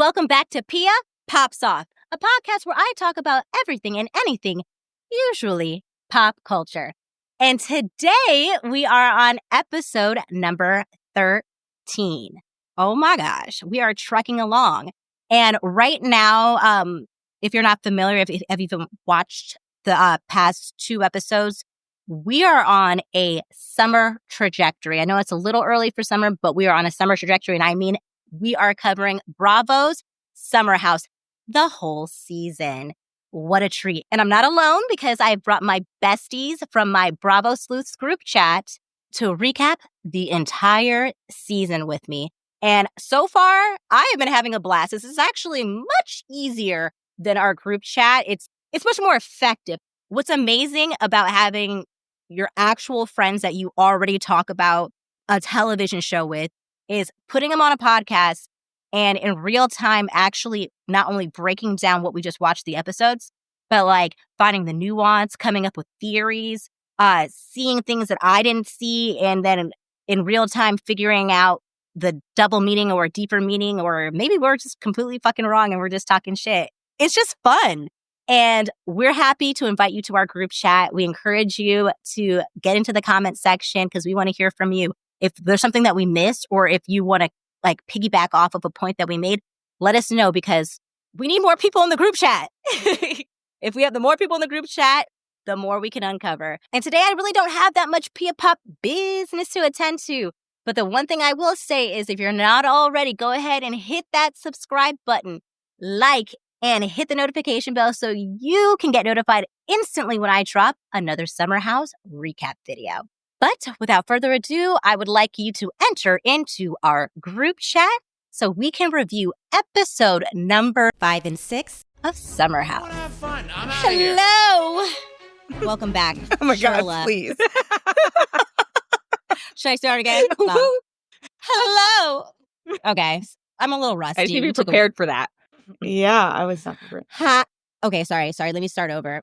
welcome back to Pia Pops Off, a podcast where I talk about everything and anything, usually pop culture. And today we are on episode number 13. Oh my gosh, we are trekking along. And right now, if you're not familiar, if you've even watched the past 2 episodes, we are on a summer trajectory. I know it's a little early for summer, but we are on a summer trajectory. And I mean, we are covering Bravo's Summer House the whole season. What a treat. And I'm not alone because I brought my besties from my Bravo Sleuths group chat to recap the entire season with me. And so far, I have been having a blast. This is actually much easier than our group chat. It's much more effective. What's amazing about having your actual friends that you already talk about a television show with is putting them on a podcast and in real time actually not only breaking down what we just watched the episodes, but like finding the nuance, coming up with theories, seeing things that I didn't see, and then in real time figuring out the double meaning or a deeper meaning, or maybe we're just completely fucking wrong and we're just talking shit. It's just fun. And we're happy to invite you to our group chat. We encourage you to get into the comment section because we want to hear from you. If there's something that we missed, or if you want to like piggyback off of a point that we made, let us know because we need more people in the group chat. If we have the more people in the group chat, the more we can uncover. And today I really don't have that much Pia Pop business to attend to. But the one thing I will say is if you're not already, go ahead and hit that subscribe button, like, and hit the notification bell so you can get notified instantly when I drop another Summer House recap video. But without further ado, I would like you to enter into our group chat so we can review episode number 5 and 6 of Summer House. Have fun. I'm out Hello. Welcome back. Oh my Shirla. God, please. Should I start again? No. Hello. Okay. I'm a little rusty. I should be prepared for that. Yeah, I was not prepared. Ha. Okay, sorry. Let me start over.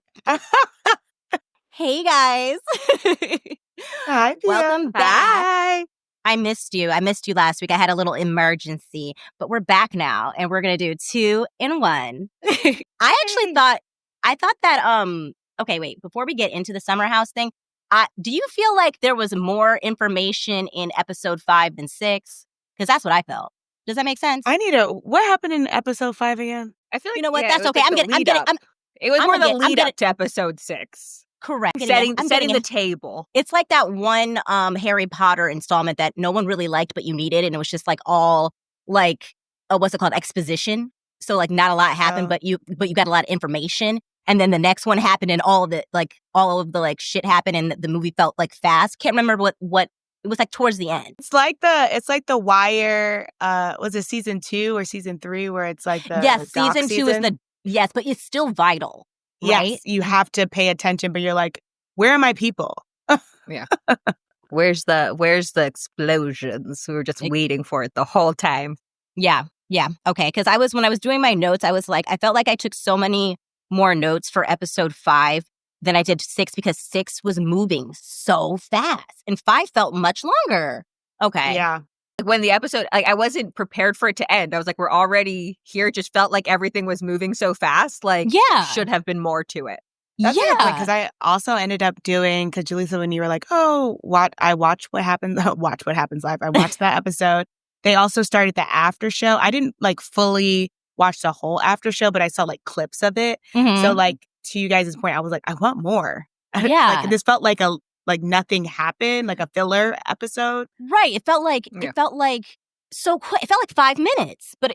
Hey, guys. Hi, Pia. Welcome back. Hi. I missed you last week. I had a little emergency, but we're back now and we're going to do 2 in 1. I actually thought that, okay, wait, before we get into the Summer House thing, do you feel like there was more information in episode 5 than 6? Because that's what I felt. Does that make sense? What happened in episode 5 again? I feel like, you know what? yeah, that's okay. it was more the lead up to episode 6. Correct. Setting the table. It's like that one Harry Potter installment that no one really liked, but you needed. And it was just like all like, what's it called? Exposition. So like not a lot happened, but you got a lot of information. And then the next one happened and all of the shit happened and the movie felt like fast. Can't remember what it was like towards the end. It's like the Wire, was it season 2 or season 3 where it's like the season 2 is yes, but it's still vital. Right? Yes, you have to pay attention, but you're like, where are my people? Yeah. Where's the explosions? We were just waiting for it the whole time. Yeah. Okay. Because when I was doing my notes, I was like, I felt like I took so many more notes for episode 5 than I did 6 because 6 was moving so fast and 5 felt much longer. Okay. Yeah. When the episode, I wasn't prepared for it to end. I was like, we're already here. It just felt like everything was moving so fast. Like, should have been more to it. That's because I also ended up doing, because Jaleeza, when you were like, I watched What Happens Live. I watched that episode. They also started the after show. I didn't like fully watch the whole after show, but I saw like clips of it. Mm-hmm. So like to you guys' point, I was like, I want more. Yeah. Like, this felt like nothing happened, like a filler episode. Right. It felt like so quick. It felt like 5 minutes. But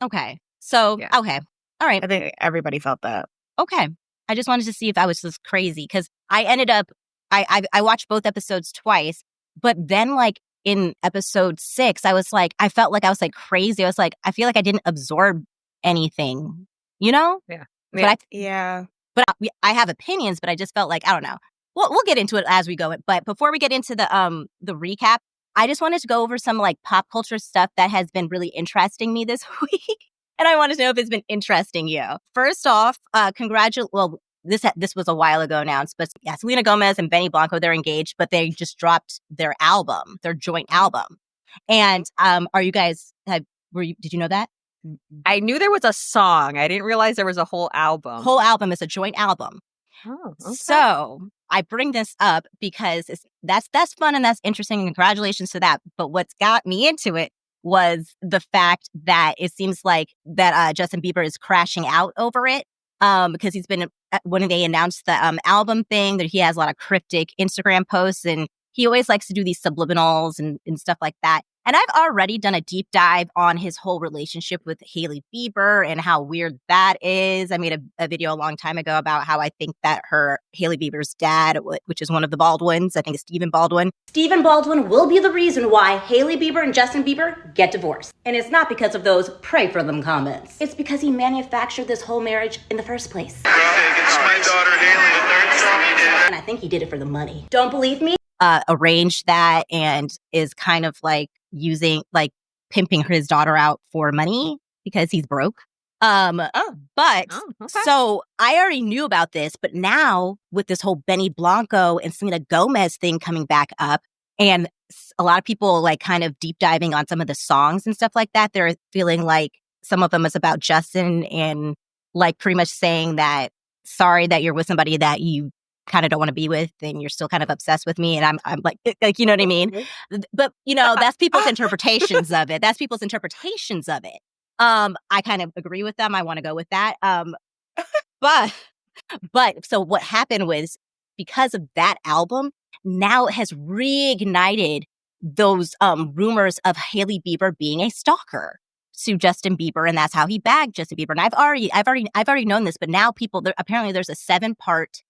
Okay. So okay. All right. I think everybody felt that. Okay. I just wanted to see if I was just crazy because I ended up I watched both episodes twice, but then like in episode 6, I felt like I was like crazy. I was like, I feel like I didn't absorb anything, you know? Yeah. But I have opinions, but I just felt like, I don't know. We'll get into it as we go. But before we get into the recap, I just wanted to go over some like pop culture stuff that has been really interesting me this week. And I wanted to know if it's been interesting you. First off, this was a while ago announced, but yeah, Selena Gomez and Benny Blanco, they're engaged, but they just dropped their joint album. And are you guys, did you know that? I knew there was a song. I didn't realize there was a whole album. Whole album is a joint album. Oh, okay. So I bring this up because that's fun and that's interesting. And congratulations to that. But what's got me into it was the fact that it seems like that Justin Bieber is crashing out over it. Because he's been, when they announced the album thing, that he has a lot of cryptic Instagram posts, and he always likes to do these subliminals and stuff like that. And I've already done a deep dive on his whole relationship with Hailey Bieber and how weird that is. I made a video a long time ago about how I think that Hailey Bieber's dad, which is one of the Baldwins, I think it's Stephen Baldwin. Stephen Baldwin will be the reason why Hailey Bieber and Justin Bieber get divorced. And it's not because of those pray for them comments. It's because he manufactured this whole marriage in the first place. It's my daughter Hailey, the third song he did. And I think he did it for the money. Don't believe me? Arranged that and is kind of like pimping his daughter out for money because he's broke. Okay. So I already knew about this, but now with this whole Benny Blanco and Selena Gomez thing coming back up, and a lot of people like kind of deep diving on some of the songs and stuff like that, they're feeling like some of them is about Justin and like pretty much saying that sorry that you're with somebody that you kind of don't want to be with and you're still kind of obsessed with me. And I'm like, you know what I mean? But, that's people's interpretations of it. That's people's interpretations of it. I kind of agree with them. I want to go with that. But so what happened was because of that album, now it has reignited those rumors of Hailey Bieber being a stalker to Justin Bieber, and that's how he bagged Justin Bieber. And I've already known this, but now apparently there's a 7-part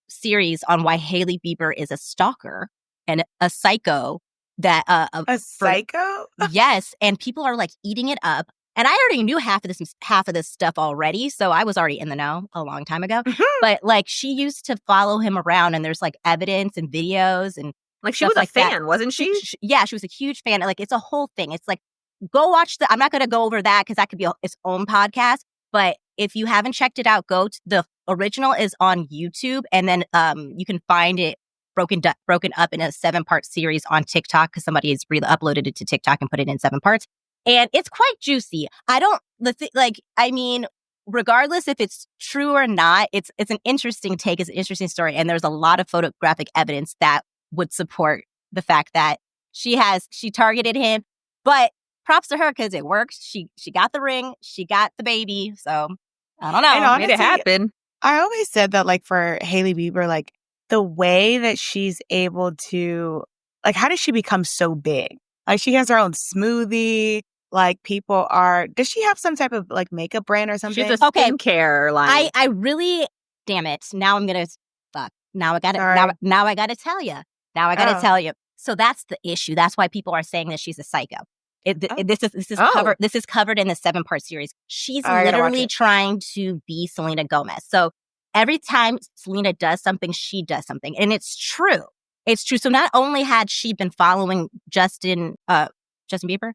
series on why Hailey Bieber is a stalker and a psycho. A psycho? Yes, and people are like eating it up. And I already knew half of this stuff already, so I was already in the know a long time ago. Mm-hmm. But like she used to follow him around, and there's like evidence and videos and like she was like a fan, that. Wasn't she? Yeah, she was a huge fan. Like it's a whole thing. It's like go watch I'm not going to go over that because that could be its own podcast. But if you haven't checked it out, go to the original is on YouTube, and then you can find it broken up in a 7-part series on TikTok because somebody has uploaded it to TikTok and put it in 7 parts. And it's quite juicy. Regardless if it's true or not, it's an interesting take. It's an interesting story. And there's a lot of photographic evidence that would support the fact that she targeted him. But props to her because it worked. She got the ring. She got the baby. So I don't know. And honestly, made it happen. I always said that like for Hailey Bieber, like the way that she's able to, like, how does she become so big? Like she has her own smoothie. Like does she have some type of like makeup brand or something? She's a skincare line. I really, damn it. Now I'm going to, fuck. Now I got to, now I got to tell you. Now I got to tell you. So that's the issue. That's why people are saying that she's a psycho. This is covered in the 7-part series. She's literally trying to be Selena Gomez. So every time Selena does something, she does something. And it's true. It's true. So not only had she been following Justin Bieber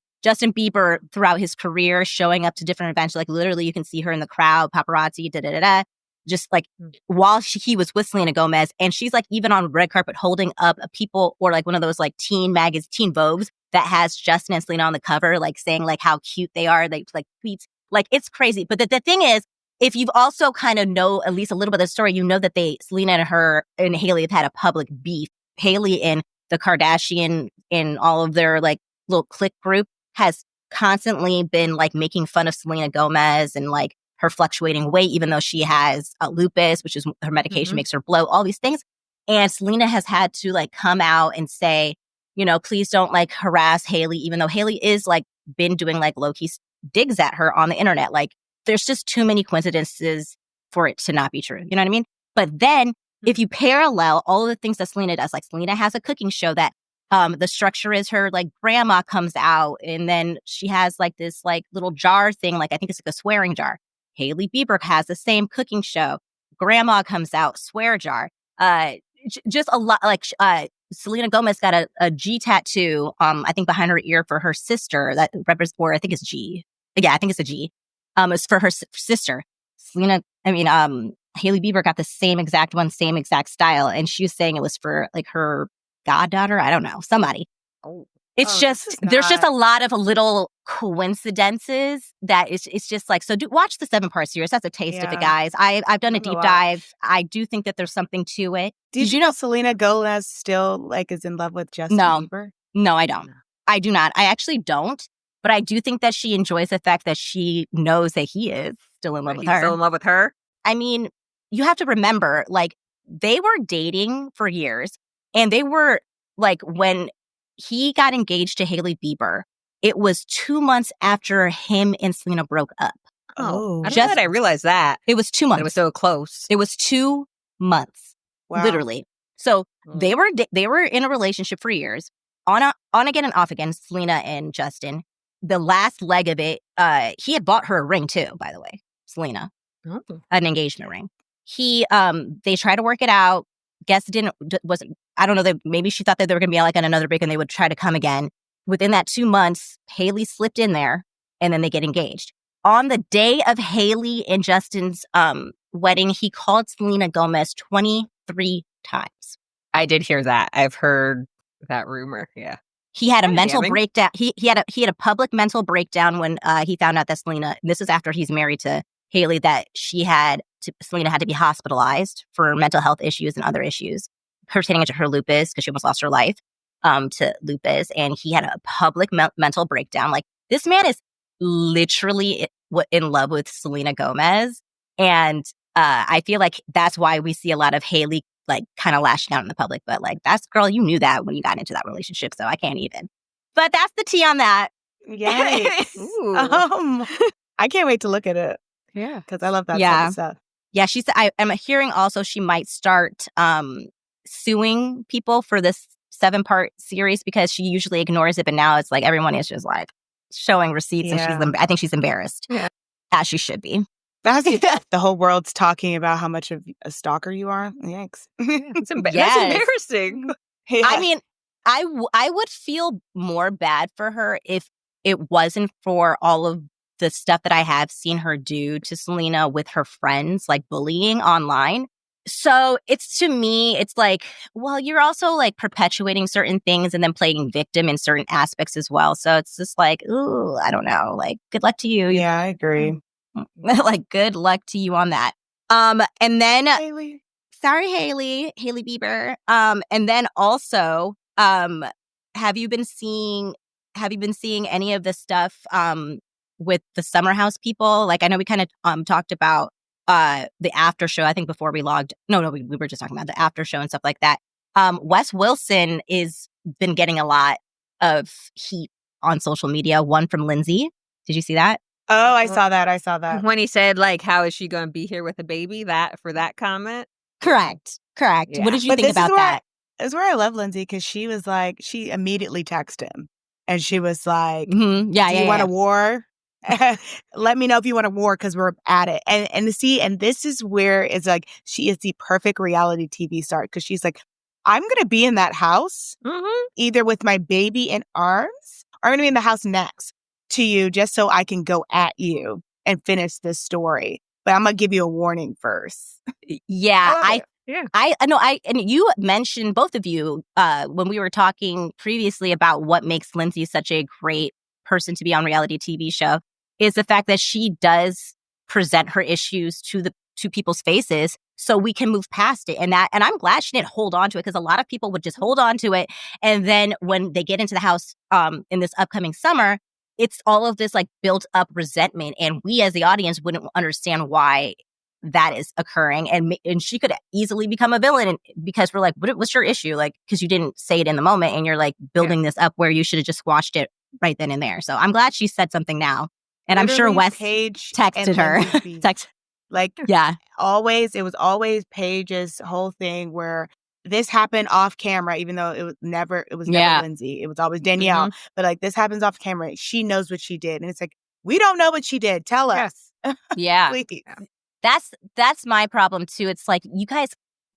throughout his career, showing up to different events, like literally you can see her in the crowd, paparazzi, just like while he was with Selena Gomez. And she's like even on red carpet holding up people or like one of those like teen Vogues that has Justin and Selena on the cover, like saying like how cute they are, like tweets. Like it's crazy. But the thing is, if you've also kind of know at least a little bit of the story, you know that Selena and her and Hailey have had a public beef. Hailey and the Kardashian and all of their like little clique group has constantly been like making fun of Selena Gomez and like her fluctuating weight, even though she has lupus, which is her medication makes her bloat, all these things. And Selena has had to like come out and say, please don't like harass Hailey, even though Hailey is like been doing like low-key digs at her on the internet. Like there's just too many coincidences for it to not be true. You know what I mean? But then if you parallel all of the things that Selena does, like Selena has a cooking show that the structure is her like grandma comes out and then she has like this like little jar thing. Like I think it's like a swearing jar. Hailey Bieber has the same cooking show. Grandma comes out, swear jar. Just a lot like Selena Gomez got a G tattoo, I think behind her ear for her sister that represents, or I think it's G. Yeah, I think it's a G. It's for her sister. Hailey Bieber got the same exact one, same exact style. And she was saying it was for like her goddaughter. I don't know, somebody. Oh. It's there's just a lot of little coincidences that it's just like, so watch the 7-part series. That's a taste of it, guys. I've done a deep dive. I do think that there's something to it. Did you know Selena Gomez still like is in love with Justin Bieber? No, I don't. I do not. I actually don't. But I do think that she enjoys the fact that she knows that he is still in love with her. Still in love with her? I mean, you have to remember, like, they were dating for years, and they were, like, when he got engaged to Hailey Bieber, it was 2 months after him and Selena broke up. Oh. I don't know that I realized that. It was 2 months. It was so close. It was 2 months. Wow. Literally. So they were in a relationship for years, on again and off again, Selena and Justin. The last leg of it, he had bought her a ring too, by the way, Selena. An engagement ring. They tried to work it out. Guess I don't know, maybe she thought that they were going to be like on another break and they would try to come again. Within that 2 months, Hailey slipped in there and then they get engaged. On the day of Hailey and Justin's wedding, he called Selena Gomez 23 times. I did hear that. I've heard that rumor. Yeah. He had a mental breakdown. He had a public mental breakdown when he found out that Selena, this is after he's married to Hailey, that Selena had to be hospitalized for mental health issues and other issues pertaining to her lupus, because she almost lost her life to lupus. And he had a public mental breakdown. Like, this man is literally in love with Selena Gomez. And I feel like that's why we see a lot of Hailey like kind of lashing out in the public. But like, that's, girl, you knew that when you got into that relationship. So I can't even. But that's the tea on that. Yikes. I can't wait to look at it. Yeah. Because I love that type of stuff. Yeah, she said, I'm hearing also she might start suing people for this 7-part series, because she usually ignores it. But now it's like everyone is just like showing receipts, and I think she's embarrassed. Yeah. As she should be. The whole world's talking about how much of a stalker you are. Yikes. That's embarrassing. Yeah. I mean, I would feel more bad for her if it wasn't for all of the stuff that I have seen her do to Selena with her friends, like bullying online. So to me, it's like, well, you're also like perpetuating certain things and then playing victim in certain aspects as well. So it's just like, ooh, I don't know. Like, good luck to you. Yeah, I agree. Like, good luck to you on that. And then Hailey. Sorry, Hailey Bieber. And then also, have you been seeing any of the stuff with the Summer House people? Like, I know we kind of talked about the after show, I think, before we logged. No, we were just talking about the after show and stuff like that. Wes Wilson is been getting a lot of heat on social media. One from Lindsay. Did you see that? Oh, I saw that. When he said, like, how is she going to be here with a baby? For that comment? Correct. Yeah. What did you think about that? This is where I love Lindsay, because she was like, she immediately texted him. And she was like, do you want a war? Let me know if you want a war, because we're at it. And this is where it's like, she is the perfect reality TV star, because she's like, I'm going to be in that house, either with my baby in arms, or I'm going to be in the house next to you, just so I can go at you and finish this story. But I'm going to give you a warning first. Yeah, I know. And you mentioned, both of you, when we were talking previously about what makes Lindsay such a great person to be on reality TV show, is the fact that she does present her issues to people's faces, so we can move past it. And I'm glad she didn't hold on to it, because a lot of people would just hold on to it, and then when they get into the house in this upcoming summer, it's all of this like built up resentment, and we as the audience wouldn't understand why that is occurring, and she could easily become a villain, because we're like, what's your issue? Like, because you didn't say it in the moment, and you're like building this up where you should have just squashed it right then and there. So I'm glad she said something now, and I'm sure Wes texted her. Always, it was always Paige's whole thing where this happened off camera, even though it was never Lindsay. It was always Danielle. But like, this happens off camera. She knows what she did. And it's like, we don't know what she did. Tell us. Yeah. Please. That's my problem too. It's like, you guys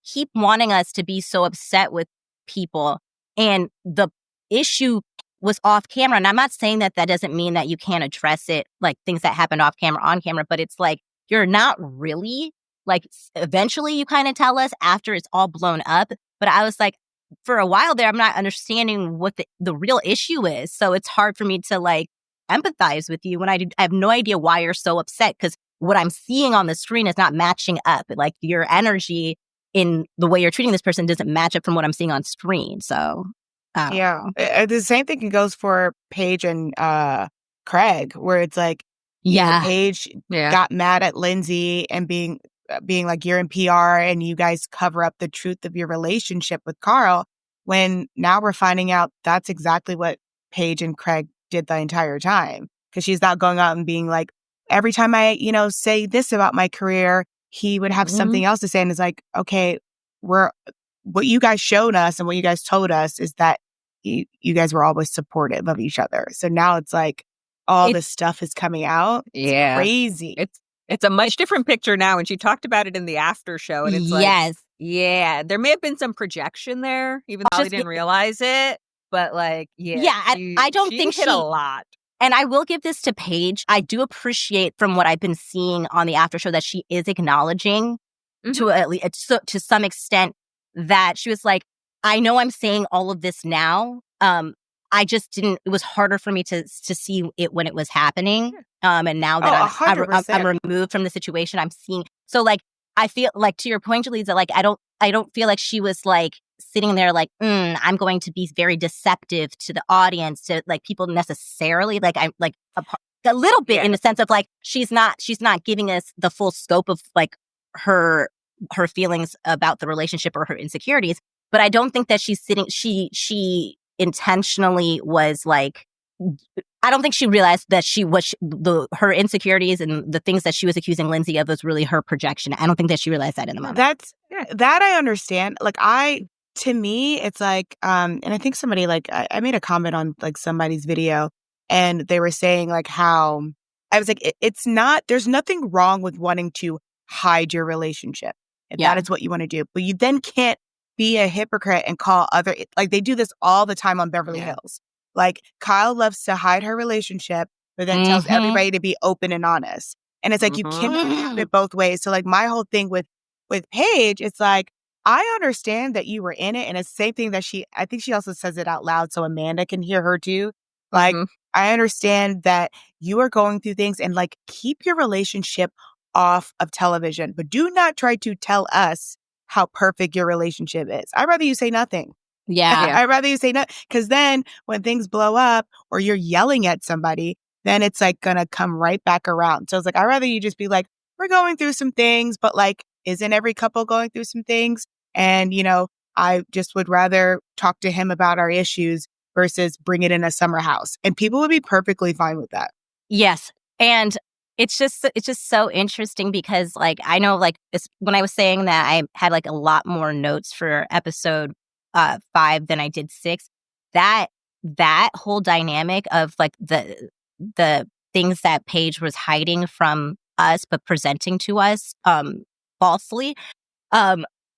keep wanting us to be so upset with people, and the issue was off camera. And I'm not saying that doesn't mean that you can't address it, like things that happened off camera, on camera, but it's like, you're not really, like, eventually you kind of tell us after it's all blown up. But I was like, for a while there, I'm not understanding what the real issue is. So it's hard for me to like empathize with you when I have no idea why you're so upset, because what I'm seeing on the screen is not matching up. Like your energy in the way you're treating this person doesn't match up from what I'm seeing on screen. So yeah, the same thing goes for Paige and Craig, where it's like, Paige got mad at Lindsay and being like, you're in PR and you guys cover up the truth of your relationship with Carl, when now we're finding out that's exactly what Paige and Craig did the entire time. Because she's not going out and being like, every time I, say this about my career, he would have something else to say. And it's like, okay, what you guys showed us and what you guys told us is that you guys were always supportive of each other. So now it's like all this stuff is coming out. It's crazy. It's a much different picture now. And she talked about it in the after show. And it's like, there may have been some projection there, even though I didn't realize it. But like, I don't think she hit a lot. And I will give this to Paige. I do appreciate from what I've been seeing on the after show that she is acknowledging to at least to some extent that she was like, I know I'm saying all of this now. I just didn't. It was harder for me to see it when it was happening. And now that I'm removed from the situation, I'm seeing. So like, I feel like, to your point, Jaleeza, like I don't feel like she was like sitting there like, I'm going to be very deceptive to the audience, to like people necessarily. Like I'm like a little bit in the sense of like she's not giving us the full scope of like her feelings about the relationship or her insecurities. But I don't think that she's sitting. She intentionally was like. I don't think she realized that her insecurities and the things that she was accusing Lindsay of was really her projection. I don't think that she realized that in the moment. That I understand. Like to me, it's like, and I think somebody like, I made a comment on like somebody's video and they were saying like how, I was like, it's not, there's nothing wrong with wanting to hide your relationship. If that is what you want to do. But you then can't be a hypocrite and call like they do this all the time on Beverly Hills. Like Kyle loves to hide her relationship, but then tells everybody to be open and honest. And it's like, you can't have it both ways. So like my whole thing with Paige, it's like, I understand that you were in it. And it's the same thing that I think she also says it out loud so Amanda can hear her too. Like, I understand that you are going through things and like keep your relationship off of television, but do not try to tell us how perfect your relationship is. I'd rather you say nothing. I'd rather you say nothing, because then when things blow up or you're yelling at somebody, then it's like going to come right back around. So it's like, I'd rather you just be like, we're going through some things, but like, isn't every couple going through some things? And, I just would rather talk to him about our issues versus bring it in a summer house. And people would be perfectly fine with that. Yes. And it's just so interesting because like, I know like when I was saying that I had like a lot more notes for episode 5 than I did 6, that whole dynamic of like the things that Paige was hiding from us but presenting to us falsely,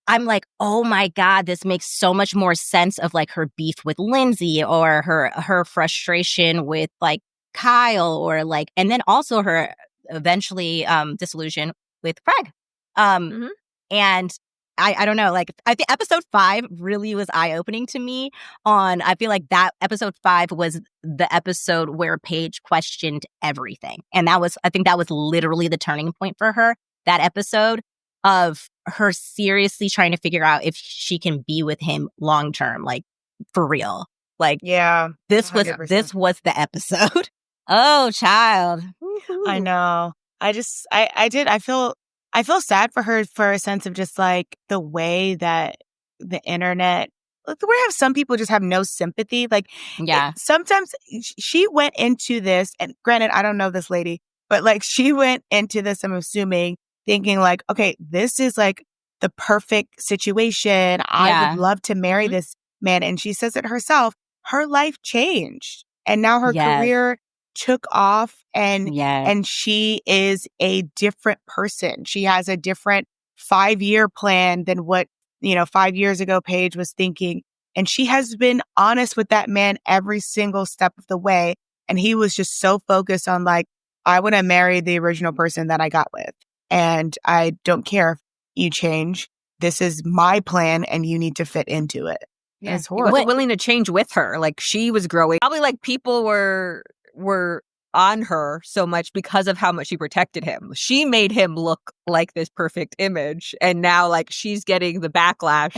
I'm like, oh my God, this makes so much more sense of like her beef with Lindsay or her frustration with like Kyle, or like, and then also her eventually disillusion with Craig. And I don't know, like I think episode 5 really was eye-opening to me I feel like that episode 5 was the episode where Paige questioned everything. And I think that was literally the turning point for her, that episode of her seriously trying to figure out if she can be with him long term, like for real. Like, this 100%. was the episode. Oh, child. I know. I feel sad for her for a sense of just like the way that the internet, like the way how some people just have no sympathy. Like, sometimes she went into this, and granted, I don't know this lady, but like she went into this, I'm assuming, thinking like, okay, this is like the perfect situation. I would love to marry this man. And she says it herself, her life changed. And now her career took off and she is a different person. She has a different 5-year plan than what, 5 years ago Paige was thinking. And she has been honest with that man every single step of the way. And he was just so focused on like, I want to marry the original person that I got with. And I don't care if you change. This is my plan and you need to fit into it. Yeah, it's He horrible. wasn't willing to change with her. Like, she was growing. Probably like people were on her so much because of how much she protected him. She made him look like this perfect image, and now like she's getting the backlash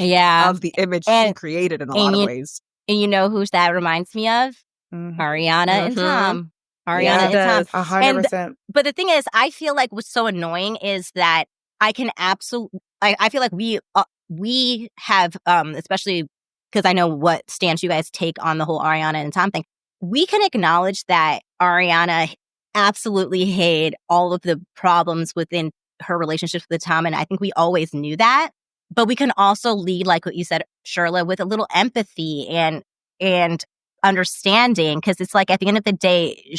of the image she created in a lot of ways. And you know who's that reminds me of? Ariana and Tom. Ariana and Tom. 100%. But the thing is, I feel like what's so annoying is that I can absolutely, I feel like we have, especially because I know what stance you guys take on the whole Ariana and Tom thing. We can acknowledge that Ariana absolutely had all of the problems within her relationships with Tom, and I think we always knew that. But we can also lead, like what you said, Shirla, with a little empathy and understanding, because it's like at the end of the day,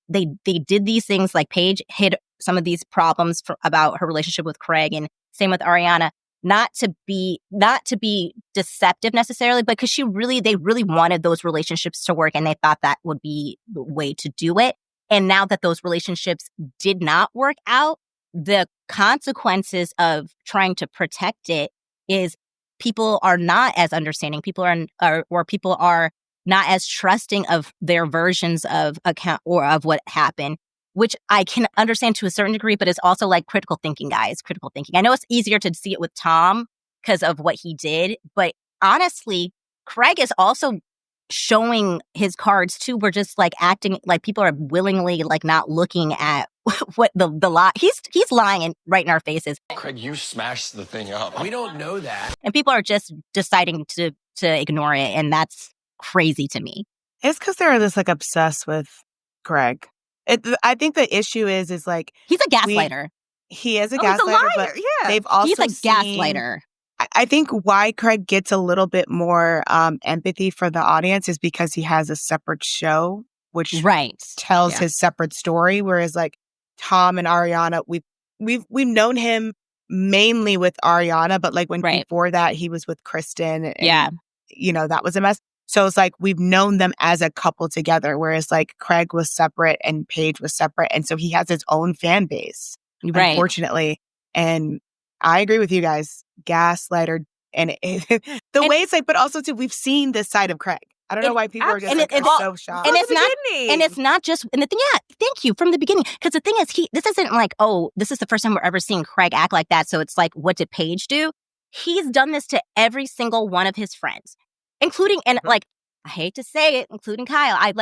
they did these things. Like Paige hid some of these problems about her relationship with Craig, and same with Ariana. Not to be deceptive necessarily, but because they really wanted those relationships to work, and they thought that would be the way to do it. And now that those relationships did not work out, the consequences of trying to protect it is people are not as understanding. People are not as trusting of their versions of account or of what happened, which I can understand to a certain degree, but it's also like critical thinking, guys. Critical thinking. I know it's easier to see it with Tom because of what he did, but honestly, Craig is also showing his cards too. We're just like acting like people are willingly like not looking at what the lie. He's lying right in our faces. Craig, you smashed the thing up. We don't know that. And people are just deciding to ignore it, and crazy to me. It's because they're just like obsessed with Craig. I think the issue is like he's a gaslighter. He is a gaslighter. He's a liar, But yeah. They've also he's a gaslighter. I think why Craig gets a little bit more empathy for the audience is because he has a separate show, which tells his separate story. Whereas like Tom and Ariana, we've known him mainly with Ariana, but like when before that he was with Kristen, and that was a mess. So it's like we've known them as a couple together, whereas like Craig was separate and Paige was separate. And so he has his own fan base, unfortunately. And I agree with you guys. Gaslighter. And the way it's like, but also too, we've seen this side of Craig. I don't know why people are just so shocked. And it's not just, and the thing, thank you, from the beginning. Because the thing is, this isn't like, oh, this is the first time we're ever seeing Craig act like that. So it's like, what did Paige do? He's done this to every single one of his friends, including, and like, I hate to say it, including Kyle. I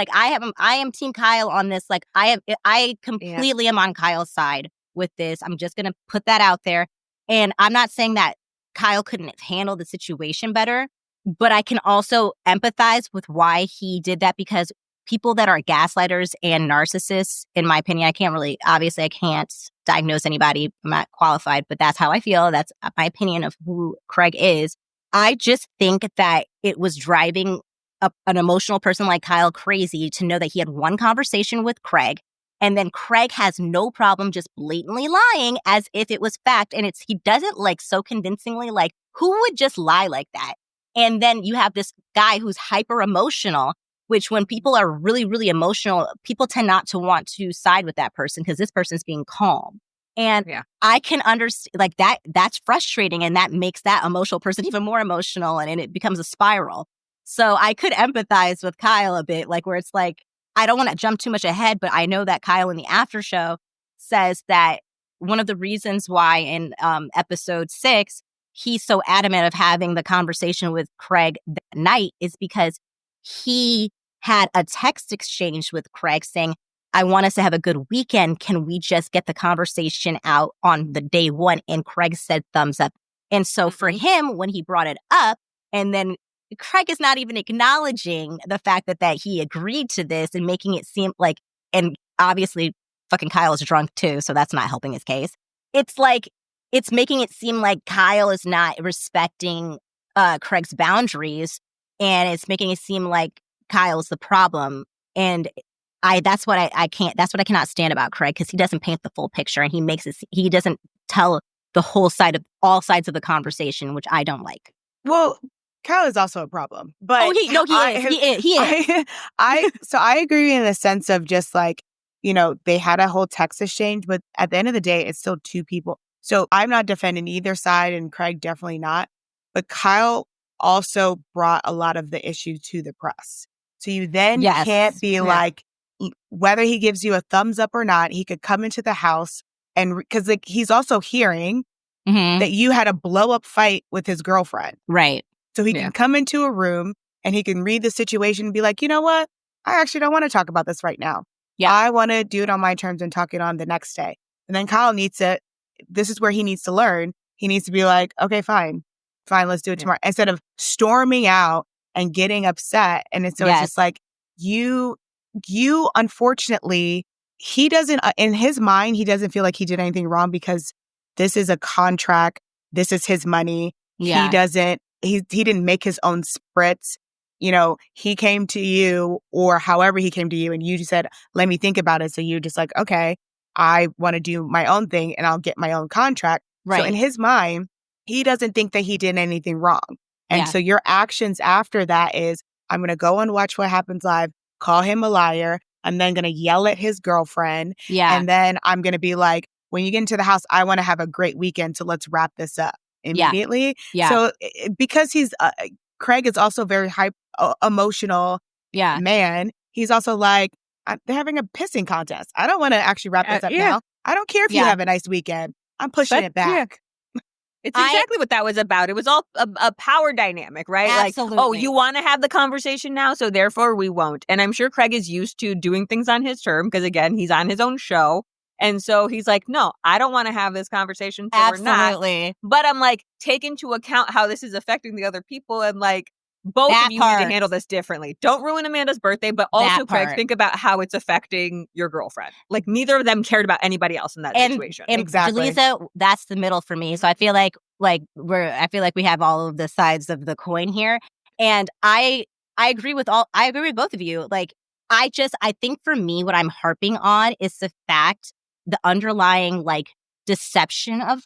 am team Kyle on this. Like, I completely am on Kyle's side with this. I'm just going to put that out there. And I'm not saying that Kyle couldn't have handled the situation better, but I can also empathize with why he did that, because people that are gaslighters and narcissists, in my opinion, I can't diagnose anybody. I'm not qualified, but that's how I feel. That's my opinion of who Craig is. I just think that it was driving an emotional person like Kyle crazy to know that he had one conversation with Craig, and then Craig has no problem just blatantly lying as if it was fact. And he does it like so convincingly, like who would just lie like that? And then you have this guy who's hyper emotional, which when people are really, really emotional, people tend not to want to side with that person because this person's being calm. And I can understand like that's frustrating, and that makes that emotional person even more emotional, and it becomes a spiral. So I could empathize with Kyle a bit, like where it's like, I don't want to jump too much ahead, but I know that Kyle in the after show says that one of the reasons why in episode 6, he's so adamant of having the conversation with Craig that night is because he had a text exchange with Craig saying, I want us to have a good weekend. Can we just get the conversation out on the day one? And Craig said thumbs up. And so for him, when he brought it up, and then Craig is not even acknowledging the fact that he agreed to this and making it seem like, and obviously fucking Kyle is drunk too, so that's not helping his case. It's like, it's making it seem like Kyle is not respecting Craig's boundaries, and it's making it seem like Kyle's the problem. And that's what I cannot stand about Craig, because he doesn't paint the full picture, and he doesn't tell the whole side of all sides of the conversation, which I don't like. Well, Kyle is also a problem, but he is. So I agree in the sense of just like, they had a whole text exchange, but at the end of the day, it's still two people. So I'm not defending either side, and Craig definitely not. But Kyle also brought a lot of the issue to the press. So you then Yes. can't be like, whether he gives you a thumbs up or not, he could come into the house and because like he's also hearing Mhm. that you had a blow up fight with his girlfriend. Right. So he Yeah. can come into a room and he can read the situation and be like, you know what? I actually don't want to talk about this right now. Yeah. I want to do it on my terms and talk it on the next day. And then Kyle needs to, this is where he needs to learn. He needs to be like, okay, fine, let's do it tomorrow. Instead of storming out and getting upset. And so it's just like, you unfortunately, he doesn't, in his mind, he doesn't feel like he did anything wrong because this is a contract. This is his money. Yeah. He didn't make his own spritz. You know, he came to you or however he came to you and you just said, let me think about it. So you're just like, okay, I want to do my own thing and I'll get my own contract. Right. So in his mind, he doesn't think that he did anything wrong. And Yeah. so your actions after that is, I'm going to go and watch What Happens Live, call him a liar. I'm then going to yell at his girlfriend. Yeah. And then I'm going to be like, when you get into the house, I want to have a great weekend. So let's wrap this up immediately. Yeah. So because Craig is also very emotional Yeah. man. He's also like, they're having a pissing contest. I don't want to actually wrap this up now. I don't care if you Yeah. have a nice weekend. I'm pushing it back. It's exactly what that was about. It was all a power dynamic, right? Absolutely. Like, oh, you want to have the conversation now, so therefore we won't. And I'm sure Craig is used to doing things on his term because, again, he's on his own show. And so he's like, no, I don't want to have this conversation, so we're not. Absolutely. But I'm like, take into account how this is affecting the other people and like, both That of you need part. to handle this differently. Don't ruin Amanda's birthday, but also, That Craig, part. think about how it's affecting your girlfriend. Like, neither of them cared about anybody else in that situation. And Exactly. Jaleeza, that's the middle for me. So I feel like we have all of the sides of the coin here. And I agree with both of you. Like, I think for me, what I'm harping on is the underlying like deception of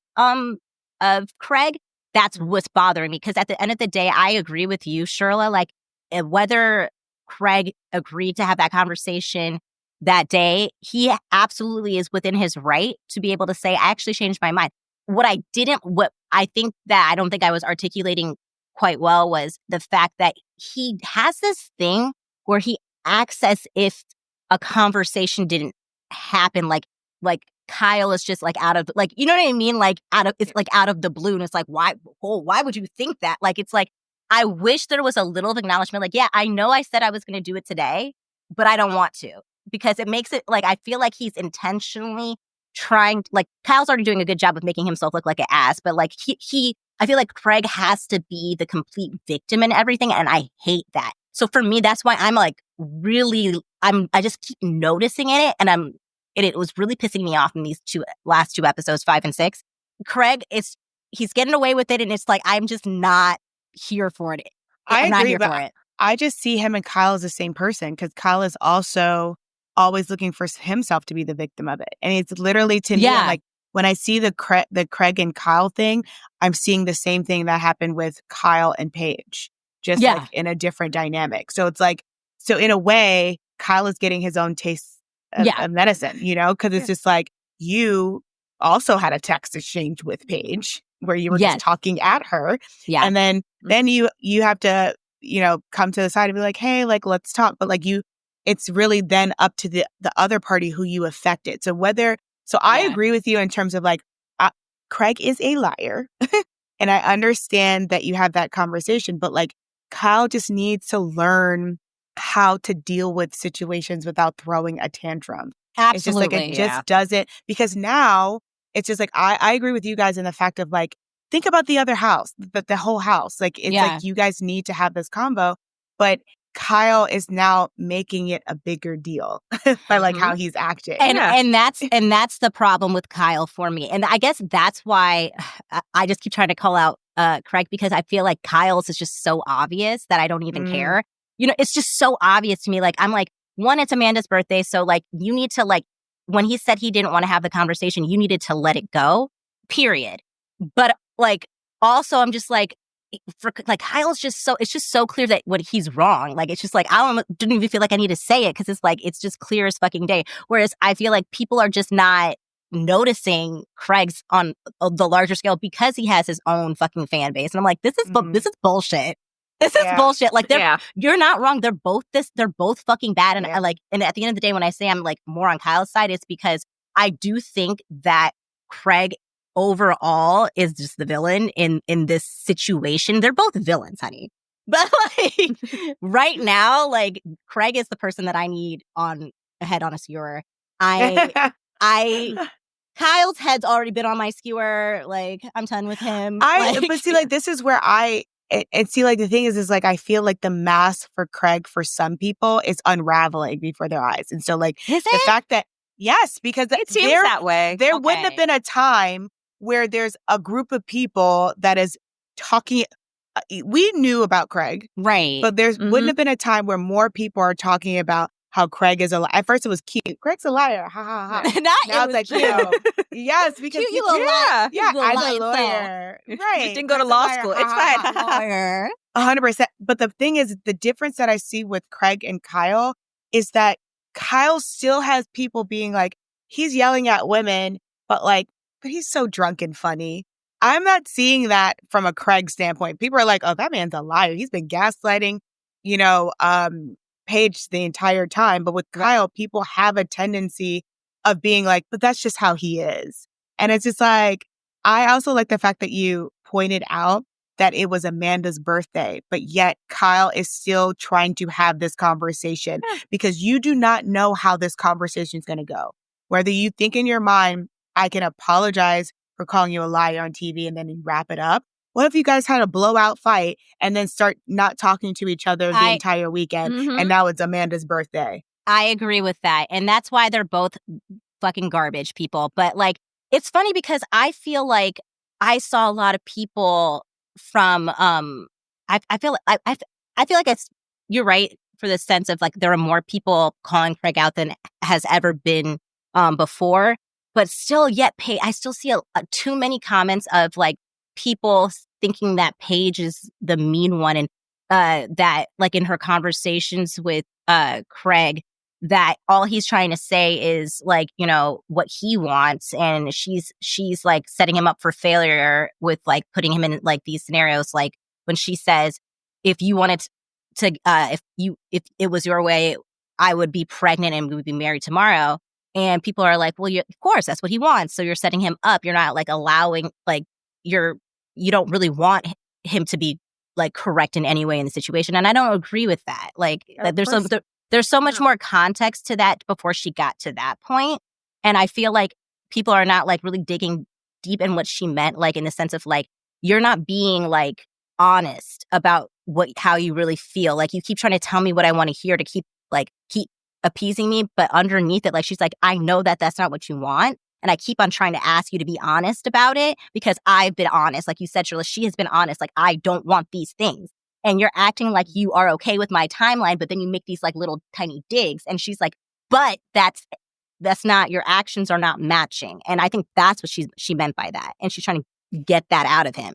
Craig. That's what's bothering me. Because at the end of the day, I agree with you, Shirla. Like, whether Craig agreed to have that conversation that day, he absolutely is within his right to be able to say, I actually changed my mind. What I don't think I was articulating quite well was the fact that he has this thing where he acts as if a conversation didn't happen. Like Kyle is just like out of, like, you know what I mean? Like it's like out of the blue. And it's like, why would you think that? Like, it's like, I wish there was a little of acknowledgement. Like, yeah, I know I said I was going to do it today, but I don't want to, because it makes it like, I feel like he's intentionally trying, like, Kyle's already doing a good job of making himself look like an ass, but like I feel like Craig has to be the complete victim in everything. And I hate that. So for me, that's why I'm like, I just keep noticing it. And it was really pissing me off in these last two episodes, 5 and 6. Craig he's getting away with it. And it's like, I'm just not here for it. I'm not here for it. I just see him and Kyle as the same person, because Kyle is also always looking for himself to be the victim of it. And it's literally, to me, I'm like, when I see the Craig and Kyle thing, I'm seeing the same thing that happened with Kyle and Paige, just like in a different dynamic. So it's like, so in a way, Kyle is getting his own taste of medicine, you know, because it's just like, you also had a text exchange with Paige where you were just talking at her. Yeah. And then you have to, you know, come to the side and be like, hey, like, let's talk. But like it's really then up to the other party who you affected. So I agree with you in terms of like, Craig is a liar. And I understand that you have that conversation, but like, Kyle just needs to learn how to deal with situations without throwing a tantrum. Absolutely. It's just like, it just doesn't, because now it's just like, I agree with you guys in the fact of like, think about the other house, the whole house. Like, it's like, you guys need to have this combo, but Kyle is now making it a bigger deal by like how he's acting. And that's the problem with Kyle for me. And I guess that's why I just keep trying to call out Craig, because I feel like Kyle's is just so obvious that I don't even care. You know, it's just so obvious to me. Like, I'm like, one, it's Amanda's birthday. So like, you need to, like, when he said he didn't want to have the conversation, you needed to let it go, period. But like, also, I'm just like, Kyle's just it's just so clear that he's wrong. Like, it's just like, didn't even feel like I need to say it, because it's like, it's just clear as fucking day. Whereas I feel like people are just not noticing Craig's on the larger scale because he has his own fucking fan base. And I'm like, this is bullshit. This is bullshit. Like, you're not wrong. They're both fucking bad. And and at the end of the day, when I say I'm like more on Kyle's side, it's because I do think that Craig overall is just the villain in this situation. They're both villains, honey. But like right now, like Craig is the person that I need on a head on a skewer. Kyle's head's already been on my skewer. Like, I'm done with him. But see, like, this is where the thing is like, I feel like the mask for Craig for some people is unraveling before their eyes. And so, like, the fact that, yes, because it seems that way. There wouldn't have been a time where there's a group of people that is talking. We knew about Craig. Right. But there wouldn't have been a time where more people are talking about how Craig is a liar. At first, it was cute. Craig's a liar. Ha, ha, ha. Now it's like, yes, because you a liar. Yeah, I'm a lawyer. Right. You didn't go to law school. It's fine. Lawyer. 100%. But the thing is, the difference that I see with Craig and Kyle is that Kyle still has people being like, he's yelling at women, but he's so drunk and funny. I'm not seeing that from a Craig standpoint. People are like, oh, that man's a liar. He's been gaslighting, Paige the entire time. But with Kyle, people have a tendency of being like, but that's just how he is. And it's just like, I also like the fact that you pointed out that it was Amanda's birthday, but yet Kyle is still trying to have this conversation because you do not know how this conversation is going to go. Whether you think in your mind, I can apologize for calling you a liar on TV and then you wrap it up. What if you guys had a blowout fight and then start not talking to each other the entire weekend and now it's Amanda's birthday? I agree with that. And that's why they're both fucking garbage people. But like, it's funny because I feel like I saw a lot of people from, I feel like you're right for the sense of like, there are more people calling Craig out than has ever been before. But still, I still see too many comments of like people thinking that Paige is the mean one, and that like in her conversations with Craig, that all he's trying to say is like, what he wants, and she's like setting him up for failure with like putting him in like these scenarios, like when she says, if you wanted to if it was your way, I would be pregnant and we would be married tomorrow. And people are like, well, of course, that's what he wants. So you're setting him up. You're not like allowing, like, you don't really want him to be like correct in any way in the situation. And I don't agree with that. Like, there's so much more context to that before she got to that point. And I feel like people are not like really digging deep in what she meant, like in the sense of like, you're not being like honest about how you really feel. Like, you keep trying to tell me what I want to hear to keep appeasing me, but underneath it, like, she's like, I know that that's not what you want, and I keep on trying to ask you to be honest about it because I've been honest. Like you said, Shirla, she has been honest. Like, I don't want these things, and you're acting like you are okay with my timeline, but then you make these like little tiny digs, and she's like, but that's not, your actions are not matching. And I think that's what she meant by that, and she's trying to get that out of him.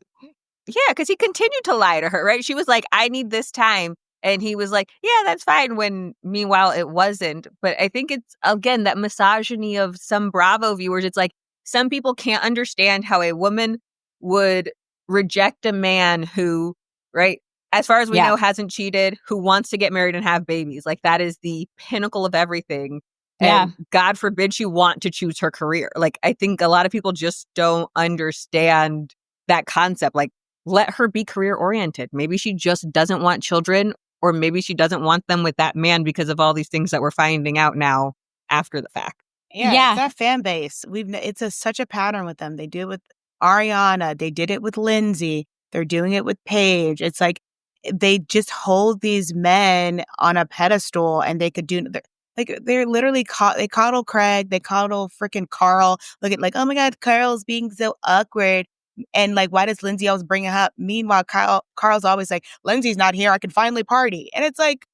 Yeah, because he continued to lie to her, right? She was like, I need this time. And he was like, yeah, that's fine, when meanwhile it wasn't. But I think it's, again, that misogyny of some Bravo viewers. It's like, some people can't understand how a woman would reject a man who, right, as far as we know, hasn't cheated, who wants to get married and have babies. Like, that is the pinnacle of everything. And God forbid she want to choose her career. Like, I think a lot of people just don't understand that concept. Like, let her be career oriented. Maybe she just doesn't want children, or maybe she doesn't want them with that man because of all these things that we're finding out now after the fact. Yeah. It's that fan base. It's such a pattern with them. They do it with Ariana. They did it with Lindsay. They're doing it with Paige. It's like they just hold these men on a pedestal, and they could do they're literally they coddle Craig. They coddle freaking Carl. Look at like, oh my God, Carl's being so awkward. And like, why does Lindsay always bring it up? Meanwhile, Carl's always like, Lindsay's not here, I can finally party. And it's like,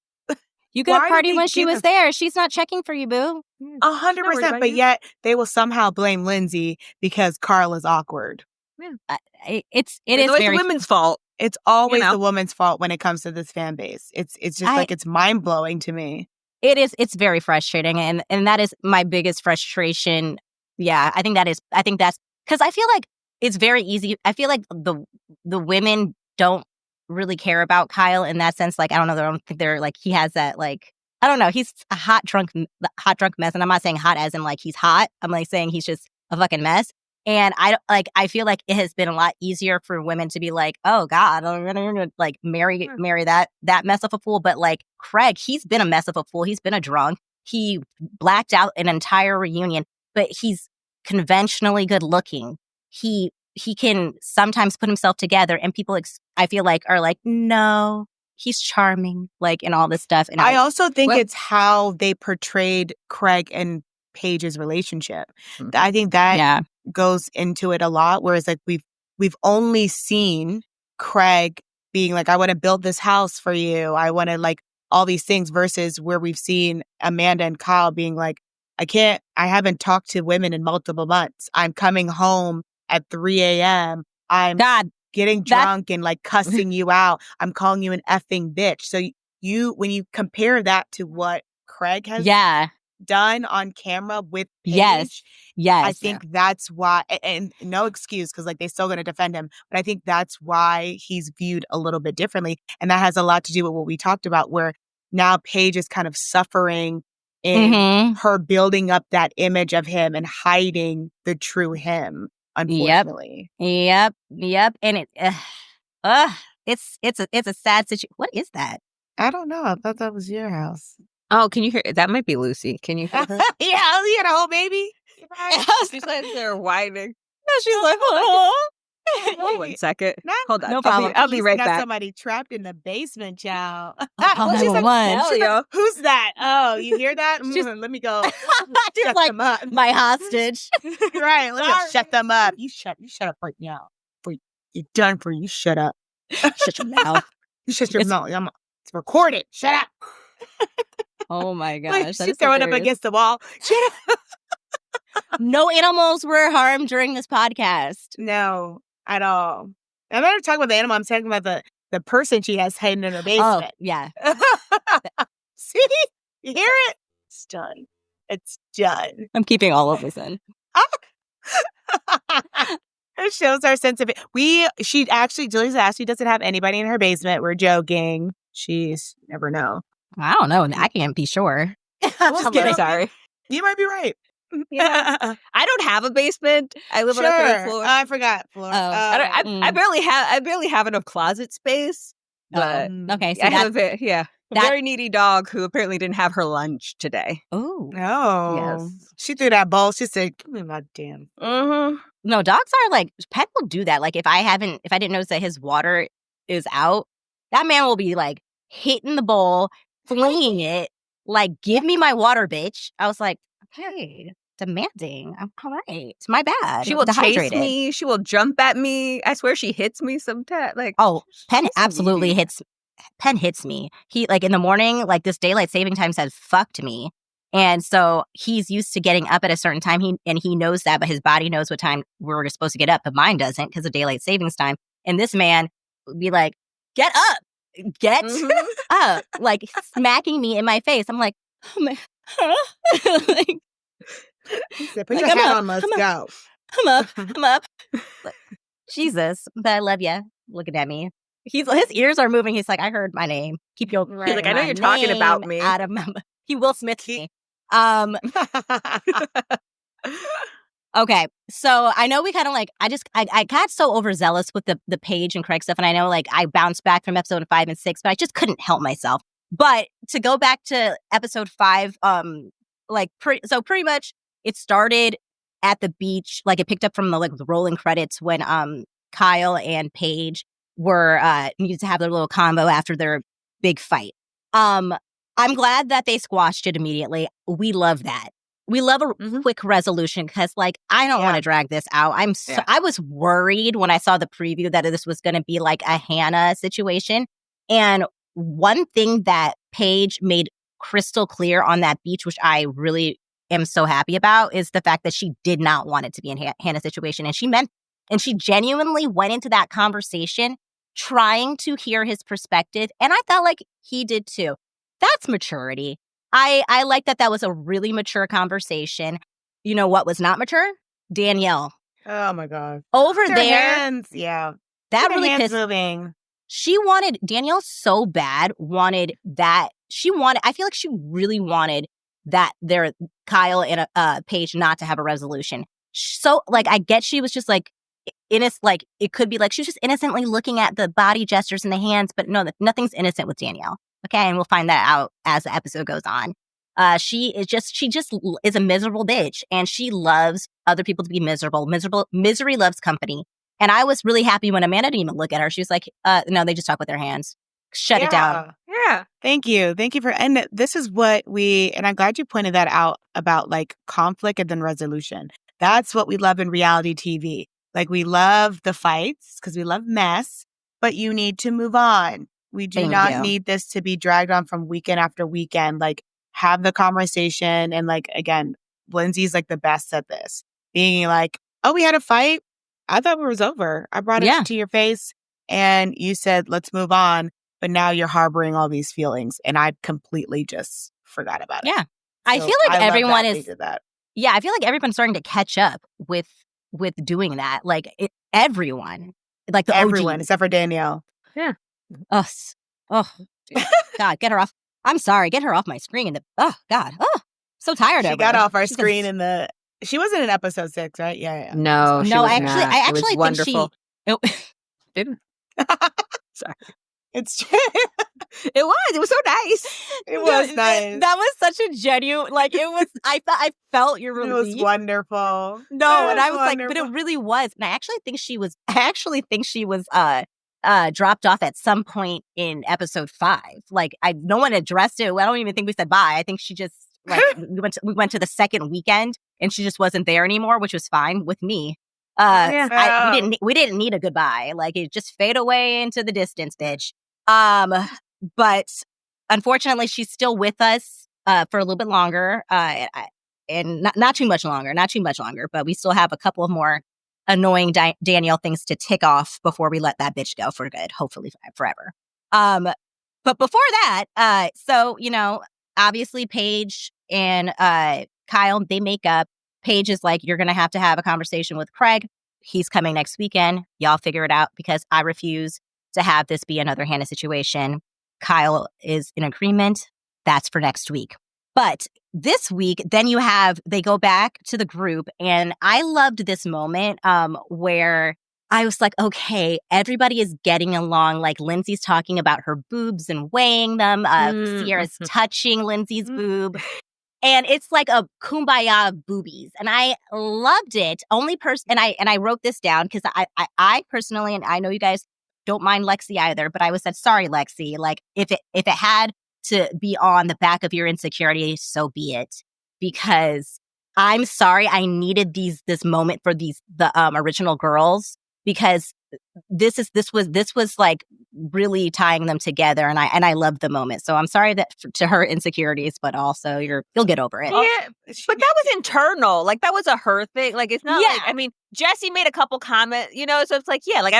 you could have party when she was there. She's not checking for you, boo. 100%. But yet they will somehow blame Lindsay because Carl is awkward. Yeah. It is the women's fault. It's always the woman's fault when it comes to this fan base. It's just like, it's mind blowing to me. It is. It's very frustrating. And that is my biggest frustration Yeah, I think that's because I feel like it's very easy. I feel like the women don't really care about Kyle in that sense. Like, I don't know. I don't think they're like, he has that, like, I don't know. He's a hot drunk mess. And I'm not saying hot as in like he's hot. I'm like saying he's just a fucking mess. And I feel like it has been a lot easier for women to be like, oh God, I'm gonna like marry that mess of a fool. But like Craig, he's been a mess of a fool. He's been a drunk. He blacked out an entire reunion, but he's conventionally good looking. He can sometimes put himself together, and people I feel like are like, no, he's charming, like, and all this stuff. And I also think it's how they portrayed Craig and Paige's relationship. I think that goes into it a lot. Whereas like we've only seen Craig being like, I want to build this house for you. I want to like all these things, versus where we've seen Amanda and Kyle being like, I haven't talked to women in multiple months. I'm coming home at 3 a.m. I'm getting drunk and like cussing you out. I'm calling you an effing bitch. So when you compare that to what Craig has done on camera with Paige, I think that's why, and no excuse, because like they're still going to defend him, but I think that's why he's viewed a little bit differently. And that has a lot to do with what we talked about, where now Paige is kind of suffering in her building up that image of him and hiding the true him, unfortunately. Yep. And it's a sad situation. What is that? I don't know. I thought that was your house. Oh, can you hear? That might be Lucy. Can you hear her? Yeah, you had a whole baby. She's like there whining. She's like, oh. Hold 1 second. Hold on. No problem. I'll be right back. Somebody trapped in the basement, child. She's like, who's that? Oh, you hear that? Let me go. She's like, them up. My hostage. Right. Let me go shut them up. You shut up right now. You're done for you. Shut up. Shut your mouth. You shut your mouth. It's recorded. Shut up. Oh my gosh. Like, she's throwing up against the wall. Shut up. No animals were harmed during this podcast. No, at all. I'm not talking about the animal. I'm talking about the person she has hidden in her basement. Oh, yeah. See? You hear it? It's done. It's done. I'm keeping all of this in. It shows our sense of it. Jaleeza asked, she doesn't have anybody in her basement. We're joking. She's never know. I don't know. I can't be sure. Just kidding. Sorry. You might be right. Yeah. I don't have a basement. I live on a third floor. I forgot floor. I barely have enough closet space. But okay, so I have a very needy dog who apparently didn't have her lunch today. Oh, yes. She threw that bowl. She said, "Give me my damn." No, dogs are like, pet will do that. Like if I didn't notice that his water is out, that man will be like hitting the bowl, flinging it, like, give me my water, bitch. I was like, okay, demanding. All right, it's my bad. She will chase me. She will jump at me. I swear she hits me sometimes. Like, oh, Penn absolutely hits. Penn hits me. He, like, in the morning, like, this daylight saving time said fucked me. And so he's used to getting up at a certain time. He knows that, but his body knows what time we're supposed to get up, but mine doesn't because of daylight savings time. And this man would be like, get up. Get up. Like, smacking me in my face. I'm like, oh my, like, put your hat on, let's go. I'm up. Like, Jesus, but I love you. Looking at me. His ears are moving. He's like, I heard my name. Keep your He's like, I know you're talking about me. Out of my He Will Smith me. Okay, so I know we kind of like, I got so overzealous with the Paige and Craig stuff, and I know like I bounced back from episode 5 and 6, but I just couldn't help myself. But to go back to episode 5, pretty much it started at the beach, like it picked up from the rolling credits when Kyle and Paige were needed to have their little combo after their big fight. I'm glad that they squashed it immediately. We love that. We love a quick resolution because, like, I don't want to drag this out. I was worried when I saw the preview that this was going to be like a Hannah situation. And one thing that Paige made crystal clear on that beach, which I really am so happy about, is the fact that she did not want it to be a Hannah situation. And she genuinely went into that conversation trying to hear his perspective. And I felt like he did too. That's maturity. I like that was a really mature conversation. you know what was not mature? Danielle. Oh my god. Over Their there, hands, yeah. that Their really hands pissed. moving. She wanted Danielle so bad. Wanted that. I feel like she really wanted that Kyle and Paige not to have a resolution. So like, I get she was just like innocent. Like it could be like she was just innocently looking at the body gestures and the hands, but no, nothing's innocent with Danielle. Okay, and we'll find that out as the episode goes on. She just is a miserable bitch, and she loves other people to be miserable. Misery loves company. And I was really happy when Amanda didn't even look at her. She was like, no, they just talk with their hands. Shut it down. Yeah. Thank you. And this is what and I'm glad you pointed that out about like conflict and then resolution. That's what we love in reality TV. Like we love the fights because we love mess, but you need to move on. We do not need this to be dragged on from weekend after weekend. Like have the conversation. And like, again, Lindsay's like the best at this. Being like, oh, we had a fight. I thought it was over. I brought it to your face and you said, let's move on. But now you're harboring all these feelings. And I completely just forgot about it. Yeah. I feel like everyone is. That. Yeah. I feel like everyone's starting to catch up with doing that. Like everyone. Like the everyone OG. except for Danielle. Yeah. Us. Oh, God, get her off. I'm sorry. Get her off my screen. Oh, God. Oh, so tired of her. She got off our screen in the... She wasn't in episode 6, right? Yeah. No, she was not. I actually think she didn't. Sorry. It's true. It was so nice. It was nice. That was such a genuine, like it was. I felt your relief. It was wonderful. No, and I was like, but it really was. And I actually think she was. Dropped off at some point in episode 5. Like no one addressed it. I don't even think we said bye. I think she just like we went to the second weekend and she just wasn't there anymore, which was fine with me. We didn't need a goodbye. Like it just fade away into the distance, bitch. But unfortunately, she's still with us for a little bit longer. And not too much longer. But we still have a couple of more annoying Danielle things to tick off before we let that bitch go for good, hopefully forever. But before that, so, you know, obviously Paige and Kyle, they make up. Paige is like, you're going to have a conversation with Craig. He's coming next weekend. Y'all figure it out because I refuse to have this be another Hannah situation. Kyle is in agreement. That's for next week. But this week, then they go back to the group. And I loved this moment where I was like, okay, everybody is getting along. Like Lindsay's talking about her boobs and weighing them. Sierra's touching Lindsay's boob. And it's like a kumbaya of boobies. And I loved it. And I wrote this down because I personally, and I know you guys don't mind Lexi either, but I was said, sorry, Lexi. Like if it had to be on the back of your insecurity, so be it. Because I'm sorry, I needed this moment for the original girls, because this was like really tying them together, and I loved the moment. So I'm sorry that to her insecurities, but also you'll get over it. Yeah, but that was internal. Like that was a her thing. Like it's not. Like, I mean, Jessie made a couple comments, you know. So it's like, yeah, like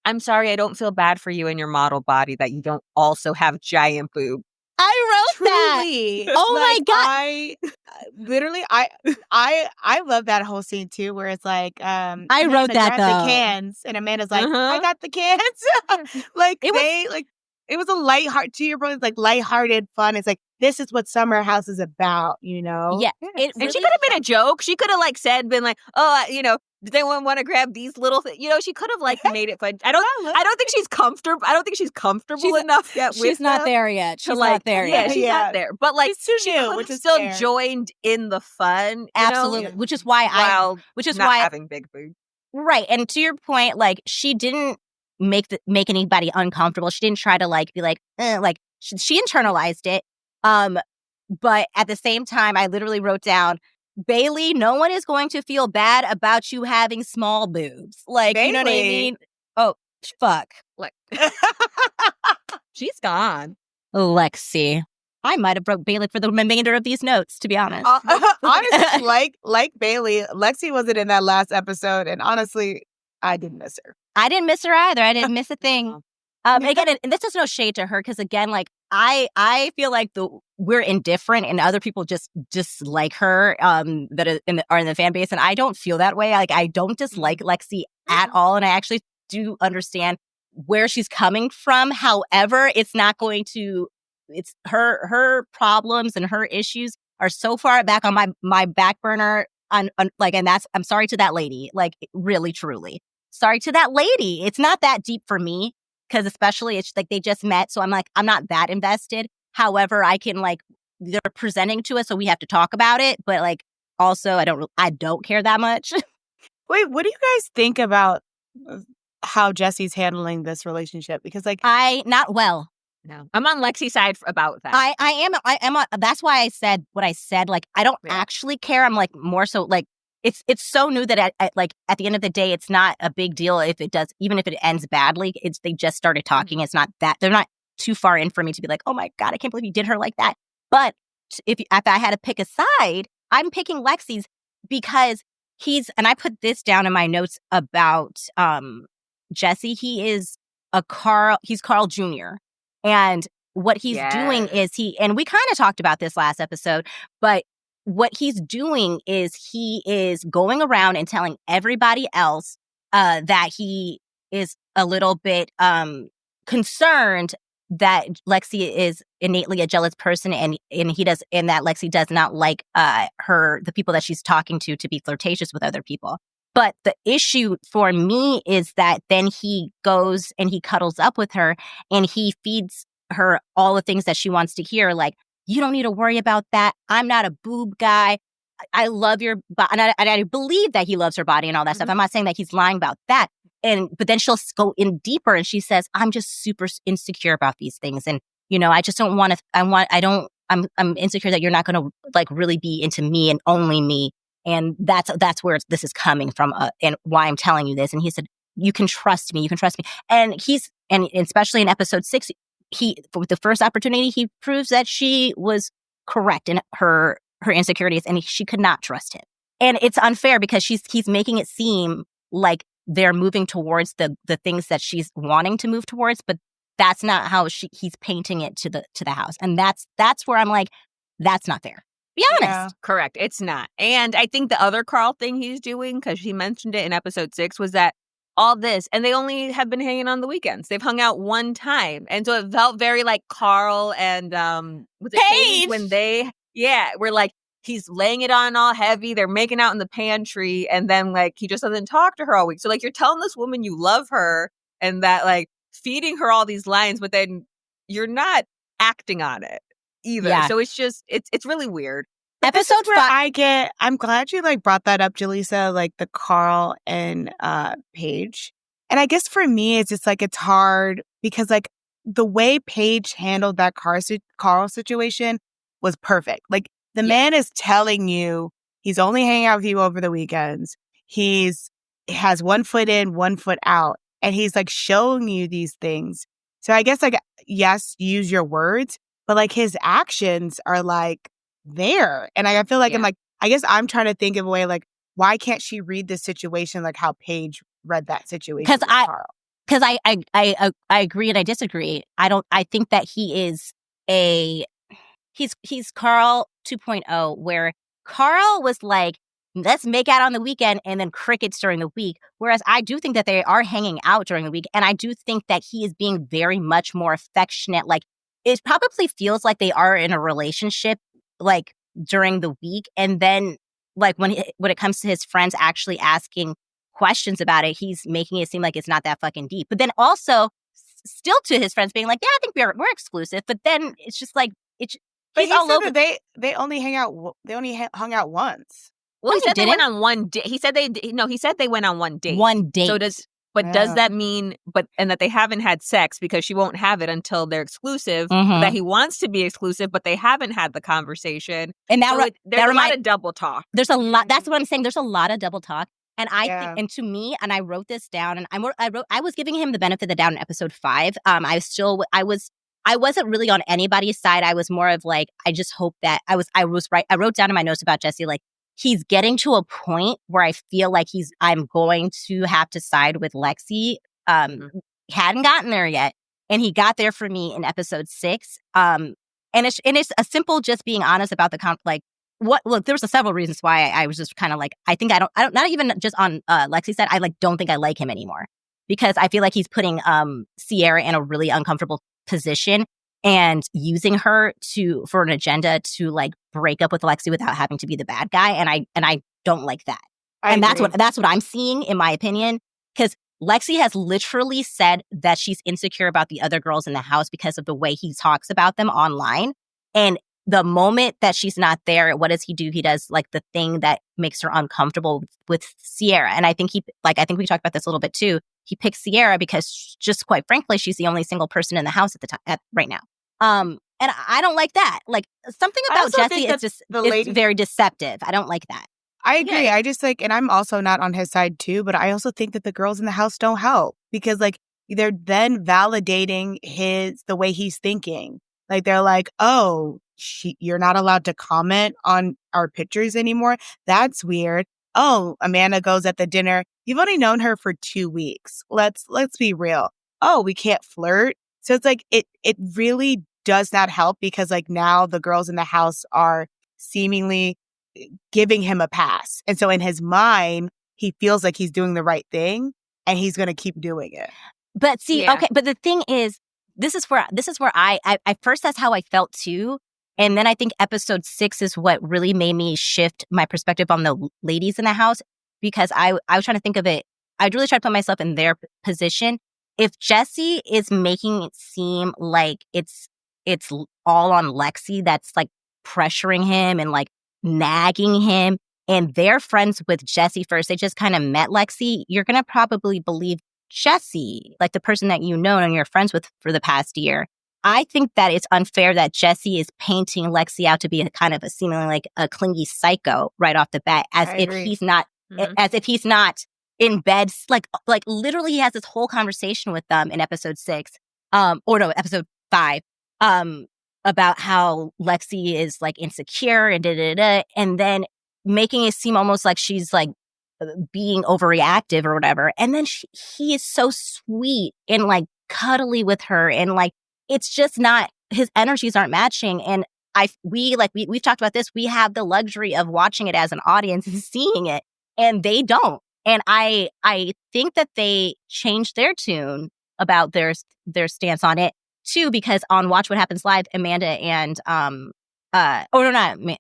I'm sorry, I don't feel bad for you in your model body that you don't also have giant boob. I wrote Truly. that. Oh my God. I love that whole scene too, where it's like, I wrote that though. The cans, and Amanda's like, I got the cans. Like it was a lighthearted, to your point, like lighthearted fun. It's like, this is what Summer House is about, you know? Yeah. And she could have been a joke. She could have like been like, oh, you know, does anyone want to grab these little things? You know, she could have like made it fun. I don't think she's comfortable. I don't think she's comfortable enough yet. She's not there yet. She's not there yet. Yeah, she's not there. But like, she could have still joined in the fun. Absolutely. Know? Which is why having big boobs. Right. And to your point, like she didn't make anybody uncomfortable. She didn't try to like be like, like she internalized it. But at the same time, I literally wrote down, Bailey, no one is going to feel bad about you having small boobs. Like, Bailey. You know what I mean? Oh, fuck. Like, she's gone. Lexi. I might have broke Bailey for the remainder of these notes, to be honest. Honestly, like Bailey, Lexi wasn't in that last episode, and honestly, I didn't miss her. I didn't miss her either. I didn't miss a thing. Again, and this is no shade to her, because again, like I feel like we're indifferent and other people just dislike her that are in the fan base. And I don't feel that way. Like, I don't dislike Lexi at all. And I actually do understand where she's coming from. However, it's not going to, it's her problems and her issues are so far back on my back burner on like, and that's, I'm sorry to that lady, like really, truly sorry to that lady. It's not that deep for me because especially it's like they just met. So I'm like, I'm not that invested. However, I can like, they're presenting to us, so we have to talk about it. But like, also, I don't care that much. Wait, what do you guys think about how Jesse's handling this relationship? Because like, Not well. No, I'm on Lexi's side about that. I am. That's why I said what I said. Like, I don't actually care. I'm like more so like it's so new that like at the end of the day, it's not a big deal if it does, even if it ends badly. They just started talking. It's not that they're not too far in for me to be like, oh my God, I can't believe you did her like that. But if I had to pick a side, I'm picking Lexi's because and I put this down in my notes about Jesse. He's Carl Jr. And what he's doing is and we kind of talked about this last episode, but what he's doing is he is going around and telling everybody else that he is a little bit concerned that Lexi is innately a jealous person and that Lexi does not like the people that she's talking to be flirtatious with other people. But the issue for me is that then he goes and he cuddles up with her and he feeds her all the things that she wants to hear. Like, you don't need to worry about that. I'm not a boob guy. I love your body. And I believe that he loves her body and all that stuff. I'm not saying that he's lying about that. But then she'll go in deeper and she says, I'm just super insecure about these things. And, you know, I just don't want to, I'm insecure that you're not going to like really be into me and only me. And that's where this is coming from and why I'm telling you this. And he said, you can trust me. You can trust me. And and especially in episode 6, with the first opportunity, he proves that she was correct in her insecurities and she could not trust him. And it's unfair because he's making it seem like they're moving towards the things that she's wanting to move towards, but that's not how he's painting it to the house. And that's where I'm like, that's not fair. Be honest. Yeah, correct. It's not. And I think the other Carl thing he's doing, because he mentioned it in episode 6, was that all this, and they only have been hanging on the weekends. They've hung out one time. And so it felt very like Carl and Paige when we're like, he's laying it on all heavy. They're making out in the pantry. And then like, he just doesn't talk to her all week. So like, you're telling this woman you love her and that like feeding her all these lines, but then you're not acting on it either. Yeah. So it's just, it's really weird. Episode 5. I'm glad you like brought that up, Jaleeza, like the Carl and Paige. And I guess for me, it's just like, it's hard because like the way Paige handled that Carl situation was perfect. Like the man is telling you he's only hanging out with you over the weekends. He has 1 foot in, 1 foot out. And he's like showing you these things. So I guess like, yes, use your words, but like his actions are like there. And I feel like I guess I'm trying to think of a way like, why can't she read this situation like how Paige read that situation? Because I agree and I disagree. I think that he's Carl 2.0, where Carl was like, let's make out on the weekend and then crickets during the week. Whereas I do think that they are hanging out during the week. And I do think that he is being very much more affectionate. Like it probably feels like they are in a relationship like during the week. And then like when it comes to his friends actually asking questions about it, he's making it seem like it's not that fucking deep. But then also still to his friends being like, yeah, I think we're exclusive. But then it's just like, but he's all over. They only hung out once. Well, he said they went on one date. He said they went on one date. One date. So does that mean and that they haven't had sex because she won't have it until they're exclusive? That he wants to be exclusive, but they haven't had the conversation. And now there's a lot of double talk. There's a lot. That's what I'm saying. There's a lot of double talk. And I think, and to me, and I wrote this down, and I was giving him the benefit of the doubt in episode 5. I wasn't really on anybody's side. I was more of like, I just hope that I was right. I wrote down in my notes about Jesse, like, he's getting to a point where I feel like I'm going to have to side with Lexi. Hadn't gotten there yet. And he got there for me in episode 6. And And it's a simple just being honest about the like what. Look, there was several reasons why I was just kind of like, I don't not even just on Lexi said, I like don't think I like him anymore because I feel like he's putting Sierra in a really uncomfortable position and using her for an agenda to like break up with Lexi without having to be the bad guy. And I don't like that. That's what I'm seeing, in my opinion, because Lexi has literally said that she's insecure about the other girls in the house because of the way he talks about them online. And the moment that she's not there, what does he do? He does like the thing that makes her uncomfortable with Sierra. And I think I think we talked about this a little bit too. He picks Sierra because just quite frankly, she's the only single person in the house at the time right now. And I don't like that. Like something about Jesse is just it's very deceptive. I don't like that. I agree. I just like, and I'm also not on his side too, but I also think that the girls in the house don't help because like they're then validating the way he's thinking. Like they're like, oh, you're not allowed to comment on our pictures anymore. That's weird. Oh, Amanda goes at the dinner. You've only known her for 2 weeks. Let's be real. Oh, we can't flirt. So it's like, it really does not help because like now the girls in the house are seemingly giving him a pass. And so in his mind, he feels like he's doing the right thing and he's going to keep doing it. But see, okay, but the thing is, this is where I first, that's how I felt too. And then I think episode 6 is what really made me shift my perspective on the ladies in the house because I was trying to think of it. I'd really try to put myself in their position. If Jesse is making it seem like it's all on Lexi that's like pressuring him and like nagging him, and they're friends with Jesse first, they just kind of met Lexi, you're going to probably believe Jesse, like the person that you know and you're friends with for the past year. I think that it's unfair that Jesse is painting Lexi out to be a kind of a seemingly like a clingy psycho right off the bat, as if he's not in bed. Like literally he has this whole conversation with them in episode 6, episode 5, about how Lexi is like insecure and and then making it seem almost like she's like being overreactive or whatever. And then he is so sweet and like cuddly with her, and like it's just not, his energies aren't matching. And we've talked about this. We have the luxury of watching it as an audience and seeing it, and they don't. And I think that they changed their tune about their stance on it too, because on Watch What Happens Live, Amanda and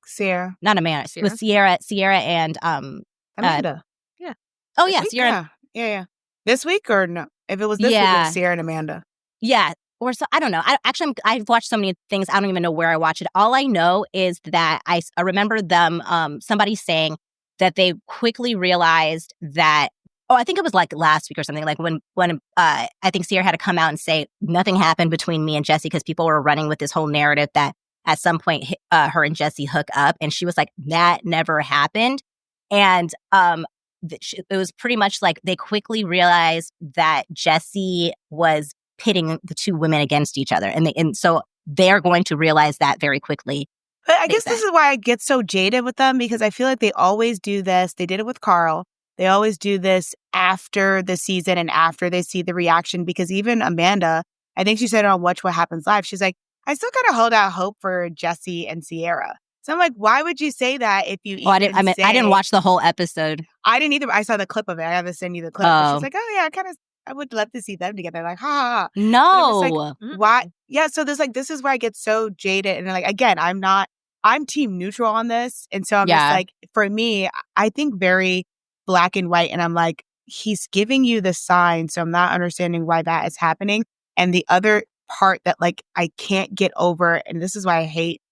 Sierra, not Amanda, it was Sierra and Amanda. Oh yeah, Sierra. Yeah. This week or no? If it was this week, it was Sierra and Amanda. Yeah. Or so, I don't know. I've watched so many things. I don't even know where I watch it. All I know is that I remember them, somebody saying that they quickly realized that, I think it was like last week or something, like when I think Sierra had to come out and say nothing happened between me and Jesse because people were running with this whole narrative that at some point her and Jesse hook up, and she was like, that never happened. And it was pretty much like they quickly realized that Jesse was pitting the two women against each other, and so they're going to realize that very quickly. But I guess this is why I get so jaded with them, because I feel like they always do this. They did it with Carl. They always do this after the season and after they see the reaction, because even Amanda, I think she said on Watch What Happens Live, she's like, I still gotta hold out hope for Jesse and Sierra. So I'm like, why would you say that if you I didn't watch the whole episode. I didn't either. I saw the clip of it. I have to send you the clip. She's like, oh yeah, I would love to see them together. Like, ha ha ha. No. Like, why? Yeah. So this is where I get so jaded. And like, again, I'm team neutral on this. And so I'm just like, for me, I think very black and white. And I'm like, he's giving you the sign. So I'm not understanding why that is happening. And the other part that like, I can't get over, and this is why I hate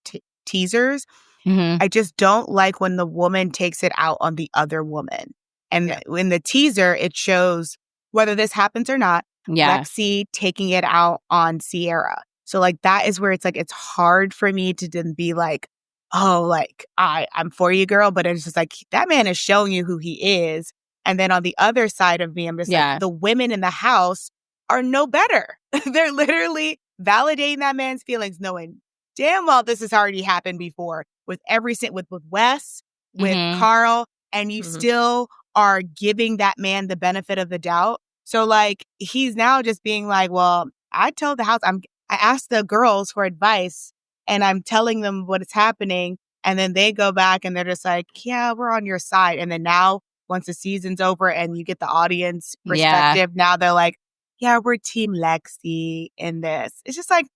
teasers. Mm-hmm. I just don't like when the woman takes it out on the other woman. And in the teaser, it shows, whether this happens or not, Lexi taking it out on Sierra. So like, that is where it's like, it's hard for me to then be like, oh, like, I'm for you, girl. But it's just like, that man is showing you who he is. And then on the other side of me, I'm just like, the women in the house are no better. They're literally validating that man's feelings, knowing damn well this has already happened before with with Wes, with Carl, and you still are giving that man the benefit of the doubt. So like, he's now just being like, well, I told the house, I asked the girls for advice and I'm telling them what is happening. And then they go back and they're just like, yeah, we're on your side. And then now, once the season's over and you get the audience perspective, now they're like, yeah, we're Team Lexi in this. It's just like,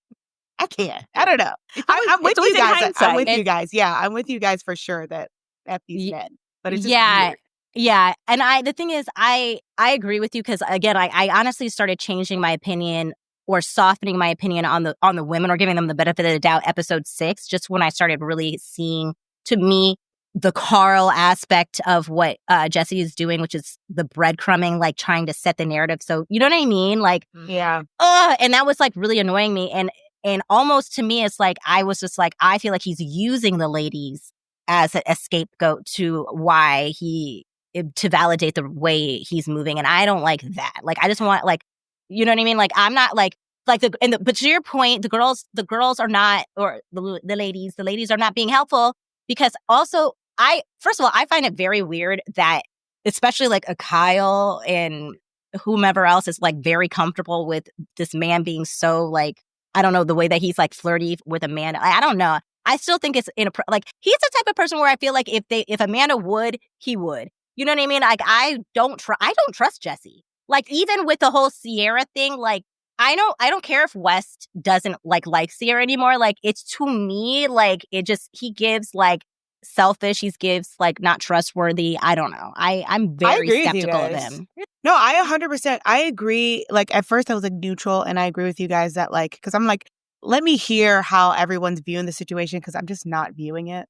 I can't. I don't know. I'm with you guys. I'm with you guys. Yeah, I'm with you guys for sure that F these men. But it's just weird. Yeah. And the thing is, I agree with you because, again, I honestly started changing my opinion or softening my opinion on the women or giving them the benefit of the doubt episode 6, just when I started really seeing, to me, the Carl aspect of what Jesse is doing, which is the breadcrumbing, like trying to set the narrative. So, you know what I mean? Like, yeah. And that was like really annoying me. And almost to me, it's like, I was just like, I feel like he's using the ladies as a scapegoat to validate the way he's moving. And I don't like that. Like, I just want, like, you know what I mean? Like, I'm not but to your point, the girls are not, or the ladies are not being helpful, because also first of all, I find it very weird that, especially like a Kyle and whomever else is like very comfortable with this man being so, like, I don't know, the way that he's like flirty with Amanda. I don't know. I still think it's like, he's the type of person where I feel like if Amanda would, he would. You know what I mean? Like, I don't trust Jesse. Like, even with the whole Sierra thing, like, I don't care if West doesn't like Sierra anymore. Like, it's, to me, like, he gives like selfish. He gives like not trustworthy. I don't know. I'm very skeptical of him. No, I 100%. I agree. Like, at first I was like neutral, and I agree with you guys that, like, because I'm like, let me hear how everyone's viewing the situation, because I'm just not viewing it.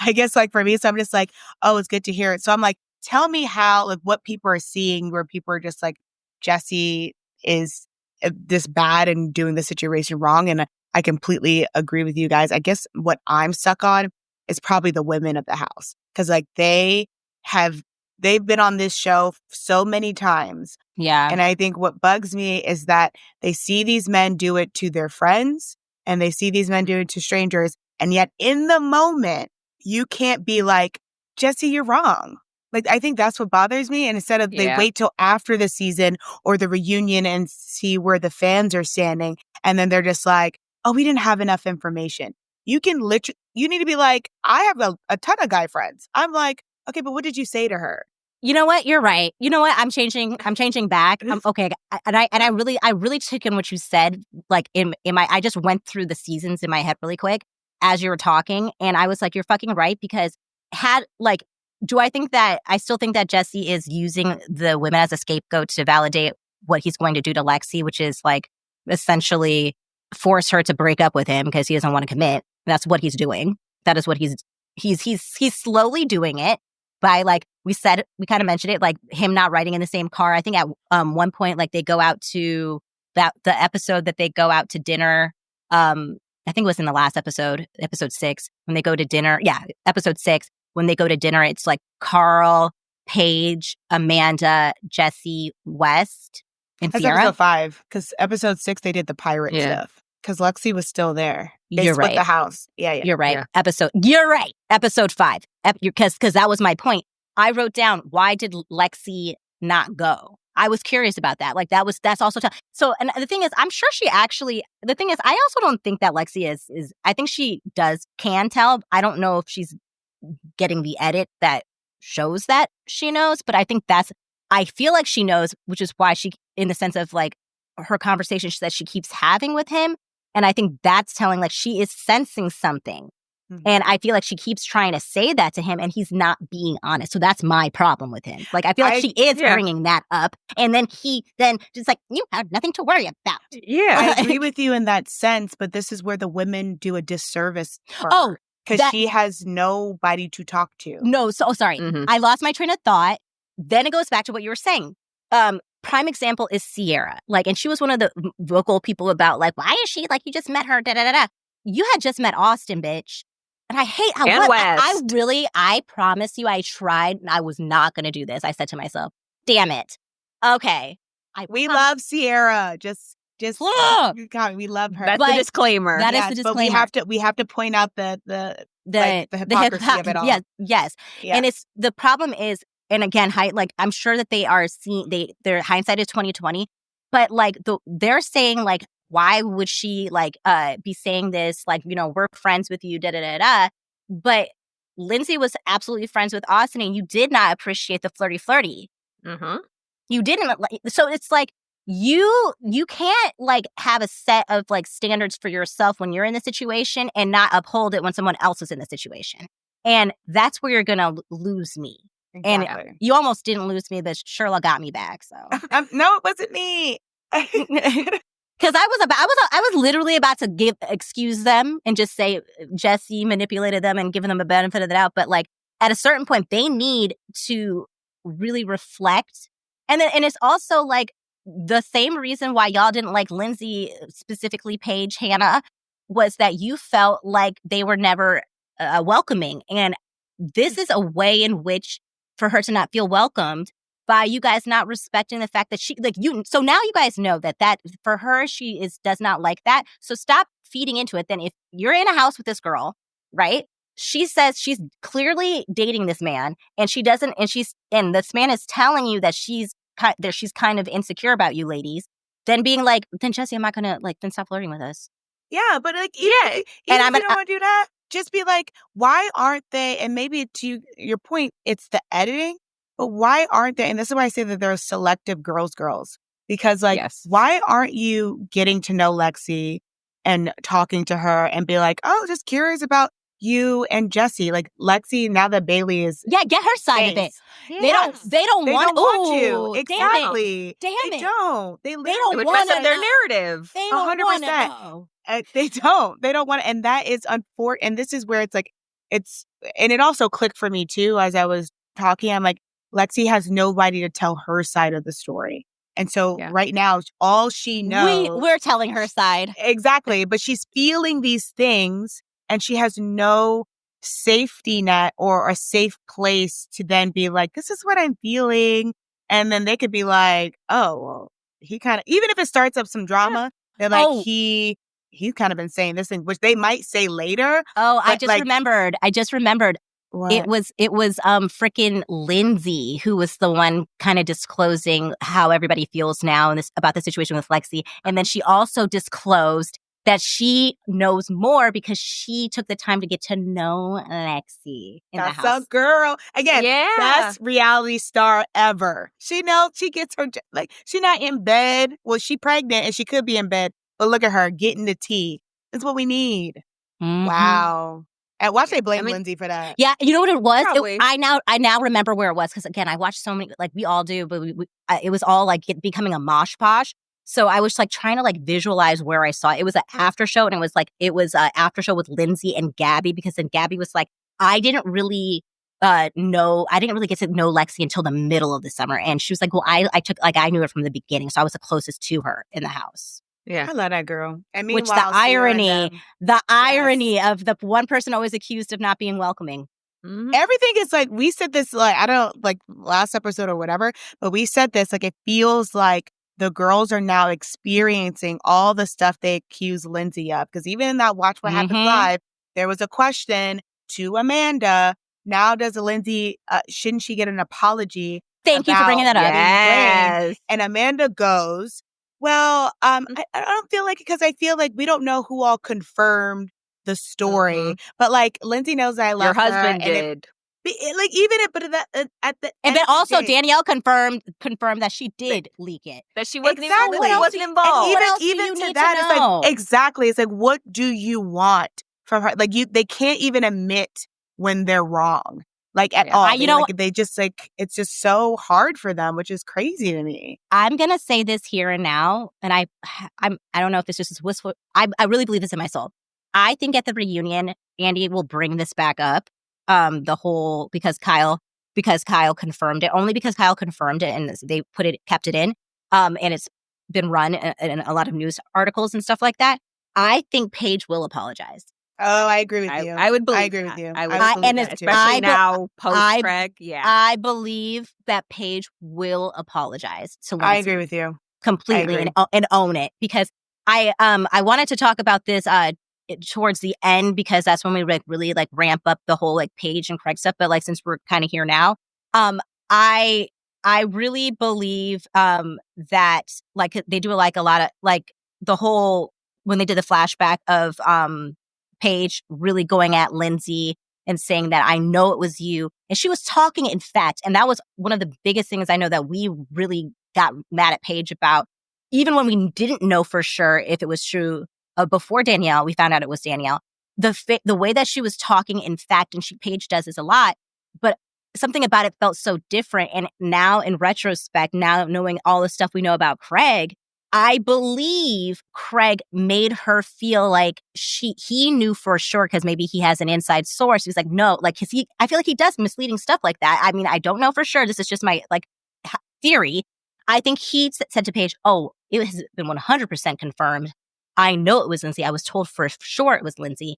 I guess, like, for me, so I'm just like, oh, it's good to hear it. So I'm like, tell me how, like, what people are seeing, where people are just like, Jesse is this bad and doing the situation wrong. And I completely agree with you guys. I guess what I'm stuck on is probably the women of the house, because, like, they've been on this show so many times. Yeah. And I think what bugs me is that they see these men do it to their friends, and they see these men do it to strangers. And yet in the moment, you can't be like, Jesse, you're wrong. Like, I think that's what bothers me. And instead of they wait till after the season or the reunion and see where the fans are standing, and then they're just like, oh, we didn't have enough information. You need to be like, I have a ton of guy friends. I'm like, okay, but what did you say to her? You know what? You're right. You know what? I'm changing back. Okay. And I really took in what you said. Like, I just went through the seasons in my head really quick as you were talking. And I was like, you're fucking right. Because I still think that Jesse is using the women as a scapegoat to validate what he's going to do to Lexi, which is like essentially force her to break up with him because he doesn't want to commit. That's what he's doing. That is what he's slowly doing it by, like we kind of mentioned it, like him not riding in the same car. I think at one point, like, they go out to the episode that they go out to dinner. I think it was in the last episode 6, when they go to dinner. Yeah, episode 6. When they go to dinner, it's like Carl, Paige, Amanda, Jesse, West, and That's Sierra. episode 5, because episode 6 they did the pirate stuff, because Lexi was still there. They split the house. Yeah. You're right. Yeah. You're right. Episode 5. Because that was my point. I wrote down, why did Lexi not go? I was curious about that. Like, that's also tough. So, and the thing is, I'm sure the thing is, I also don't think that Lexi is, I think she can tell. I don't know if she's getting the edit that shows that she knows, but I feel like she knows, which is why she, in the sense of like her conversations that she keeps having with him. And I think that's telling, like, she is sensing something. Mm-hmm. And I feel like she keeps trying to say that to him, and he's not being honest. So that's my problem with him. Like, I feel like she is bringing that up. And then he just like, you have nothing to worry about. Yeah. I agree with you in that sense, but this is where the women do a disservice for her. Because she has nobody to talk to. No, sorry. Mm-hmm. I lost my train of thought. Then it goes back to what you were saying. Prime example is Sierra. Like, and she was one of the vocal people about, like, why is she, like, you just met her, da-da-da-da. You had just met Austin, bitch. And I hate how I promise you, I tried, and I was not going to do this. I said to myself, damn it. Okay. We love Sierra. Just God, we love her. That's the disclaimer. That is the disclaimer. But we have to point out the hypocrisy of it all. Yes. And it's, the problem is, and again, like, I'm sure that they are seeing, their hindsight is 20/20, but like they're saying, like, why would she like be saying this? Like, you know, we're friends with you, da da da da. But Lindsay was absolutely friends with Austin, and you did not appreciate the flirty. Mm-hmm. You didn't. So it's like you can't like have a set of like standards for yourself when you're in the situation and not uphold it when someone else is in the situation. And that's where you're gonna lose me. Exactly. And you almost didn't lose me, but Shirla got me back. So no, it wasn't me. because I was literally about to excuse them and just say Jesse manipulated them and giving them a benefit of the doubt. But like at a certain point, they need to really reflect. And it's also like the same reason why y'all didn't like Lindsay, specifically Paige, Hannah, was that you felt like they were never welcoming. And this is a way in which for her to not feel welcomed by you guys not respecting the fact that she like you. So now you guys know that for her, she does not like that. So stop feeding into it. Then if you're in a house with this girl, right? She says she's clearly dating this man and she doesn't, and this man is telling you that she's kind of insecure about you ladies, then being like, then Jesse, I'm not gonna like, then stop flirting with us. Yeah, but like, even if you don't want to do that, just be like, why aren't they? And maybe to your point, it's the editing, but why aren't they? And this is why I say that there are selective girls, because like, why aren't you getting to know Lexi and talking to her and be like, oh, just curious about you and Jesse, like Lexi, now that Bailey is get her side of it. Yes. They don't want you. Exactly. Damn it. They don't. They don't would want mess up their narrative. They don't 100%. They don't want to. And that is unfortunate. And this is where it's like, and it also clicked for me too, as I was talking. I'm like, Lexi has nobody to tell her side of the story. And so right now, all she knows. We're telling her side. Exactly. But she's feeling these things and she has no safety net or a safe place to then be like, this is what I'm feeling. And then they could be like, oh, well, he kind of, even if it starts up some drama, they're like, he's kind of been saying this thing, which they might say later. Oh, I just remembered. What? It was freaking Lindsay who was the one kind of disclosing how everybody feels now about the situation with Lexi. And then she also disclosed that she knows more because she took the time to get to know Lexi in the house. That's a girl. Again, best reality star ever. She knows, she gets her, like, she's not in bed. Well, she's pregnant and she could be in bed, but look at her getting the tea. That's what we need. Mm-hmm. Wow. And watch they blame Lindsay for that. Yeah, you know what it was? Probably. I now remember where it was because again, I watched so many, like we all do, but it was all like becoming a mosh posh. So I was like trying to like visualize where I saw it. It was an after show, and it was an after show with Lindsay and Gabby, because then Gabby was like, I didn't really get to know Lexi until the middle of the summer, and she was like, well, I knew her from the beginning, so I was the closest to her in the house. Yeah, I love that girl. And which the irony of the one person always accused of not being welcoming. Mm-hmm. Everything is like, we said this, like, I don't like last episode or whatever, but we said this, like, it feels like the girls are now experiencing all the stuff they accuse Lindsay of. Because even in that Watch What Happens Live, there was a question to Amanda. Now does Lindsay, shouldn't she get an apology? Thank you for bringing that up. Yes. And Amanda goes, well, I don't feel like it, because I feel like we don't know who all confirmed the story. Mm-hmm. But like Lindsay knows I love her. Your husband did. Like even it, but at the and then also Danielle confirmed that she did leak it, that she wasn't wasn't involved. And even to that, it's like exactly. It's like, what do you want from her? Like they can't even admit when they're wrong, like at all. They just like, it's just so hard for them, which is crazy to me. I'm gonna say this here and now, and I don't know if this just is wistful. I really believe this in my soul. I think at the reunion, Andy will bring this back up. The whole because Kyle confirmed it, only because Kyle confirmed it and they kept it in. And it's been run in a lot of news articles and stuff like that. I think Paige will apologize. Oh, I agree with you. I would believe. I agree with you. Especially now post Craig. Yeah, I believe that Paige will apologize to Lindsay. I agree with you completely and own it, because I wanted to talk about this towards the end, because that's when we like really like ramp up the whole like Paige and Craig stuff. But like, since we're kind of here now, I really believe that like they do like a lot of like when they did the flashback of Paige really going at Lindsay and saying that I know it was you. And she was talking in fact. And that was one of the biggest things I know that we really got mad at Paige about. Even when we didn't know for sure if it was true before Danielle, we found out it was Danielle. The way that she was talking in fact, and Paige does this a lot, but something about it felt so different. And now in retrospect, now knowing all the stuff we know about Craig, I believe Craig made her feel like he knew for sure because maybe he has an inside source. He was like, no, like, cause I feel like he does misleading stuff like that. I mean, I don't know for sure. This is just my theory. I think he said to Paige, oh, it has been 100% confirmed. I know it was Lindsay. I was told for sure it was Lindsay.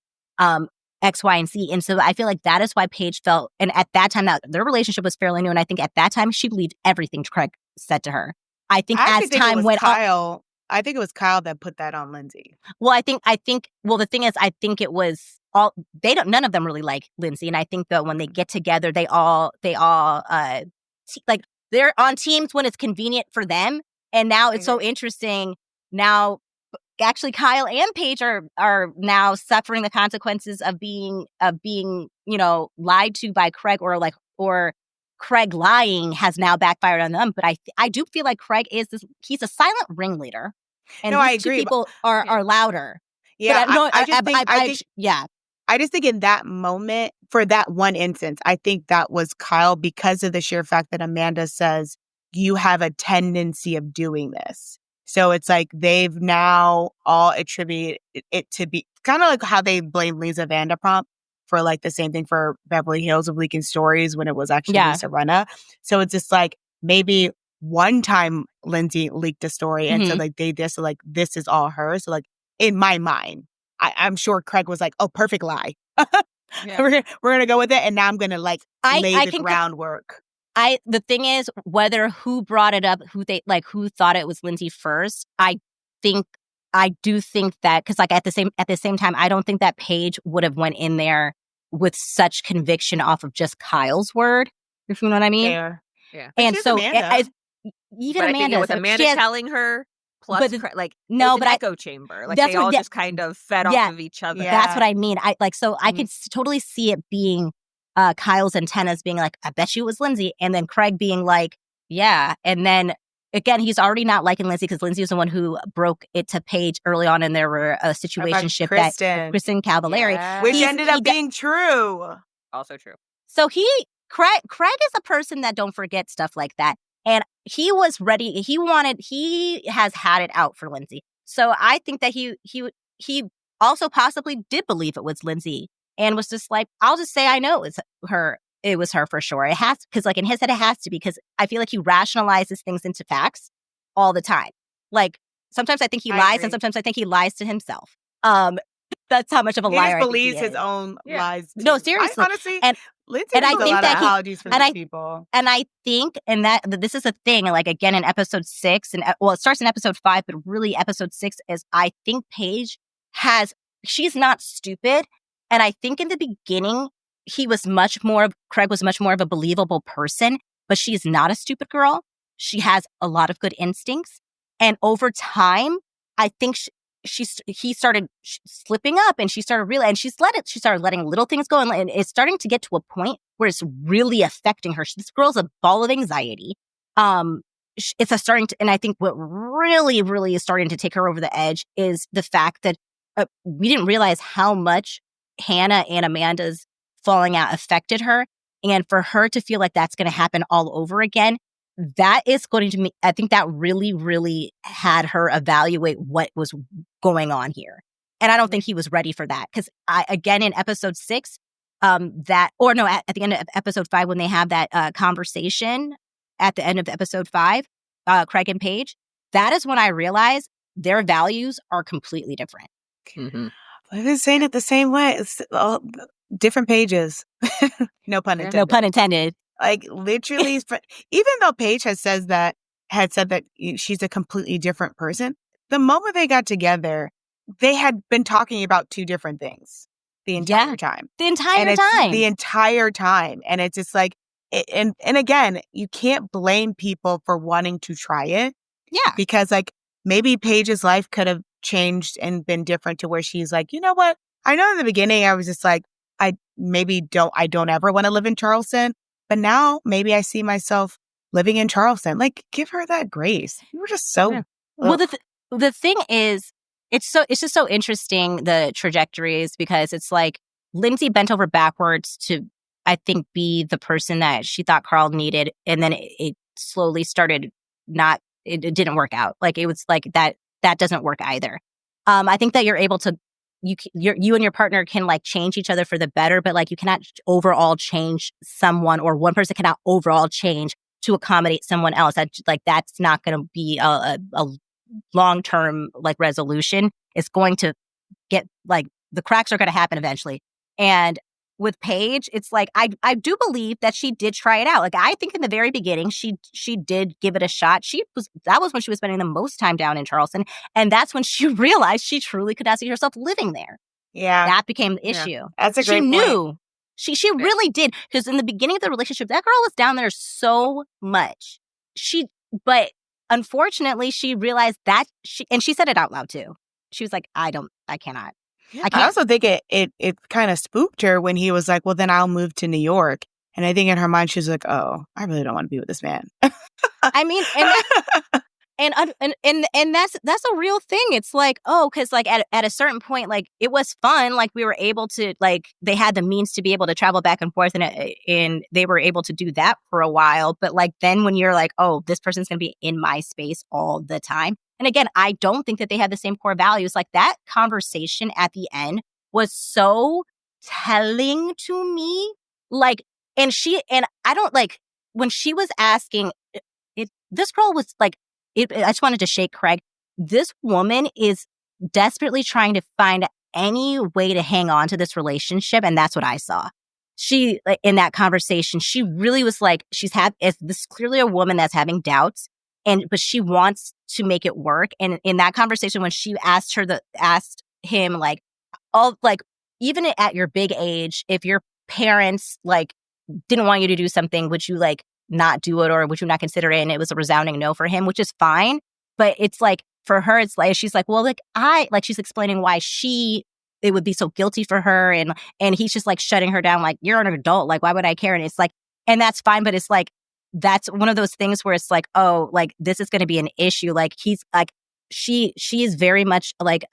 X, Y, and Z. And so I feel like that is why Paige felt, and at that time, that their relationship was fairly new. And I think at that time, she believed everything Craig said to her. I think as time went on. I think it was Kyle that put that on Lindsay. Well, I think, the thing is, I think it was none of them really like Lindsay. And I think that when they get together, they all like they're on teams when it's convenient for them. And now it's so interesting. Now, actually, Kyle and Paige are now suffering the consequences of being lied to by Craig, or Craig lying has now backfired on them. But I do feel like Craig he's a silent ringleader, and no, these I agree. two people are louder. Yeah, I just think in that moment, for that one instance, I think that was Kyle because of the sheer fact that Amanda says you have a tendency of doing this. So it's like they've now all attributed it to be kind of like how they blame Lisa Vanderpump for like the same thing for Beverly Hills of leaking stories when it was actually Lisa Rinna. So it's just like maybe one time Lindsay leaked a story and so like this is all her. So like in my mind, I'm sure Craig was like, oh, perfect lie. We're going to go with it. And now I'm going to lay the groundwork. The thing is, whether who brought it up, who thought it was Lindsay first, I do think that, because like at the same time, I don't think that Paige would have went in there with such conviction off of just Kyle's word, if you know what I mean. Yeah. And so even Amanda, with Amanda telling her, plus an echo chamber, like they all just kind of fed off of each other. Yeah. That's what I mean. I could totally see it being Kyle's antennas being like, I bet you it was Lindsay. And then Craig being like, yeah. And then again, he's already not liking Lindsay because Lindsay was the one who broke it to Paige early on in their situationship. Kristen Cavallari. Yeah. Which ended up being true. Also true. So Craig is a person that don't forget stuff like that. And he was ready. He has had it out for Lindsay. So I think that he also possibly did believe it was Lindsay. And was just like, I'll just say I know it was her for sure. It has, because like in his head it has to be, because I feel like he rationalizes things into facts all the time. Like sometimes I think he lies, and sometimes I think he lies to himself. That's how much of a liar he believes his own lies. Too. No, seriously. Honestly, Lindsay and I think a lot of apologies for these people. And I think, and that this is a thing, like again in episode 6, and it starts in episode 5, but really episode 6 is, I think Paige she's not stupid. And I think in the beginning, Craig was much more of a believable person, but she's not a stupid girl. She has a lot of good instincts. And over time, I think he started slipping up, and she started letting little things go. And it's starting to get to a point where it's really affecting her. This girl's a ball of anxiety. And I think what really, really is starting to take her over the edge is the fact that we didn't realize how much Hannah and Amanda's falling out affected her. And for her to feel like that's going to happen all over again, that is going to I think that really, really had her evaluate what was going on here. And I don't think he was ready for that. Because again, in episode 6, at the end of episode 5, when they have that conversation at the end of episode 5, Craig and Paige, that is when I realized their values are completely different. Mm-hmm. I've been saying it the same way. It's all different pages. No pun intended. No pun intended. Like literally, even though Paige had said that she's a completely different person, the moment they got together, they had been talking about two different things the entire time. The entire time. And it's just like, and again, you can't blame people for wanting to try it. Yeah. Because like maybe Paige's life could have changed and been different to where she's like, you know what? I know in the beginning I was just like, I don't ever want to live in Charleston, but now maybe I see myself living in Charleston. Like, give her that grace. You were just so. Yeah. Well, the thing is, it's just so interesting, the trajectories, because it's like Lindsay bent over backwards to, I think, be the person that she thought Carl needed, and then it slowly started not. It didn't work out. Like, it was like that doesn't work either. I think that you're able to. You and your partner can like change each other for the better, but like you cannot overall change someone, or one person cannot overall change to accommodate someone else. That's not going to be a long-term like resolution. It's going to get like the cracks are going to happen eventually. And with Paige, it's like I do believe that she did try it out. Like, I think in the very beginning she did give it a shot. That was when she was spending the most time down in Charleston, and that's when she realized she truly could not see herself living there. Yeah, that became the issue. That's a great She knew. point. She really did, because in the beginning of the relationship, that girl was down there so much. But unfortunately, she realized that she said it out loud too. She was like, I cannot. I can't. I also think it kind of spooked her when he was like, well, then I'll move to New York. And I think in her mind, she's like, oh, I really don't want to be with this man. I mean, and that's a real thing. It's like, oh, because like at a certain point, like it was fun. Like we were able to, like, they had the means to be able to travel back and forth, and they were able to do that for a while. But like then when you're like, oh, this person's gonna be in my space all the time. And again, I don't think that they had the same core values. Like, that conversation at the end was so telling to me. Like, and I don't like when she was asking it. This girl was like, I just wanted to shake Craig. This woman is desperately trying to find any way to hang on to this relationship, and that's what I saw. She, like, in that conversation, she really was like, this is clearly a woman that's having doubts. But she wants to make it work. And in that conversation, when she asked him, like, even at your big age, if your parents like didn't want you to do something, would you like not do it, or would you not consider it? And it was a resounding no for him, which is fine. But it's like, for her, it's like, she's like, well, like she's explaining why it would be so guilty for her. And he's just like shutting her down, like, you're an adult. Like, why would I care? And it's like, and that's fine. But it's like, that's one of those things where it's like, oh, like, this is going to be an issue. Like, he's like, she is very much like,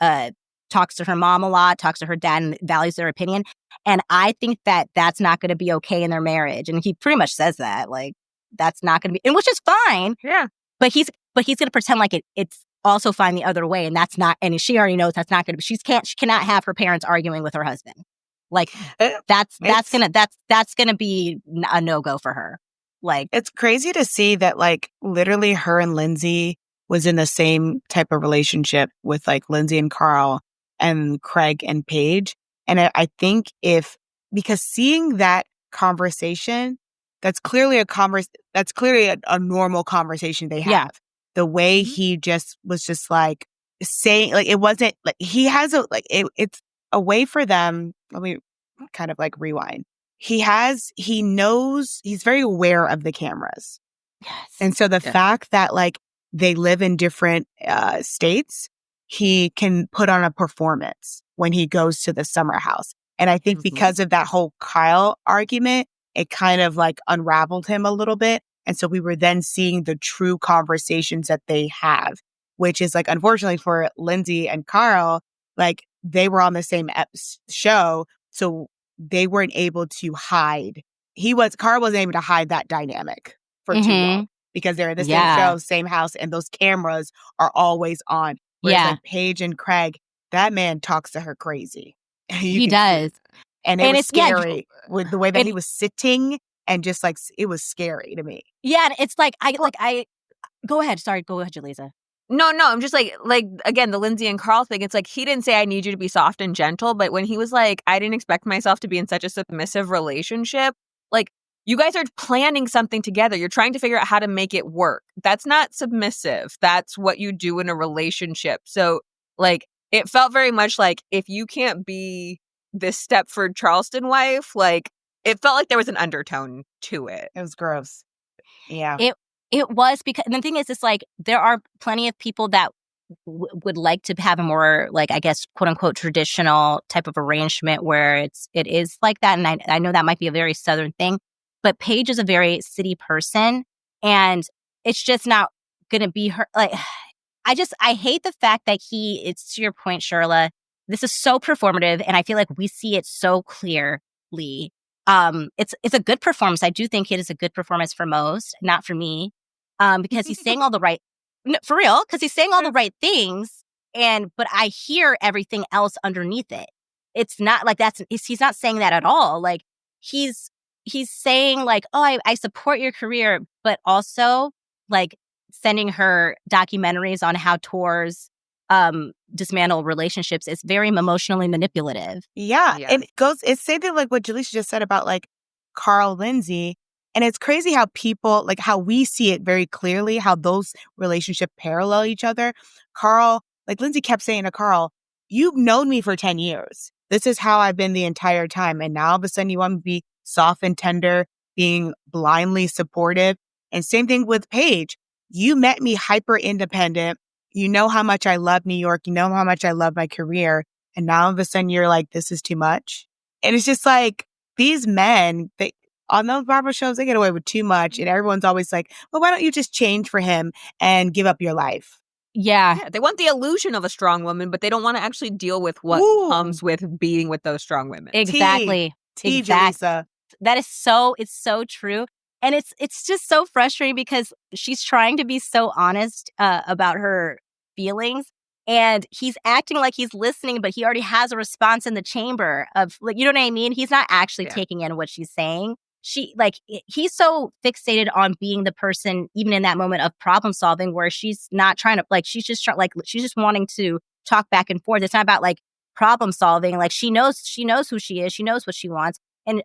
talks to her mom a lot, talks to her dad, and values their opinion. And I think that that's not going to be okay in their marriage. And he pretty much says that, like, that's not going to be, and which is fine. Yeah. But he's going to pretend like it's also fine the other way. And that's not, and she already knows that's not going to be, she cannot have her parents arguing with her husband. Like, that's going to be a no-go for her. Like, it's crazy to see that, like, literally her and Lindsay was in the same type of relationship with like Lindsay and Carl and Craig and Paige. And I think because seeing that conversation, that's clearly a normal conversation they have. Yeah. The way he just was just like saying, like, it wasn't like he has it's a way for them. Let me kind of like rewind. He knows, he's very aware of the cameras. yes. And so the fact that like they live in different states, he can put on a performance when he goes to the summer house. And I think because of that whole Kyle argument, it kind of like unraveled him a little bit. And so we were then seeing the true conversations that they have, which is like, unfortunately for Lindsay and Carl, like they were on the same show. So they weren't able to hide. Carl wasn't able to hide that dynamic for too long because they're in the same show, same house, and those cameras are always on. Whereas like Paige and Craig, that man talks to her crazy. He does. And it was scary with the way that he was sitting, and just like, it was scary to me. Yeah. And it's like, I go ahead. Sorry. Go ahead, Jaleeza. No, I'm just like, again, the Lindsay and Carl thing, it's like, he didn't say, I need you to be soft and gentle. But when he was like, I didn't expect myself to be in such a submissive relationship, like, you guys are planning something together. You're trying to figure out how to make it work. That's not submissive. That's what you do in a relationship. So, like, it felt very much like, if you can't be this Stepford Charleston wife, like, it felt like there was an undertone to it. It was gross. Yeah. It was, because, and the thing is, it's like, there are plenty of people that would like to have a more, like, I guess, quote unquote, traditional type of arrangement where it is like that. And I know that might be a very Southern thing, but Paige is a very city person, and it's just not going to be her. Like, I hate the fact that it's to your point, Shirla, this is so performative, and I feel like we see it so clearly. It's a good performance. I do think it is a good performance for most, not for me, because he's saying all the right, no, for real, because he's saying all the right things, but I hear everything else underneath it. It's not like he's not saying that at all. Like, he's saying like, oh, I support your career, but also like sending her documentaries on how tours dismantle relationships. It's very emotionally manipulative. Yeah. It's same thing like what Jaleesa just said about like Carl Lindsay. And it's crazy how people, like how we see it very clearly, how those relationships parallel each other. Carl, like Lindsay kept saying to Carl, you've known me for 10 years. This is how I've been the entire time. And now all of a sudden you want me to be soft and tender, being blindly supportive. And same thing with Paige. You met me hyper independent. You know how much I love New York. You know how much I love my career. And now all of a sudden you're like, this is too much. And it's just like these men, on those Bravo shows, they get away with too much. And everyone's always like, well, why don't you just change for him and give up your life? Yeah. They want the illusion of a strong woman, but they don't want to actually deal with what comes with being with those strong women. Exactly. Jaleesa. That is it's so true. And it's just so frustrating because she's trying to be so honest about her feelings, and he's acting like he's listening, but he already has a response in the chamber of, like, you know what I mean? He's not actually taking in what she's saying. He's so fixated on being the person, even in that moment of problem solving, where she's not trying to, like, she's just wanting to talk back and forth. It's not about like problem solving. Like, she knows who she is. She knows what she wants. And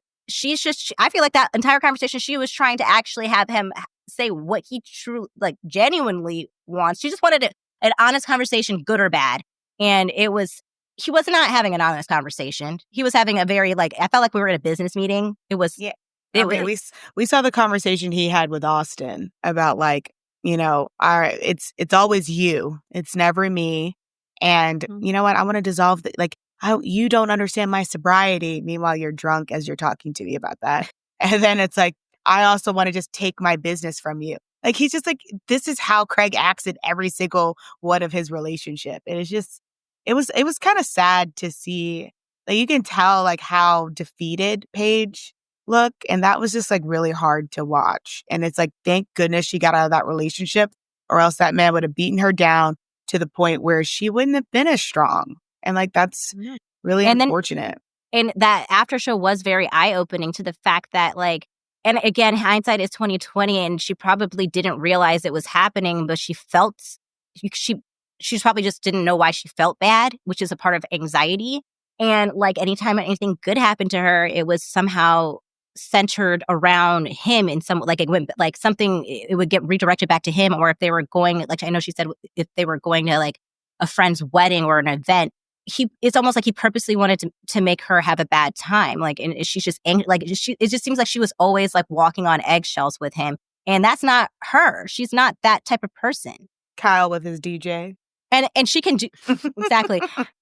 I feel like that entire conversation, she was trying to actually have him say what he genuinely wants. She just wanted an honest conversation, good or bad. And he was not having an honest conversation. He was having a very, like, I felt like we were in a business meeting. It was, yeah. We saw the conversation he had with Austin about, like, you know, all right, it's always you. It's never me. And you know what? I want to dissolve you don't understand my sobriety. Meanwhile, you're drunk as you're talking to me about that. And then it's like, I also want to just take my business from you. Like, he's just like, this is how Craig acts in every single one of his relationship. And it's just, it was kind of sad to see. Like, you can tell like how defeated Paige looked. And that was just like really hard to watch. And it's like, thank goodness she got out of that relationship, or else that man would have beaten her down to the point where she wouldn't have been as strong. And like, that's really unfortunate. And that after show was very eye-opening to the fact that, like, and again, hindsight is 2020, and she probably didn't realize it was happening, but she probably just didn't know why she felt bad, which is a part of anxiety. And like, anytime anything good happened to her, it was somehow centered around him in some, like, it went, like, something, it would get redirected back to him. Or if they were going, like, I know she said if they were going to like a friend's wedding or an event, it's almost like he purposely wanted to make her have a bad time. Like, and she's just angry. Like, it just seems like she was always like walking on eggshells with him. And that's not her. She's not that type of person. Kyle with his DJ. And she can do, exactly.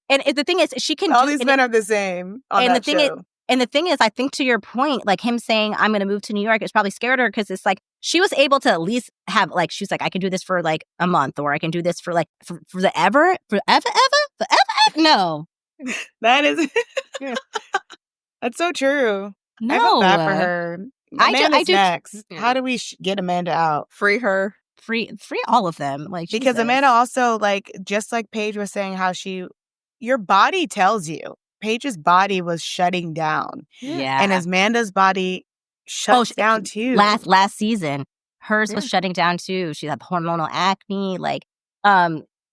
And the thing is, she can all these men are the same on that show. And the thing is, I think to your point, like him saying, I'm going to move to New York, it's probably scared her, because it's like, she was able to at least have, like, she was like, I can do this for like a month, or I can do this for like, for forever. No. That is, that's so true. No. I feel bad for her. Amanda's next. Yeah. How do we get Amanda out? Free her. Free all of them. Like, because Jesus. Amanda also, like, just like Paige was saying, how your body tells you. Paige's body was shutting down. Yeah. And Amanda's body shuts down too. Last season, hers was shutting down too. She had hormonal acne. Like,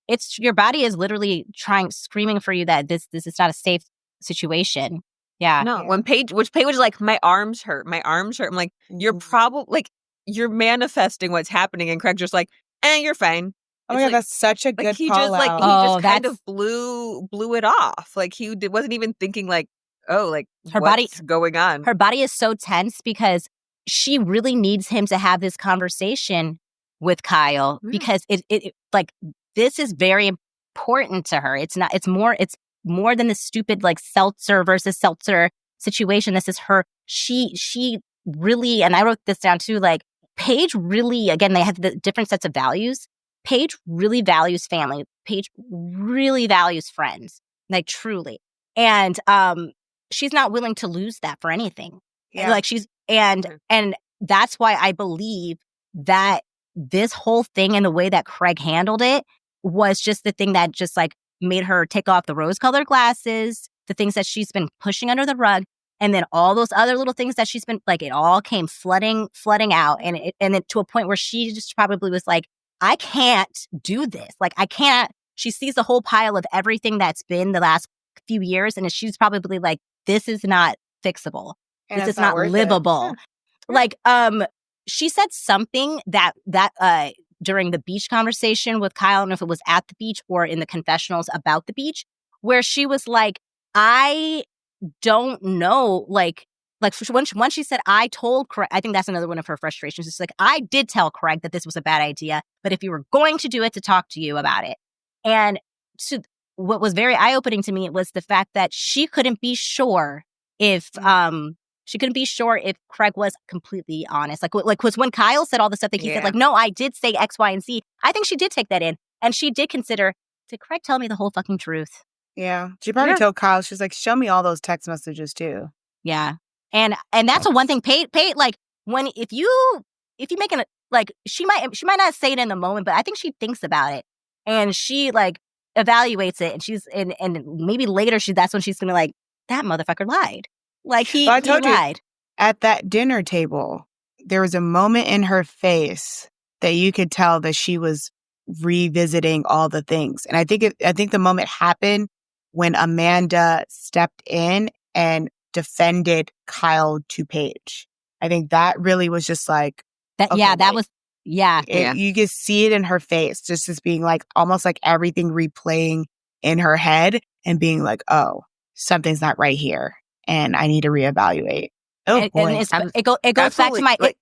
it's, your body is literally screaming for you that this is not a safe situation. Yeah. No, when Paige was like, my arms hurt. I'm like, you're probably, like, you're manifesting what's happening. And Craig's just like, you're fine. Oh my God, that's such a good he call just like out. he just kind of blew it off. Like, he wasn't even thinking like, oh, like, her what's going on. Her body is so tense because she really needs him to have this conversation with Kyle, because it like, this is very important to her. It's more than the stupid like seltzer versus seltzer situation. This is her. She really, and I wrote this down too, like Paige really, again, they have the different sets of values. Paige really values family. Paige really values friends, like truly. And she's not willing to lose that for anything. Yeah. Like and that's why I believe that this whole thing and the way that Craig handled it was just the thing that just like made her take off the rose-colored glasses, the things that she's been pushing under the rug, and then all those other little things that she's been like, it all came flooding out, and then to a point where she just probably was like, I can't do this. Like, I can't. She sees the whole pile of everything that's been the last few years, and she's probably like, this is not fixable. And this it's is not worth it. livable. Like, she said something that during the beach conversation with Kyle, I don't know if it was at the beach or in the confessionals about the beach, where she was like, I don't know, like once she said, I told Craig, I think that's another one of her frustrations. It's like, I did tell Craig that this was a bad idea, but if you were going to do it, to talk to you about it. And so what was very eye-opening to me was the fact that she couldn't be sure if Craig was completely honest. Like, because when Kyle said all the stuff that he said, like, no, I did say X, Y, and Z. I think she did take that in. And she did consider, did Craig tell me the whole fucking truth? Yeah. She probably told Kyle, she's like, show me all those text messages too. Yeah. And that's the one thing, Pate, like, when, if you make an, like, she might not say it in the moment, but I think she thinks about it. And she, like, evaluates it. And she's, and maybe later that's when she's going to be like, that motherfucker lied. Like, he lied. You, at that dinner table, there was a moment in her face that you could tell that she was revisiting all the things. And I think the moment happened when Amanda stepped in and defended Kyle to Paige. I think that really was just like that. Okay, yeah, that was. Yeah. You can see it in her face, just as being like almost like everything replaying in her head and being like, oh, something's not right here, and I need to reevaluate. Oh boy, and it goes back to my. Like,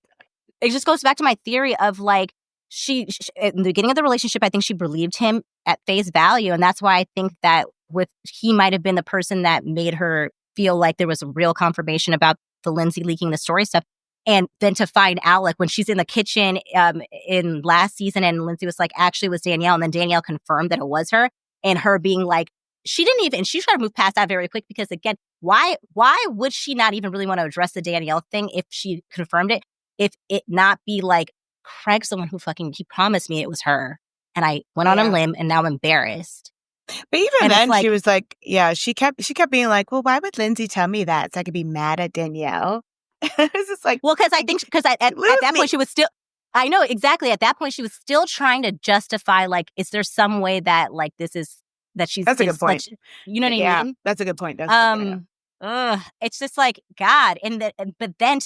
it just goes back to my theory of like she in the beginning of the relationship, I think she believed him at face value, and that's why I think that he might have been the person that made her feel like there was a real confirmation about the Lindsay leaking the story stuff. And then to find out, like, when she's in the kitchen in last season and Lindsay was like, actually it was Danielle. And then Danielle confirmed that it was her. And her being like, she tried to move past that very quick because, again, why would she not even really want to address the Danielle thing if she confirmed it? If it not be like, Craig's the one who he promised me it was her. And I went on a limb and now I'm embarrassed. But even then, she was like, she kept being like, well, why would Lindsay tell me that? So I could be mad at Danielle. It's just like, well, because at that point she was still, I know exactly. At that point she was still trying to justify, like, is there some way that like this is that she's? That's a good point. Like, you know what I mean? That's a good point. It's just like God, but then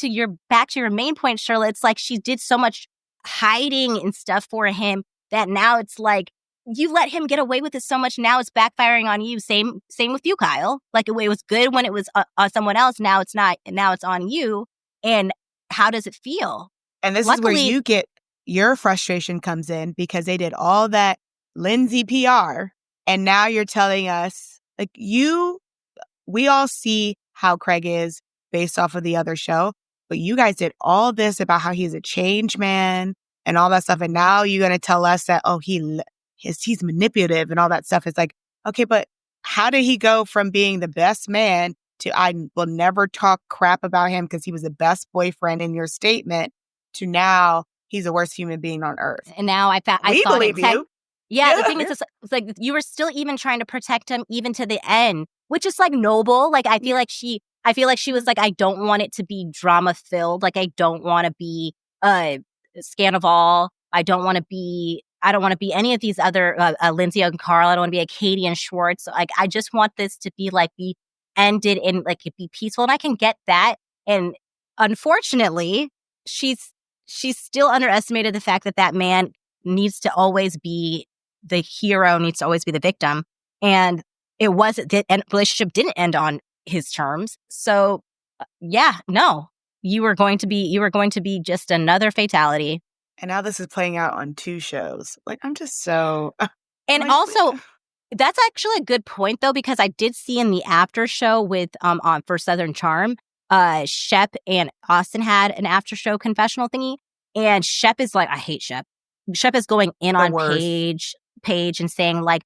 back to your main point, Shirla. It's like she did so much hiding and stuff for him that now it's like you let him get away with it so much. Now it's backfiring on you. Same with you, Kyle. Like, it was good when it was on someone else. Now it's not. Now it's on you. And how does it feel? And this is where you get your frustration comes in, because they did all that Lindsay PR, and now you're telling us, like, we all see how Craig is based off of the other show, but you guys did all this about how he's a change man and all that stuff, and now you're going to tell us that, oh, he's manipulative and all that stuff. It's like, okay, but how did he go from being the best man to I will never talk crap about him because he was the best boyfriend in your statement, to now he's the worst human being on earth? And now I saw believe you. Yeah, the thing is, it's like you were still even trying to protect him even to the end, which is like noble. Like, I feel like she was like, I don't want it to be drama filled. Like, I don't want to be Scandival. I don't want to be any of these other Lindsay and Carl. I don't want to be a Katie and Schwartz. Like, I just want this to be like be ended in like it be peaceful, and I can get that. And unfortunately, she's still underestimated the fact that man needs to always be the hero, needs to always be the victim, and it wasn't. The relationship didn't end on his terms. So, you were going to be just another fatality. And now this is playing out on 2 shows. Like, I'm just so... And Like, also, that's actually a good point, though, because I did see in the after show with on for Southern Charm, Shep and Austin had an after show confessional thingy, and Shep is like, I hate Shep. Shep is going in The on worst. Paige and saying like,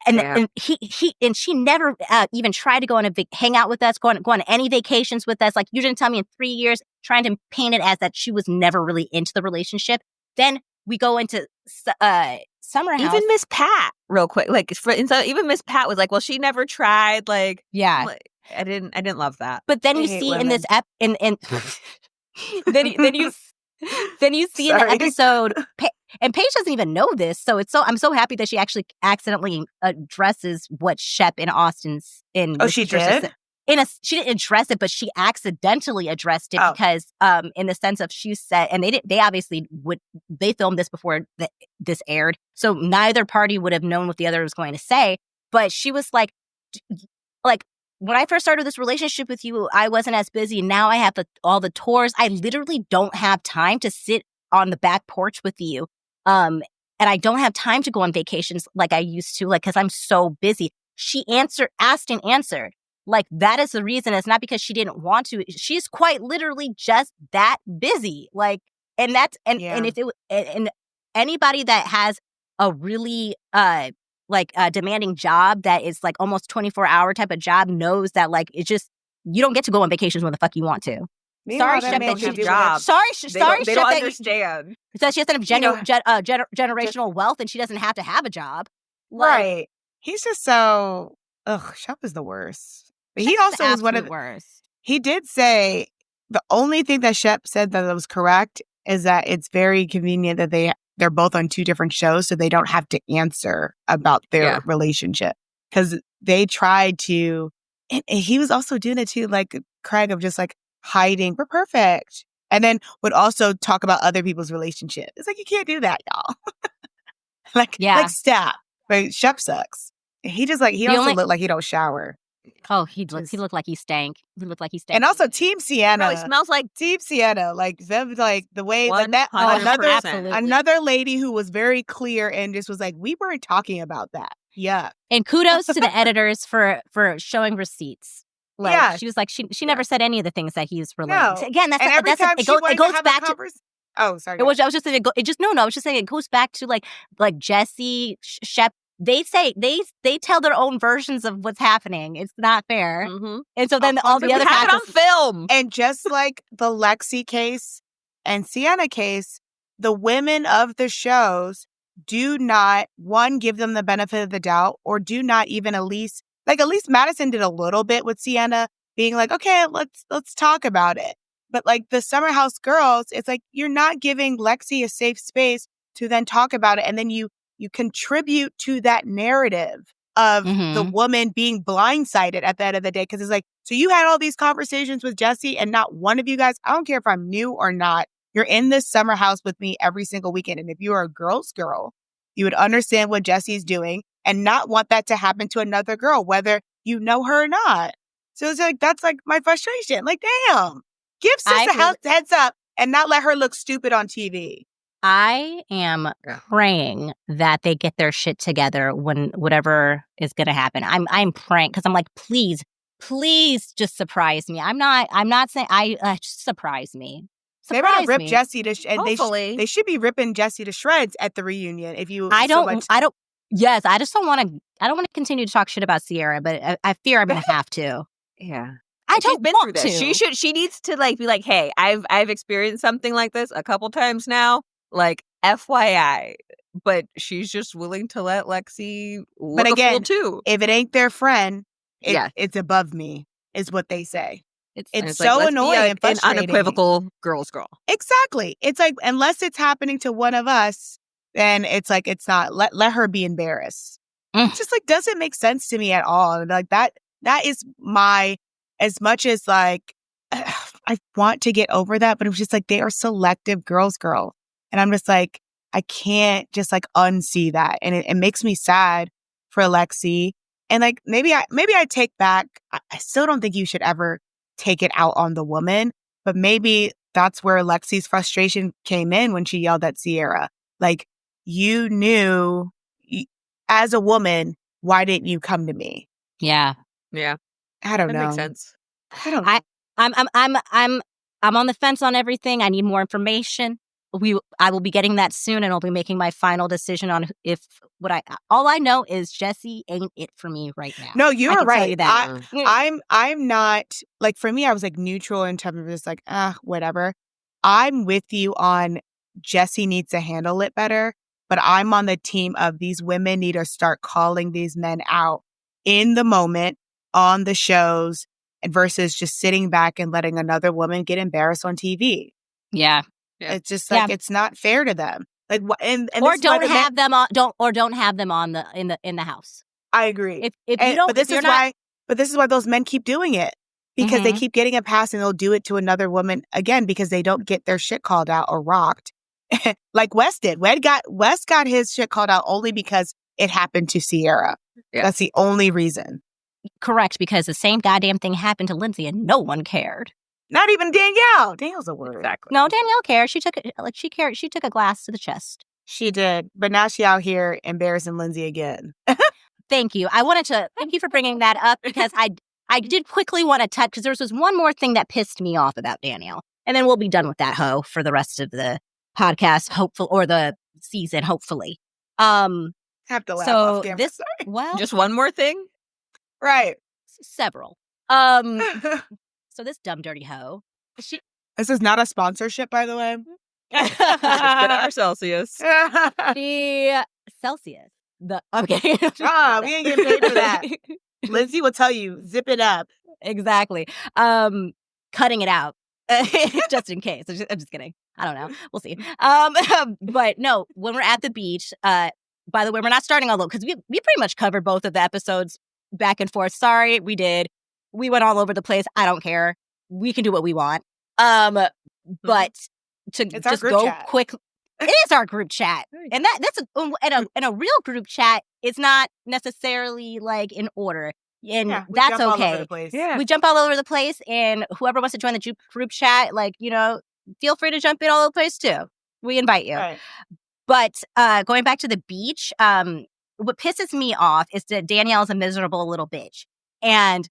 and Yeah. and he and she never even tried to go on hang out with us, go on any vacations with us. Like, you didn't tell me in 3 years, trying to paint it as that she was never really into the relationship. Then we go into Summer House. Even Miss Pat, real quick, like even Miss Pat was like, "Well, she never tried." Like, Yeah. I didn't love that. But then I you hate see in women. this then you see in the Sorry. episode, and Paige doesn't even know this, so I'm so happy that she actually accidentally addresses what Shep and Austin's in. Oh, with she Patricia did? she didn't address it, but she accidentally addressed it Oh. because in the sense of she said, and they obviously they filmed this before this aired, so neither party would have known what the other was going to say. But she was like when I first started this relationship with you, I wasn't as busy. Now I have all the tours. I literally don't have time to sit on the back porch with you. And I don't have time to go on vacations like I used to, like, because I'm so busy. She asked and answered. Like, that is the reason. It's not because she didn't want to. She's quite literally just that busy. Like, and that's, and if it, and anybody that has a really, demanding job that is like almost 24-hour type of job knows that like it's just you don't get to go on vacations when the fuck you want to. Meanwhile, Sorry, that Shep, man that should you do jobs. sorry, They Shep, don't that understand. that she doesn't have You know, generational wealth and she doesn't have to have a job. Right. He's just so Shep is the worst. But he Shep's the also was one of absolute worst. he did say the only thing that Shep said that was correct is that it's very convenient that they're both on two different shows, so they don't have to answer about their relationship. Because they tried to, and he was also doing it too, like Craig, of just like hiding, we're perfect. And then would also talk about other people's relationship. It's like, you can't do that, y'all. like stop. But Shep sucks. He just like, he also looked like he don't shower. Oh, he looked like he stank. He looked like he stank. And also Team Sienna. No, it smells like Team Sienna. Like them, like the way like that 100%. another lady who was very clear and just was like, we weren't talking about that. Yeah. And kudos to the editors for showing receipts. Like, she was like, she never said any of the things that he's relating. No. Again, that's and every time it goes back to. Oh, sorry. I was just saying I was just saying it goes back to like Jesse, Shep. They say they tell their own versions of what's happening. It's not fair. Mm-hmm. And so then all the other have it on film. And just like the Lexi case and Sienna case, the women of the shows do not, one, give them the benefit of the doubt, or do not even at least Madison did a little bit with Sienna being like, okay, let's talk about it. But like the Summer House girls, it's like, you're not giving Lexi a safe space to then talk about it. And then you contribute to that narrative of the woman being blindsided at the end of the day. Because it's like, so you had all these conversations with Jesse and not one of you guys, I don't care if I'm new or not, you're in this summer house with me every single weekend. And if you are a girl's girl, you would understand what Jesse's doing and not want that to happen to another girl, whether you know her or not. So it's like, that's like my frustration. Like, damn, give Sister House heads up and not let her look stupid on TV. I am praying that they get their shit together when whatever is going to happen. I'm praying because I'm like, please just surprise me. I'm not saying just surprise me. They better rip Jesse to and they should be ripping Jesse to shreds at the reunion. If you, Yes, I just don't want to. I don't want to continue to talk shit about Sierra, but I fear I'm going to have to. Yeah. I don't want to. She needs to like be like, hey, I've experienced something like this a couple times now. Like, FYI, but she's just willing to let Lexi look a fool too. If it ain't their friend, it's above me, is what they say. It's so like, annoying and frustrating. An unequivocal girl's girl. Exactly. It's like, unless it's happening to one of us, then it's like, it's not, let her be embarrassed. It just like doesn't make sense to me at all. And like that is as much as like, I want to get over that, but it was just like, they are selective girls. And I'm just like, I can't just like unsee that. And it makes me sad for Lexi. And like, maybe I take back, I still don't think you should ever take it out on the woman, but maybe that's where Lexi's frustration came in when she yelled at Sierra. Like, you knew, as a woman, why didn't you come to me? Yeah. Yeah. I don't That know. makes sense. I don't know. I'm on the fence on everything. I need more information. I will be getting that soon, and I'll be making my final decision on if all I know is Jesse ain't it for me right now. No, you I are can right. tell you that. I'm not, like, for me, I was like neutral in terms of just like, whatever. I'm with you on Jesse needs to handle it better, but I'm on the team of these women need to start calling these men out in the moment on the shows versus just sitting back and letting another woman get embarrassed on TV. Yeah. Yeah. It's just like, it's not fair to them. Like, and Or this is why don't the have them on don't have them on in the house. I agree. If you don't, but this is why those men keep doing it, because they keep getting a pass and they'll do it to another woman again because they don't get their shit called out or rocked, like Wes did. Wes got his shit called out only because it happened to Sierra. Yeah. That's the only reason. Correct, because the same goddamn thing happened to Lindsay and no one cared. Not even Danielle. Danielle's a word. Exactly. No, Danielle cared. She took she took a glass to the chest. She did, but now she out here embarrassing Lindsay again. Thank you. I wanted to thank you for bringing that up because I did quickly want to touch because there was one more thing that pissed me off about Danielle, and then we'll be done with that hoe for the rest of the podcast, hopeful or the season, hopefully. Have to laugh off camera. This Sorry. well, Just one more thing? Right. several. So this dumb dirty hoe. This is not a sponsorship, by the way. Just put our Celsius. The Celsius. Okay. We ain't getting paid for that. Lindsay will tell you, zip it up. Exactly. Cutting it out just in case. I'm just kidding. I don't know. We'll see. But no, when we're at the beach, by the way, we're not starting all over because we pretty much covered both of the episodes back and forth. Sorry, we did. We went all over the place. I don't care. We can do what we want. But to It's our just group go chat. quick, it is our group chat, and that's a real group chat. It's not necessarily like in order, and Yeah, we that's jump all over okay. the place. Yeah. We jump all over the place, and whoever wants to join the group chat, like, feel free to jump in all over the place too. We invite you. Right. But going back to the beach, what pisses me off is that Danielle's a miserable little bitch. And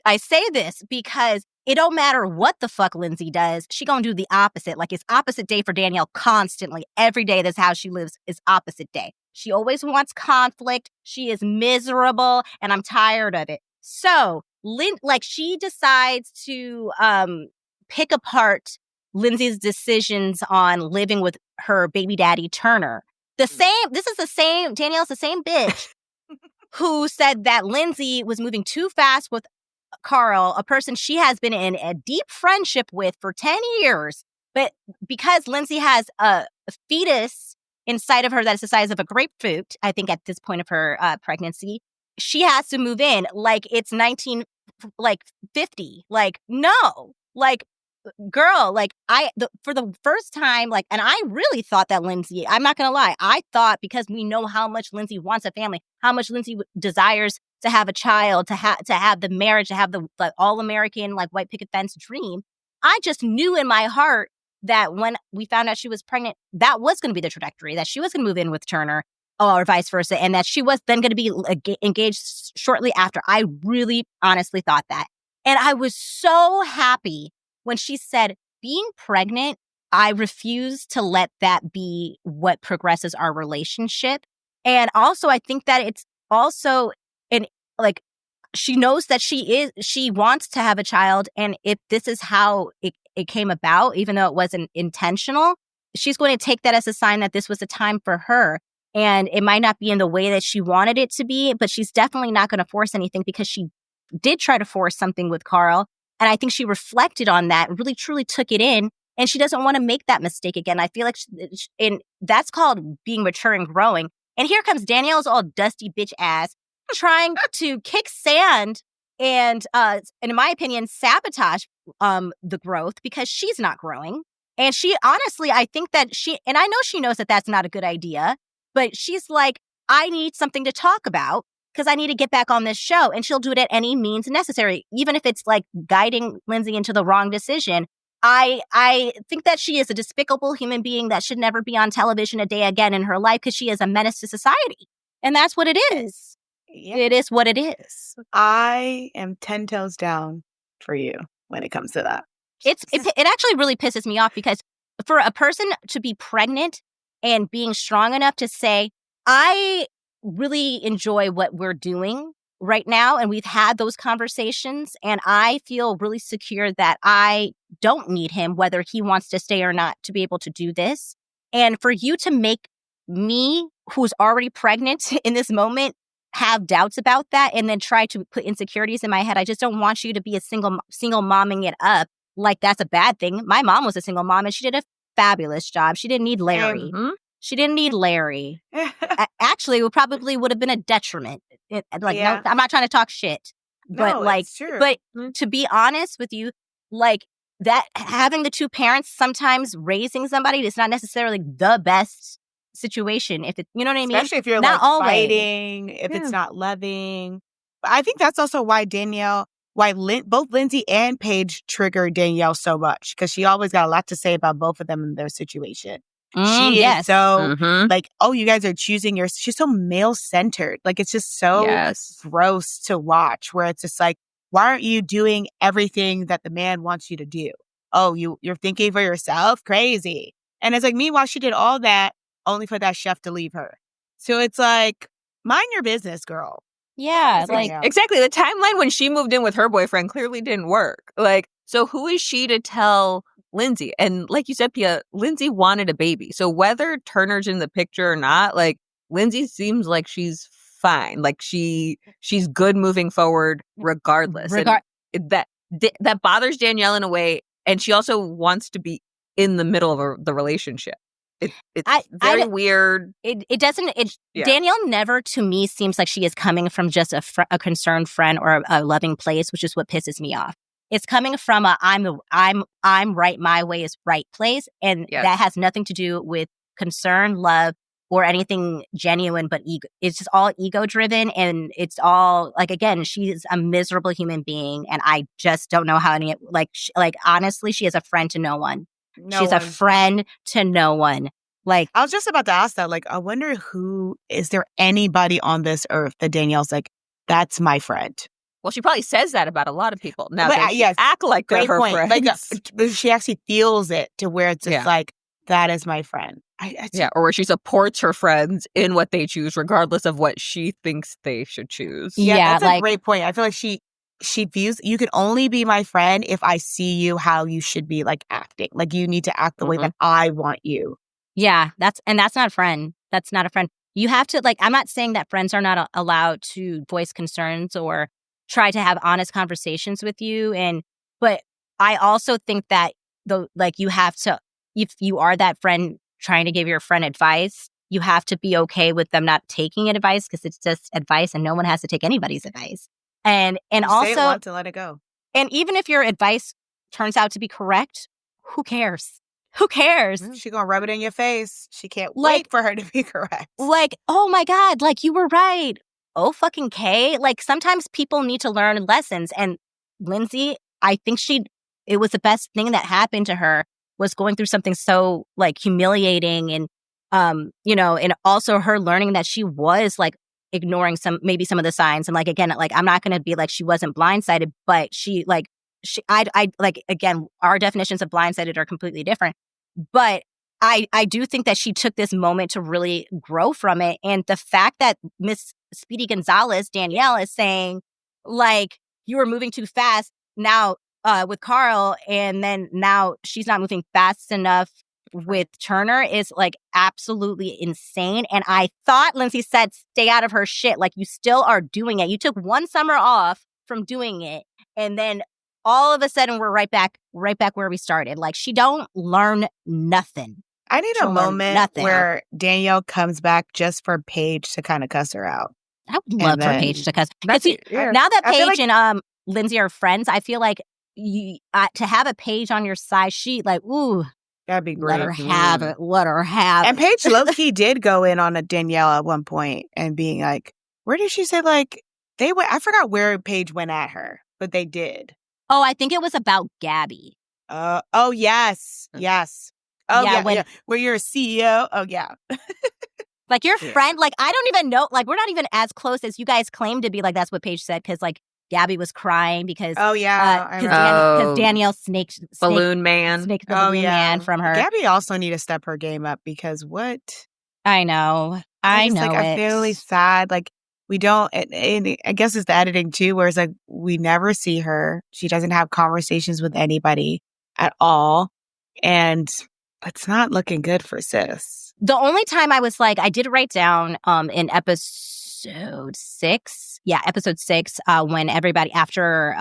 I say this because it don't matter what the fuck Lindsay does. She gonna do the opposite. Like, it's opposite day for Danielle constantly. Every day that's how she lives is opposite day. She always wants conflict. She is miserable, and I'm tired of it. So, she decides to pick apart Lindsay's decisions on living with her baby daddy, Turner. Danielle's the same bitch who said that Lindsay was moving too fast with Carl, a person she has been in a deep friendship with for 10 years. But because Lindsay has a fetus inside of her that is the size of a grapefruit, I think at this point of her pregnancy, she has to move in like it's 1950. Like, no. Like, girl, like for the first time, like, and I really thought that Lindsay, I'm not going to lie, I thought because we know how much Lindsay wants a family, how much Lindsay desires to have a child, to have the marriage, to have the all-American, like, white picket fence dream. I just knew in my heart that when we found out she was pregnant, that was going to be the trajectory, that she was going to move in with Turner or vice versa, and that she was then going to be engaged shortly after. I really honestly thought that. And I was so happy when she said, being pregnant, I refuse to let that be what progresses our relationship. And also, I think that it's also, she knows that she wants to have a child. And if this is how it came about, even though it wasn't intentional, she's going to take that as a sign that this was a time for her. And it might not be in the way that she wanted it to be, but she's definitely not going to force anything, because she did try to force something with Carl. And I think she reflected on that, really truly took it in, and she doesn't want to make that mistake again. I feel like and that's called being mature and growing. And here comes Danielle's all dusty bitch ass trying to kick sand and in my opinion, sabotage the growth, because she's not growing. And she honestly, I think that and I know she knows that that's not a good idea, but she's like, I need something to talk about because I need to get back on this show. And she'll do it at any means necessary, even if it's like guiding Lindsay into the wrong decision. I think that she is a despicable human being that should never be on television a day again in her life, because she is a menace to society. And that's what it is. Yeah. It is what it is. I am 10 toes down for you when it comes to that. It actually really pisses me off because for a person to be pregnant and being strong enough to say, I really enjoy what we're doing right now, and we've had those conversations, and I feel really secure that I don't need him, whether he wants to stay or not, to be able to do this. And for you to make me, who's already pregnant in this moment, have doubts about that and then try to put insecurities in my head. I just don't want you to be a single momming it up like that's a bad thing. My mom was a single mom and she did a fabulous job. She didn't need Larry. She didn't need Larry. Actually, it probably would have been a detriment. No, I'm not trying to talk shit. But No, it's true. But to be honest with you, like that having the two parents sometimes raising somebody is not necessarily the best situation. If it, you know what I mean? Especially if you're not like always fighting, if it's not loving. But I think that's also why both Lindsay and Paige trigger Danielle so much because she always got a lot to say about both of them in their situation. She is so like, oh, you guys are choosing she's so male centered. Like, it's just so gross to watch where it's just like, why aren't you doing everything that the man wants you to do? Oh, you're thinking for yourself? Crazy. And it's like, meanwhile, she did all that only for that chef to leave her. So it's like, mind your business, girl. Yeah, exactly. The timeline when she moved in with her boyfriend clearly didn't work. Like, so who is she to tell Lindsay? And like you said, Pia, Lindsay wanted a baby. So whether Turner's in the picture or not, like Lindsay seems like she's fine. Like she's good moving forward regardless. And that bothers Danielle in a way. And she also wants to be in the middle of the relationship. It's very weird. It doesn't. Danielle never, to me, seems like she is coming from just a concerned friend or a loving place, which is what pisses me off. It's coming from I'm right, my way is right place, and that has nothing to do with concern, love, or anything genuine. But ego. It's just all ego driven, and it's all like, again, she's a miserable human being, and I just don't know how any honestly, she is a friend to no one. She's a friend to no one. Like, I was just about to ask that. Like, I wonder is there anybody on this earth that Danielle's like, that's my friend? Well, she probably says that about a lot of people. Now that she act like they're her friends. Like, she actually feels it to where it's just like, that is my friend. Or where she supports her friends in what they choose, regardless of what she thinks they should choose. Yeah, that's a great point. I feel like she views you can only be my friend if I see you how you should be like acting. Like, you need to act the way that I want you. Yeah, that's not a friend. That's not a friend. You have to, like, I'm not saying that friends are not allowed to voice concerns or try to have honest conversations with you. But I also think that you have to, if you are that friend trying to give your friend advice, you have to be okay with them not taking advice because it's just advice and no one has to take anybody's advice. And also say it once to let it go. And even if your advice turns out to be correct, who cares? Who cares? She's going to rub it in your face. She can't wait for her to be correct. Like, oh my God, like, you were right. Oh, fucking K. Like, sometimes people need to learn lessons. And Lindsay, I think it was the best thing that happened to her was going through something so, like, humiliating and, and also her learning that she was, like, ignoring some of the signs. And, like, again, like, I'm not going to be like she wasn't blindsided, but again, our definitions of blindsided are completely different. But I do think that she took this moment to really grow from it. And the fact that Miss Speedy Gonzalez, Danielle, is saying, like, you were moving too fast now with Carl, and then now she's not moving fast enough with Turner is, like, absolutely insane. And I thought Lindsay said, stay out of her shit. Like, you still are doing it. You took one summer off from doing it. And then all of a sudden, we're right back where we started. Like, she don't learn nothing. I need a moment where Danielle comes back just for Paige to kind of cuss her out. I would love for Paige to cuss. Now that Paige and Lindsay are friends, I feel like to have a Paige on your side, she like, ooh, that'd be great. Let her have it. Let her have it. And Paige low-key did go in on a Danielle at one point and being like, where did she say, like, they went? I forgot where Paige went at her, but they did. Oh, I think it was about Gabby. Oh, yes. Oh, yeah. Where you're a CEO. Oh, yeah. Like, your Yeah. friend, like, I don't even know, like, we're not even as close as you guys claim to be. Like, that's what Paige said, because, like, Gabby was crying because Oh, yeah. I because remember. Danielle snaked Balloon Man. the Oh, balloon yeah. man from her. Gabby also need to step her game up because what? I know. I know I'm feeling sad. Like, we don't, and I guess it's the editing too, where it's like, we never see her. She doesn't have conversations with anybody at all. And it's not looking good for sis. The only time I was like, I did write down in episode 6. Yeah, episode 6, when everybody, after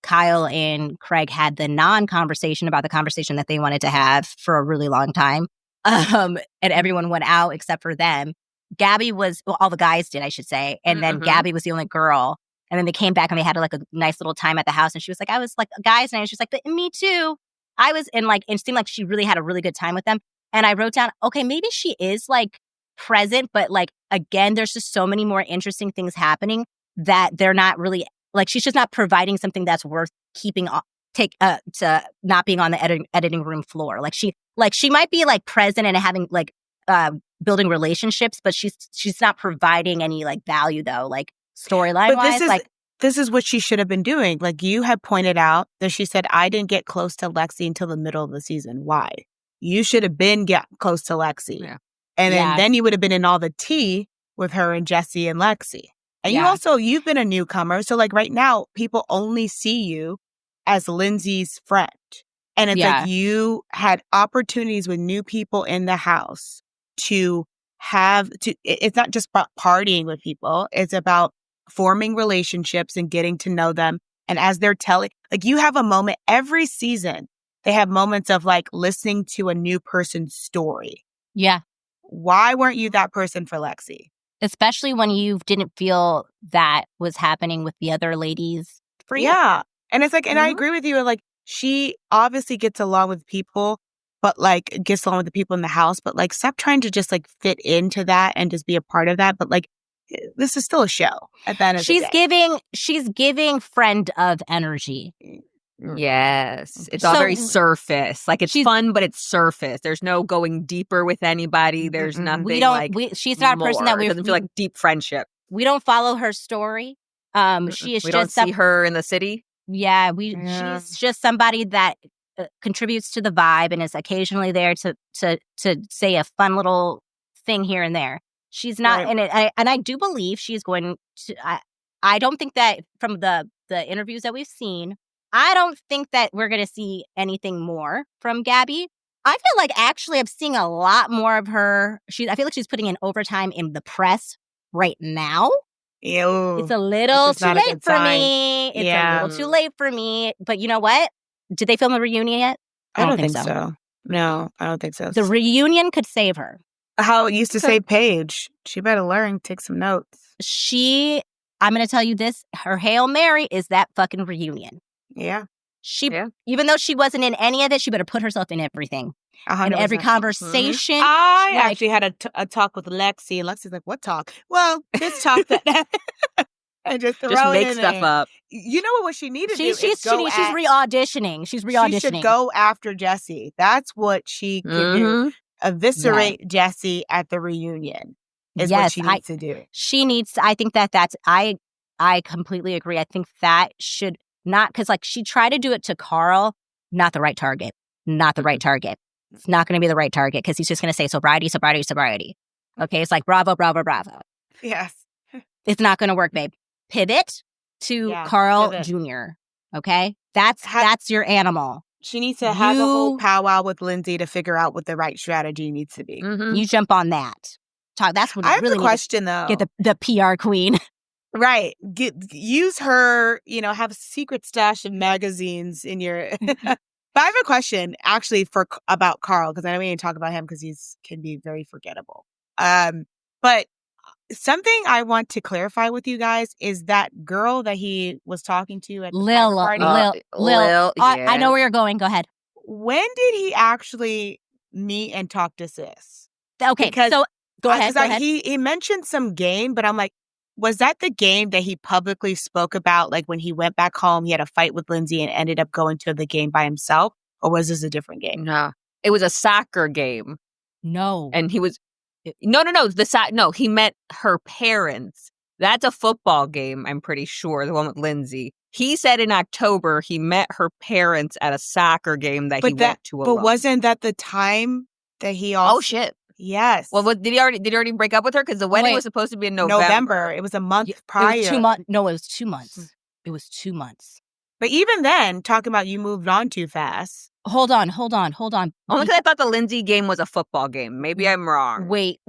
Kyle and Craig had the non-conversation about the conversation that they wanted to have for a really long time, and everyone went out except for them. Gabby was, well, all the guys did, I should say, and then Gabby was the only girl. And then they came back and they had like a nice little time at the house. And she was like, I was like, guys, and she was like, but me too. I was in like, it seemed like she really had a really good time with them. And I wrote down, okay, maybe she is like present, but like, again, there's just so many more interesting things happening that they're not really, like, she's just not providing something that's worth keeping to not being on the editing room floor. Like she might be like present and having like building relationships, but she's not providing any like value though, like storyline wise. This is what she should have been doing. Like, you had pointed out that she said, I didn't get close to Lexi until the middle of the season. Why? You should have been close to Lexi. Yeah. And then you would have been in all the tea with her and Jesse and Lexi. And you've been a newcomer. So like right now, people only see you as Lindsay's friend. And it's like you had opportunities with new people in the house it's not just about partying with people. It's about forming relationships and getting to know them. And as they're telling, like, you have a moment every season, they have moments of like listening to a new person's story. Yeah. Why weren't you that person for Lexi? Especially when you didn't feel that was happening with the other ladies for you. Yeah. And it's like, and I agree with you. Like, she obviously gets along with people, but like gets along with the people in the house, but like stop trying to just like fit into that and just be a part of that. But like, this is still a show at the end of the day. She's giving friend of energy. Yes. It's all very surface. Like, it's fun, but it's surface. There's no going deeper with anybody. There's nothing she's not a person that it doesn't feel like deep friendship. We don't follow her story. She is we don't see her in the city. Yeah, she's just somebody that contributes to the vibe and is occasionally there to say a fun little thing here and there. She's not, right. and I do believe she's going to. I don't think that from the interviews that we've seen, I don't think that we're going to see anything more from Gabby. I feel like actually I'm seeing a lot more of her. I feel like she's putting in overtime in the press right now. Ew. It's a little too late for me. It's a little too late for me. But you know what? Did they film a reunion yet? I don't think so. No, I don't think so. The reunion could save her. How it used to say Paige. She better learn, take some notes. I'm going to tell you this. Her Hail Mary is that fucking reunion. Yeah. Even though she wasn't in any of it, she better put herself in everything. 100%. In every conversation. I actually had a talk with Lexi, and Lexi's like, what talk? Well, this talk that... and just make stuff up. You know what she needed to do? She's re-auditioning. She's re-auditioning. She should go after Jesse. That's what she could do. Eviscerate Jesse at the reunion is what she needs to do. She needs to, I think that's, I completely agree. I think that should not, because like she tried to do it to Carl, not the right target. Not the right target. It's not going to be the right target because he's just going to say sobriety, sobriety, sobriety. Okay, it's like bravo, bravo, bravo. Yes. It's not going to work, babe. Pivot to Carl Jr. Okay? That's your animal. She needs to have a whole powwow with Lindsay to figure out what the right strategy needs to be. Mm-hmm. You jump on that. That's what I have a question, though. Get the PR queen. Right. Use her, have a secret stash of magazines in your... But I have a question, actually, about Carl, because I know we didn't talk about him because can be very forgettable. But something I want to clarify with you guys is that girl that he was talking to at the party. Lil. I know where you're going. Go ahead. When did he actually meet and talk to sis? Okay, so go ahead. He mentioned some game, but I'm like, was that the game that he publicly spoke about? Like when he went back home, he had a fight with Lindsay and ended up going to the game by himself? Or was this a different game? No, it was a soccer game. No. And he was No. No, he met her parents. That's a football game, I'm pretty sure, the one with Lindsay. He said in October he met her parents at a soccer game that he went to alone. But wasn't that the time that he also... Oh, shit. Yes. Well, did he already break up with her? Because the wedding was supposed to be in November. It was a month prior. It was 2 months. No, it was 2 months. It was 2 months. But even then, talking about you moved on too fast. Hold on. Only because I thought the Lindsay game was a football game. Maybe I'm wrong. Wait.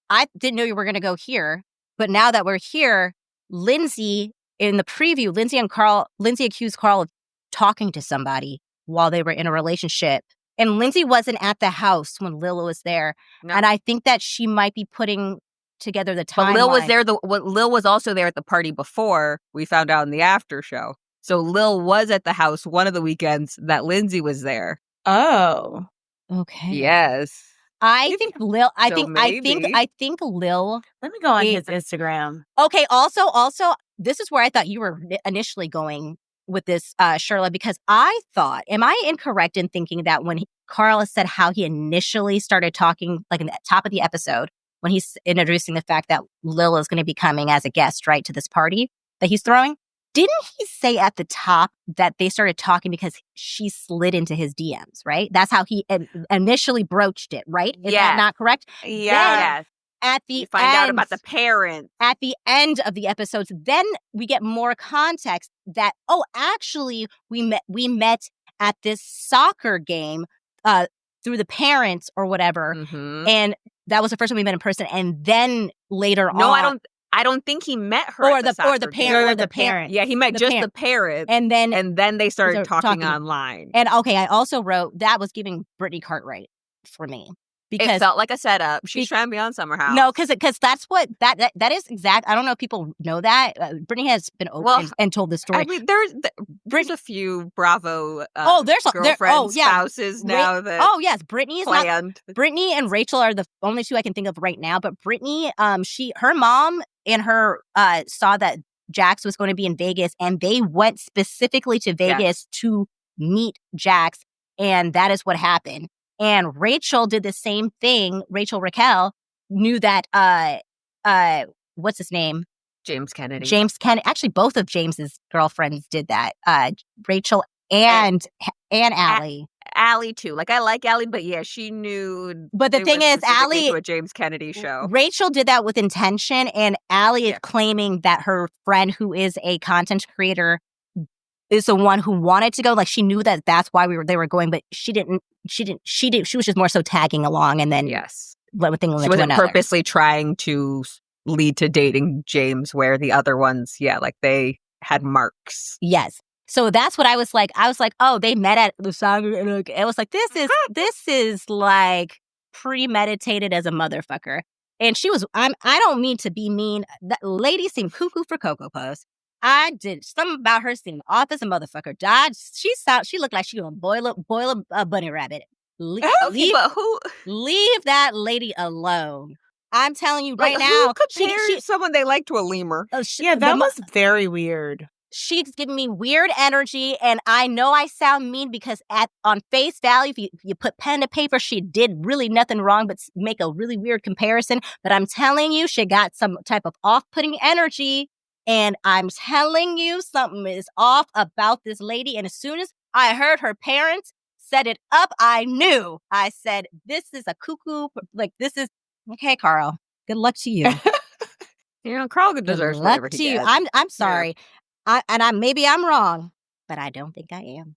I didn't know you were going to go here. But now that we're here, Lindsay, in the preview, Lindsay accused Carl of talking to somebody while they were in a relationship. And Lindsay wasn't at the house when Lil was there. No. And I think that she might be putting together the timeline. But Lil was there. Lil was also there at the party before we found out in the after show. So Lil was at the house one of the weekends that Lindsay was there. Oh. Okay. Yes. I think Lil. I think Lil. Let me go on his Instagram. Okay. Also, this is where I thought you were initially going with this, Shirla, because I thought, am I incorrect in thinking that when Carl said how he initially started talking, like in the top of the episode, when he's introducing the fact that Lil is going to be coming as a guest, right, to this party that he's throwing, didn't he say at the top that they started talking because she slid into his DMs, right? That's how he initially broached it, right? Is that not correct? Yeah. At the you find out about the parents. At the end of the episodes, then we get more context that, actually, we met at this soccer game through the parents or whatever. Mm-hmm. And that was the first time we met in person. And then later on. No, I don't think he met her or the parent. Yeah, he met the parents. And then they started talking online. And I also wrote that was giving Brittany Cartwright for me. Because it felt like a setup. She's trying to be on Summer House. No, because that's what that is exact. I don't know if people know that. Brittany has been open and told the story. I mean, there's a few Bravo girlfriends, spouses now that yes, Brittany is planned. Brittany and Rachel are the only two I can think of right now. But Brittany, her mom and her saw that Jax was going to be in Vegas, and they went specifically to Vegas to meet Jax, and that is what happened. And Rachel did the same thing. Raquel knew that, what's his name? James Kennedy. Actually, both of James's girlfriends did that. Rachel and Allie. Allie, too. Like, I like Allie, but yeah, she knew. But the thing is, Allie. To a James Kennedy show. Rachel did that with intention, and Allie is claiming that her friend, who is a content creator, is the one who wanted to go. Like, she knew that that's why they were going, but she didn't. She was just more so tagging along, and then one thing led to another. Purposely trying to lead to dating James, where the other ones, like they had marks. Yes. So that's what I was like. Oh, they met at the soccer. And it was like, this is like premeditated as a motherfucker. And she was. I don't mean to be mean. That lady seemed cuckoo for Cocoa Puffs. I did something about her seeing off as a motherfucker. She looked like she gonna boil a bunny rabbit. Leave that lady alone. I'm telling you right now. Who compares someone they like to a lemur? That was very weird. She's giving me weird energy, and I know I sound mean because on face value, if you put pen to paper, she did really nothing wrong but make a really weird comparison. But I'm telling you, she got some type of off-putting energy. And I'm telling you, something is off about this lady. And as soon as I heard her parents set it up, I knew. I said, this is a cuckoo. Like, this is... Okay, Carl. Good luck to you. Carl deserves whatever he gets. I'm sorry. Yeah. Maybe I'm wrong, but I don't think I am.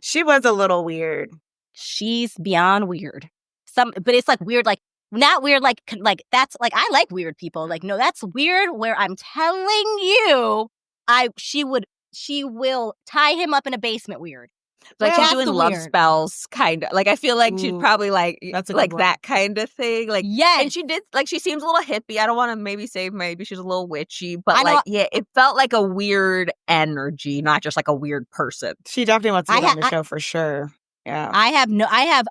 She was a little weird. She's beyond weird. But it's like weird, like... Not weird, like that's like I like weird people. Like, no, that's weird. Where I'm telling you, she will tie him up in a basement. Weird, like she's doing love spells, kind of. Like I feel like she'd probably like that kind of thing. Like and she did like she seems a little hippie. I don't want to maybe she's a little witchy, but it felt like a weird energy, not just like a weird person. She definitely wants to be on the show for sure. Yeah. I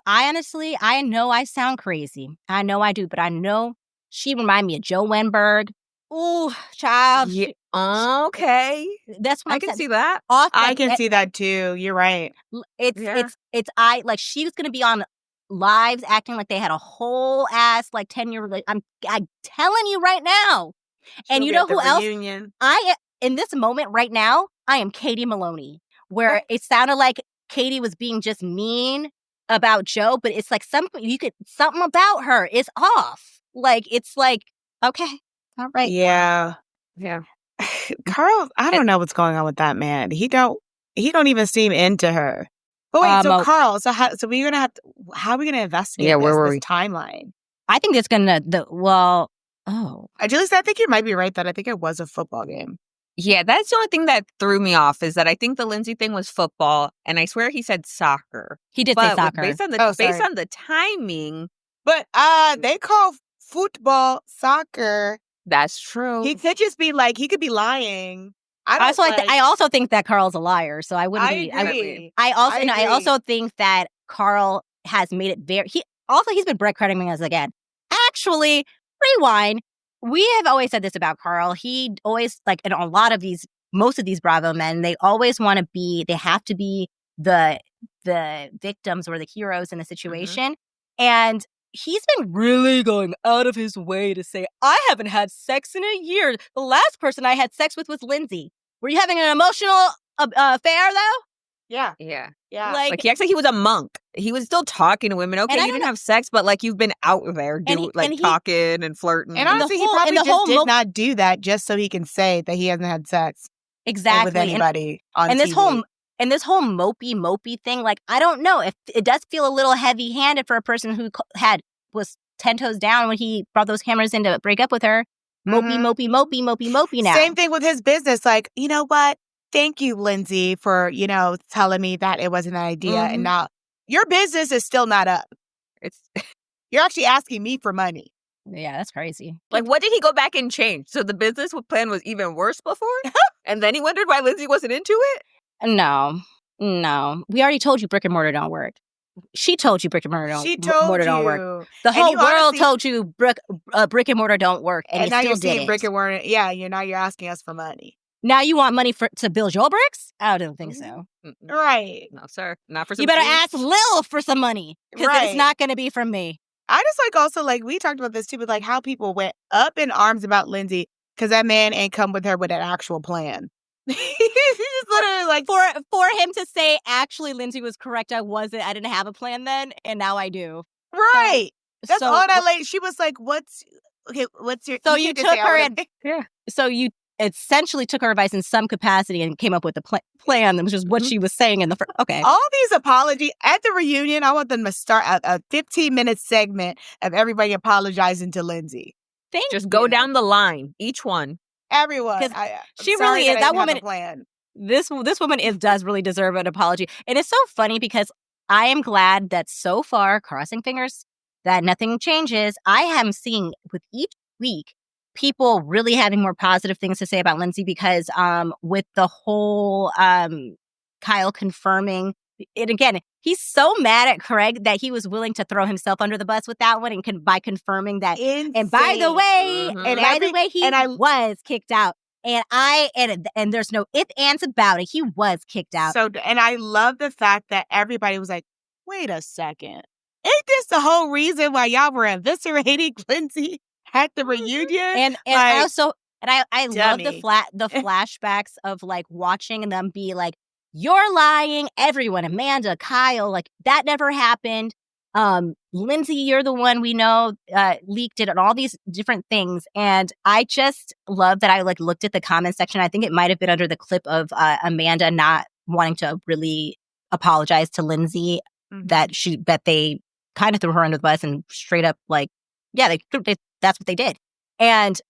honestly, I know I sound crazy. I know I do, but I know she remind me of Joe Wenberg. Ooh, child. Yeah. Okay. That's what I can see that. I can see that too. You're right. It's she was going to be on lives acting like they had a whole ass like 10-year relationship. I'm telling you right now. And you know who else? Reunion. In this moment right now, I am Katie Maloney, where it sounded like Katie was being just mean about Joe, but it's like something about her is off. Like, it's like, okay, all right. Yeah. Yeah. Carl, I don't know what's going on with that man. He don't even seem into her. But wait, so Carl, how are we gonna investigate this timeline? I think it's gonna Jalissa, I think you might be right that I think it was a football game. Yeah, that's the only thing that threw me off is that I think the Lindsay thing was football, and I swear he said soccer. He did say soccer. Based on the timing. But they call football soccer. That's true. He could just be like, he could be lying. I also think that Carl's a liar, so I wouldn't be. Agree. I also think that Carl has made it very. He's been breadcrumbing us again. Actually, rewind. We have always said this about Carl. He always, like, in a lot of most of these Bravo men, they always want to be. They have to be the victims or the heroes in the situation, and he's been really going out of his way to say, I haven't had sex in a year. The last person I had sex with was Lindsay. Were you having an emotional affair, though? Yeah. Yeah. Yeah. Like he acts like he was a monk. He was still talking to women. Okay, you didn't have sex, but like you've been out there talking and flirting. And honestly, he probably just did not do that just so he can say that he hasn't had sex with anybody on TV. And this whole mopey thing, like, I don't know if it does feel a little heavy-handed for a person who was 10 toes down when he brought those cameras in to break up with her. Mopey now. Same thing with his business. Like, you know what? Thank you, Lindsay, for, telling me that it wasn't an idea. And now your business is still not up. You're actually asking me for money. Yeah, that's crazy. Like, what did he go back and change? So the business plan was even worse before? And then he wondered why Lindsay wasn't into it? No. We already told you brick and mortar don't work. She told you brick and mortar don't work. The whole world told you brick and mortar don't work, and now you you're still saying brick and mortar. Yeah, now you're asking us for money. Now you want money to build your bricks? I don't think so. Right? No, sir. Not for some. You better ask Lil for some money because it's not going to be from me. I just also we talked about this too, with how people went up in arms about Lindsay because that man ain't come with her with an actual plan. He's just literally for him to say, actually, Lindsay was correct. I didn't have a plan then, and now I do. Right. That's all that lady. She was like, what's your... So you took her So you essentially took her advice in some capacity and came up with a plan, which is what she was saying in the first... Okay. All these apologies at the reunion, I want them to start a 15-minute segment of everybody apologizing to Lindsay. Just go down the line, each one. Everyone. She really is. That woman. This woman does really deserve an apology. And it's so funny because I am glad that so far, crossing fingers, that nothing changes. I am seeing with each week people really having more positive things to say about Lindsay because with the whole Kyle confirming. And again, he's so mad at Craig that he was willing to throw himself under the bus with that one and by confirming that. Insane. And by the way, he was kicked out. And there's no ifs, ands about it. He was kicked out. And I love the fact that everybody was like, wait a second. Ain't this the whole reason why y'all were eviscerating Lindsay at the reunion? I love the flashbacks of watching them be like, you're lying, everyone, Amanda, Kyle, that never happened. Lindsay, you're the one we know leaked it and all these different things. And I just love that I looked at the comment section. I think it might have been under the clip of Amanda not wanting to really apologize to Lindsay, that they kind of threw her under the bus and straight up that's what they did. And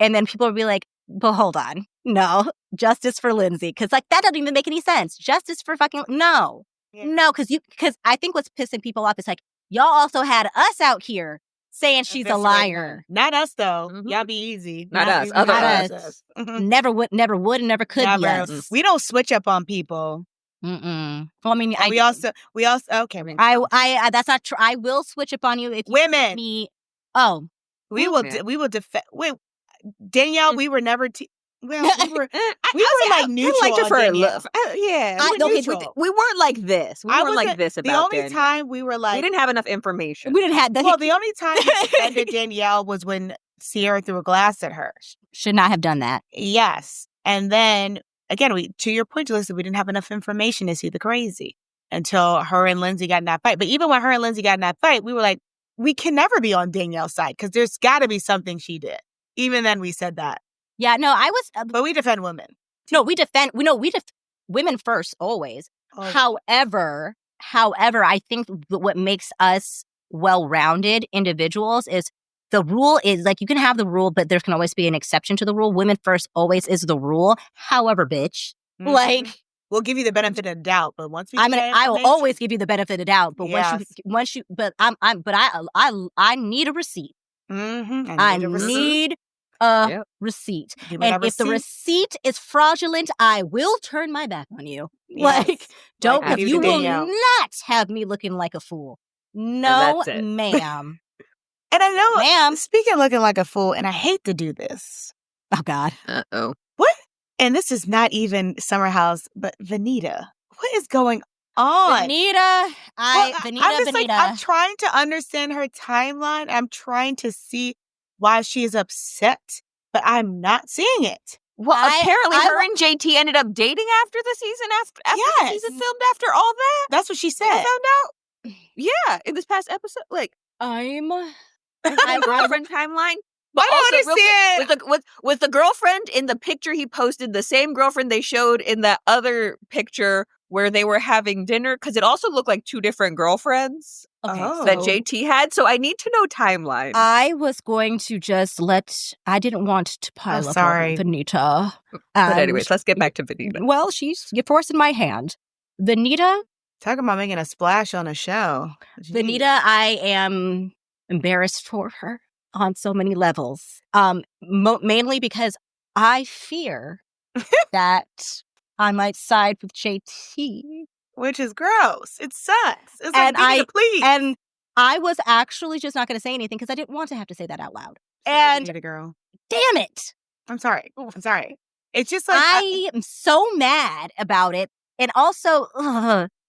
then people would be like, but hold on. No, justice for Lindsay. Because that doesn't even make any sense. Justice for fucking... No. Yeah. No, because I think what's pissing people off is y'all also had us out here saying she's a liar. Not us, though. Y'all be easy. Not us. Other us. Never would, and never could be us. We don't switch up on people. Mm-mm. Well, I mean, we also okay. I that's not true. I will switch up on you if women. We will defend. Wait, Danielle, we were never. Well, we were like neutral. I liked her on for her Danielle. love. Yeah, I- we, were okay, neutral. We weren't like this. We weren't like this about the only Danielle. time we were like, We didn't have enough information. We didn't have that. well, the only time we defended Danielle was when Sierra threw a glass at her. Should not have done that. Yes. And then again, to your point, Jalissa, we didn't have enough information to see the crazy until her and Lindsay got in that fight. But even when her and Lindsay got in that fight, we were like, we can never be on Danielle's side because there's got to be something she did. Even then, we said that. Yeah, no, I was. But we defend women. No, we defend. We defend women first always. Oh. However, I think what makes us well-rounded individuals is the rule is like you can have the rule, but there can always be an exception to the rule. Women first always is the rule. However, bitch, Mhm. like we'll give you the benefit of the doubt, but once we I will always give you the benefit of the doubt. But Yes. I need a receipt. Mm-hmm. I need a receipt. Give me And that if the receipt. receipt is fraudulent, I will turn my back on you. Yes. Like, don't, Like I because do you to will Danielle. not have me looking like a fool. No, that's it. ma'am. And I know, Ma'am. speaking of looking like a fool, and I hate to do this. Oh, God. Uh-oh. What? And this is not even Summer House, but Vanita. What is going on? Vanita, I'm just like, Vanita. I'm trying to understand her timeline. I'm trying to see why she is upset, but I'm not seeing it. Well, apparently I her and JT ended up dating after the season, after the Yes. season filmed after all that. That's what she I said. found out. Yeah, in this past episode, like I'm my girlfriend timeline. But I don't also, real quick, understand. with the girlfriend in the picture he posted, the same girlfriend they showed in that other picture where they were having dinner, because it also looked like two different girlfriends okay. Oh. that JT had. So I need to know timeline. I was going to just I didn't want to pile up sorry. on Vanita. But And- anyways, let's get back to Vanita. Well, you're forcing my hand. Vanita, Talking about making a splash on a show. Jeez. Vanita, I am embarrassed for her on so many levels. Mainly because I fear that I might side with JT. Which is gross. It sucks. It's And like, please. And I was actually just not going to say anything because I didn't want to have to say that out loud. And And girl. damn it, I'm sorry. I'm sorry. It's just like I am so mad about it. And also,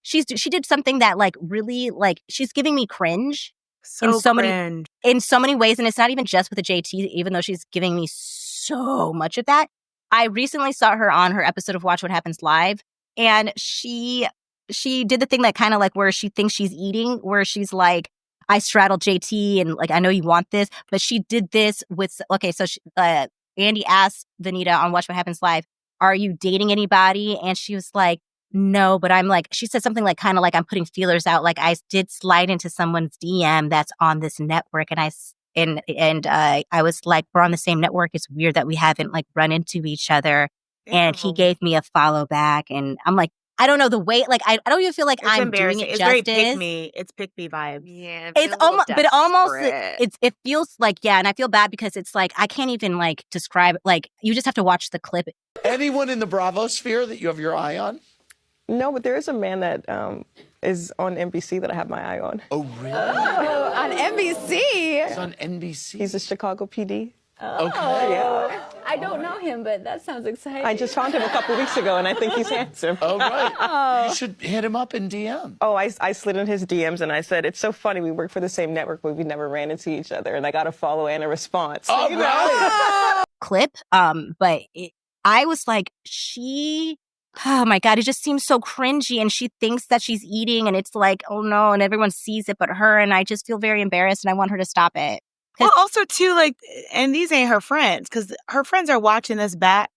she did something that like really like she's giving me cringe in so many ways, and it's not even just with the JT, even though she's giving me so much of that. I recently saw her on her episode of Watch What Happens Live, and she did the thing that kind of like where she thinks she's eating, where she's like, I straddled JT and like, I know you want this, but she did this with, okay, so Andy asked Vanita on Watch What Happens Live, are you dating anybody? And she was like, no, but I'm like, she said something like kind of like I'm putting feelers out. Like I did slide into someone's DM that's on this network, and I was like, we're on the same network. It's weird that we haven't like run into each other. And he gave me a follow back, and I'm like, I don't know the way. Like I don't even feel like it's I'm doing it it's justice. very pick me. It's pick me vibes. Yeah, It's almost, but it feels like, yeah, and I feel bad because it's like I can't even like describe. Like you just have to watch the clip. Anyone in the Bravo sphere that you have your eye on? No, but there is a man that is on NBC that I have my eye on. Oh, really? On NBC. It's on NBC. He's a Chicago PD. Okay. Yeah. I don't know him, but that sounds exciting. I just found him a couple weeks ago, and I think he's handsome. Oh, right. You should hit him up in DM. Oh, I slid in his DMs, and I said, it's so funny. We work for the same network, but we never ran into each other. And I got a follow and a response. Oh, You know? right. Clip. But I was like, oh my God, it just seems so cringy. And she thinks that she's eating, and it's like, oh no, and everyone sees it but her. And I just feel very embarrassed, and I want her to stop it. Well, also too, like, and these ain't her friends, because her friends are watching this back,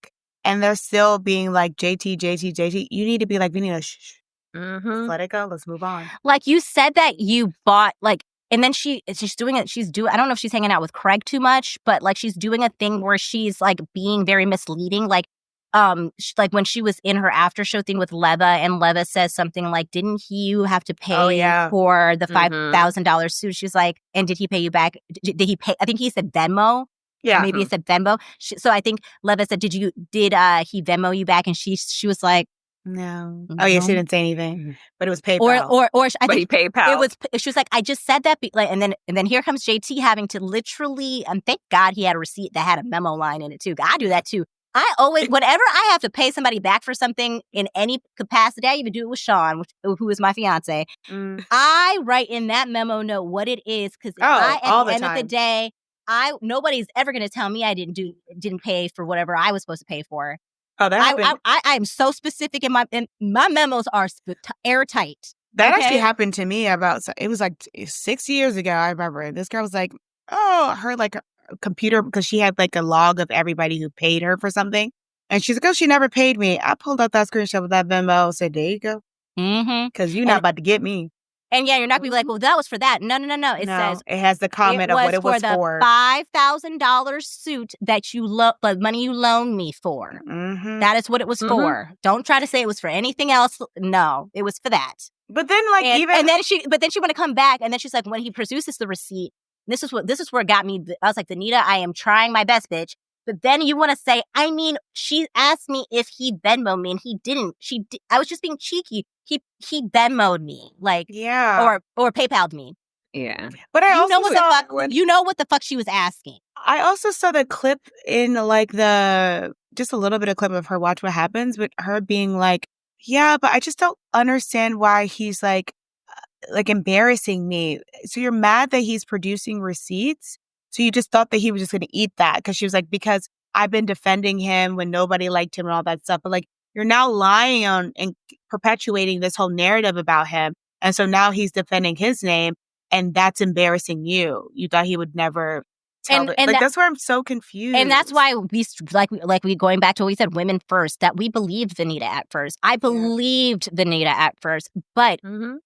and they're still being like, JT. You need to be like, we need to shh. Mm-hmm. Let it go. Let's move on. Like you said that you bought like, and then she's doing it. I don't know if she's hanging out with Craig too much, but like she's doing a thing where she's like being very misleading. Like, like when she was in her after show thing with Leva, and Leva says something like, didn't you have to pay for the $5,000 suit? She was like, and did he pay you back? Did he pay? I think he said Venmo. Yeah. Maybe he said Venmo. So I think Leva said, did he Venmo you back? And she was like, no. Oh yeah, she didn't say anything, but it was PayPal. Or I But think he PayPal. it was. She was like, I just said that, and then here comes JT having to literally, and thank God he had a receipt that had a memo line in it too. I do that too. I always, whenever I have to pay somebody back for something in any capacity, I even do it with Sean, who is my fiance. I write in that memo note what it is, because at all the the end of the time. day, nobody's ever going to tell me I didn't pay for whatever I was supposed to pay for. Oh, that happened. I'm so specific in my memos are airtight. That okay? actually happened to me it was like 6 years ago. I remember this girl was like, oh, her like computer, because she had like a log of everybody who paid her for something. And she's like, oh, she never paid me. I pulled out that screenshot with that memo, said, there you go. Mm-hmm. Because you're not about to get me. And yeah, you're not going to be like, well, that was for that. No. It says it has the comment of what it was for. The $5,000 suit that the money you loaned me for. Mm-hmm. That is what it was for. Don't try to say it was for anything else. No, it was for that. But then, like, then she want to come back, and then she's like, when he produces the receipt, this is where it got me. I was like, Danita, I am trying my best, bitch. But then you want to say, I mean, she asked me if he Venmo'd me, and he didn't. I was just being cheeky. He Venmo'd me, like, or PayPal'd me. Yeah. But I also you know what the fuck she was asking. I also saw the clip in like just a little bit of clip of her Watch What Happens, but her being like, yeah, but I just don't understand why he's like embarrassing me. So you're mad that he's producing receipts? So you just thought that he was just going to eat that? Because she was like, because I've been defending him when nobody liked him and all that stuff. But like, you're now lying on and perpetuating this whole narrative about him. And so now he's defending his name, and that's embarrassing you. You thought he would never tell that's where I'm so confused. And that's why we going back to what we said, women first, that we believed Vanita at first. I believed Vanita at first, but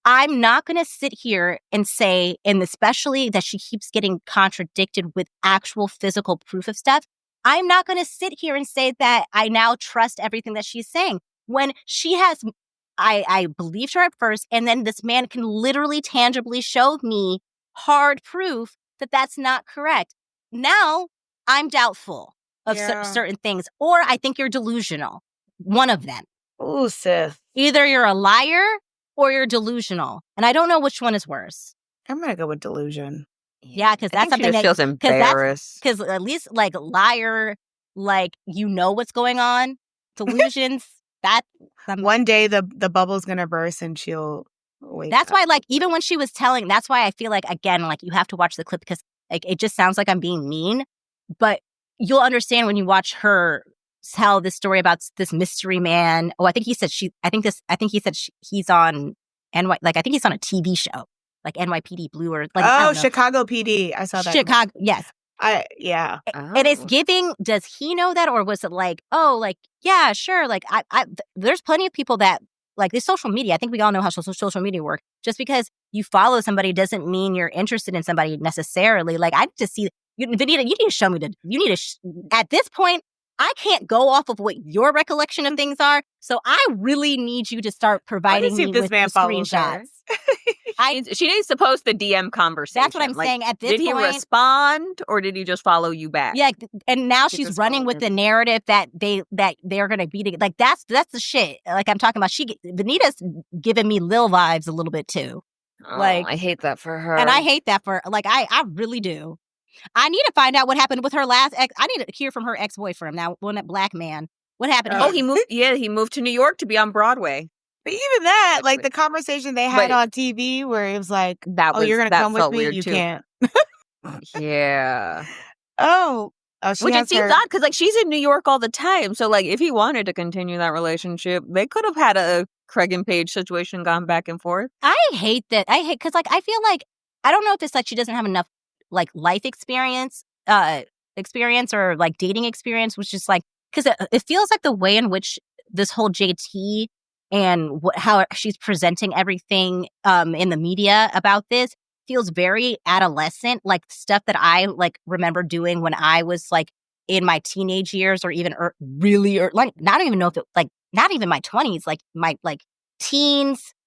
I'm not going to sit here and say, and especially that she keeps getting contradicted with actual physical proof of stuff. I'm not going to sit here and say that I now trust everything that she's saying when she has. I believed her at first, and then this man can literally tangibly show me hard proof that that's not correct. Now I'm doubtful of certain things, or I think you're delusional. One of them. Ooh, sis. Either you're a liar or you're delusional, and I don't know which one is worse. I'm gonna go with delusion. Yeah, because that's something that feels embarrassed. Because at least like liar, like you know what's going on. Delusions. One day the bubble's gonna burst and she'll wake That's up. why, like, even when she was telling, that's why I feel like, again, like, you have to watch the clip because like it just sounds like I'm being mean, but you'll understand when you watch her tell this story about this mystery man. Oh, I think he said he's on I think he's on a TV show, like NYPD Blue or like Chicago PD. I saw that. Chicago, yes. Yeah. And it's giving, does he know that, or was it like, oh, like, yeah, sure. Like there's plenty of people that like this social media. I think we all know how social media work. Just because you follow somebody doesn't mean you're interested in somebody necessarily. Like I just see Vanita, you need to show me at this point, I can't go off of what your recollection of things are. So I really need you to start providing me with the screenshots. She needs to post the DM conversation. That's what I'm saying. At this point, did he respond or did he just follow you back? Yeah, and now she's running with the narrative that they're gonna be like that's the shit. Like I'm talking about, Vanita's giving me Lil vibes a little bit too. Like I hate that for her, and I hate that for I really do. I need to find out what happened with her last ex. I need to hear from her ex-boyfriend now, that black man. What happened? Oh, he moved. Yeah, he moved to New York to be on Broadway. But even that, like the conversation they had on TV where it was like, you're going to come with me? You can't. Yeah. Which it seems odd because like she's in New York all the time. So like if he wanted to continue that relationship, they could have had a Craig and Paige situation gone back and forth. I hate that. Because like I feel like, I don't know if it's like she doesn't have enough like life experience or like dating experience, which is like, because it feels like the way in which this whole JT and how she's presenting everything in the media about this feels very adolescent, like stuff that I like remember doing when I was like in my teenage years, or even really, or like not even know if it like not even my 20s, like my like teens /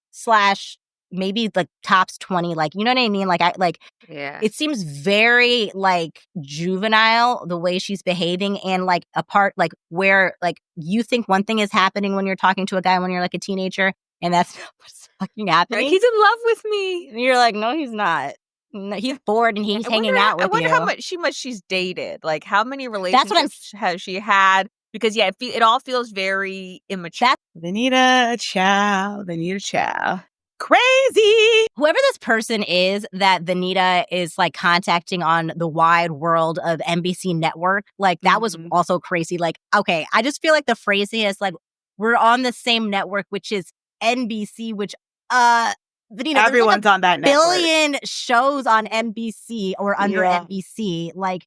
maybe like tops 20, like, you know what I mean? Like it seems very like juvenile the way she's behaving, and like a part like where like you think one thing is happening when you're talking to a guy when you're like a teenager, and that's what's fucking happening. Like, he's in love with me. And you're like, no, he's not. No, he's bored and he's hanging out with you. I wonder how much she's dated. Like how many relationships has she had? Because it all feels very immature. Vanita Chow. Crazy. Whoever this person is that Vanita is like contacting on the wide world of NBC network, like that was also crazy. Like, okay, I just feel like the phrasing is like, we're on the same network, which is NBC, which, Vanita, Everyone's on that network. Billion shows on NBC or under NBC, like,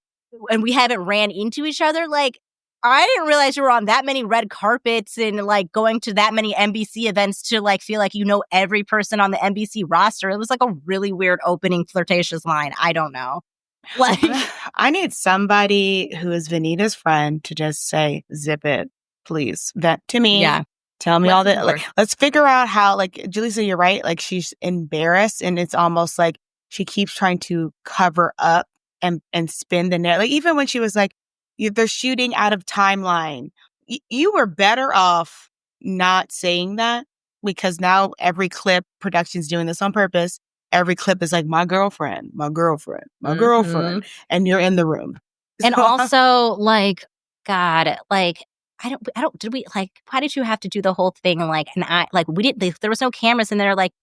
and we haven't ran into each other. Like, I didn't realize you were on that many red carpets and like going to that many NBC events to like feel like you know every person on the NBC roster. It was like a really weird opening flirtatious line. I don't know. Like, I need somebody who is Vanita's friend to just say, zip it, please. That to me. Yeah. Tell me all that. Like, let's figure out how, like, Jaleeza, you're right. Like, she's embarrassed and it's almost like she keeps trying to cover up and spin the narrative. Like, even when she was like, they're shooting out of timeline. You were better off not saying that, because now every clip, production's doing this on purpose. Every clip is like, my girlfriend. And you're in the room. And also, like, God, like, why did you have to do the whole thing? Like, there was no cameras in there. Like,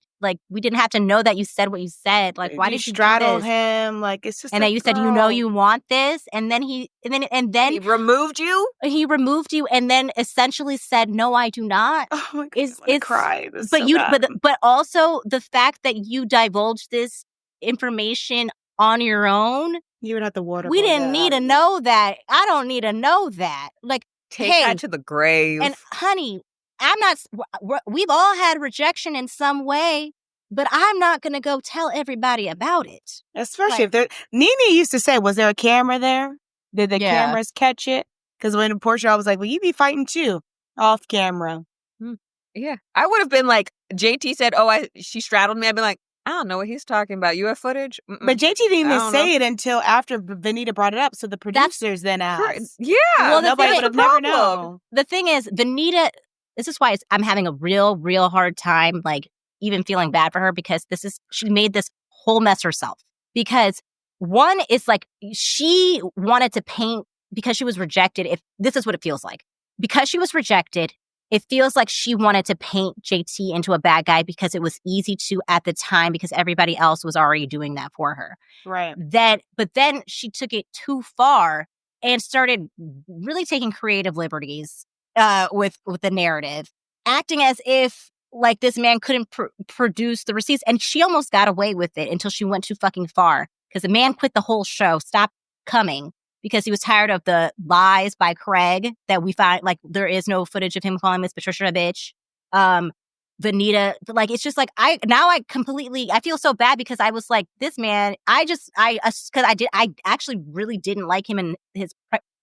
we didn't have to know that you said what you said. Like, why did you straddle do this? him? Like, it's just. And then you said, you know, you want this, and then he removed you. He removed you, and then essentially said, "No, I do not." Oh my God, I wanna cry. But also the fact that you divulged this information on your own. You would have to water. We didn't need to know that. I don't need to know that. Like, take that to the grave. And honey, we've all had rejection in some way, but I'm not going to go tell everybody about it. Especially if Nene used to say, was there a camera there? Did the cameras catch it? Because when Portia, I was like, well, you be fighting too off camera. Yeah. I would have been like, JT said, she straddled me. I'd be like, I don't know what he's talking about. You have footage? But JT didn't even say it until after Vanita brought it up. So the producers then asked. Yeah. Well, nobody would have never known. The thing is, Vanita, this is why I'm having a real, real hard time, like, even feeling bad for her, because she made this whole mess herself. Because one is like, she wanted to paint, because she was rejected. If this is what it feels like, because she was rejected, it feels like she wanted to paint JT into a bad guy because it was easy to at the time, because everybody else was already doing that for her. Right. But then she took it too far and started really taking creative liberties with the narrative, acting as if like this man couldn't produce the receipts. And she almost got away with it until she went too fucking far, because the man quit the whole show, stopped coming, because he was tired of the lies by Craig that we find, like, there is no footage of him calling Miss Patricia a bitch. Vanita, like, it's just like, I feel so bad, because I was like, this man, I actually really didn't like him in his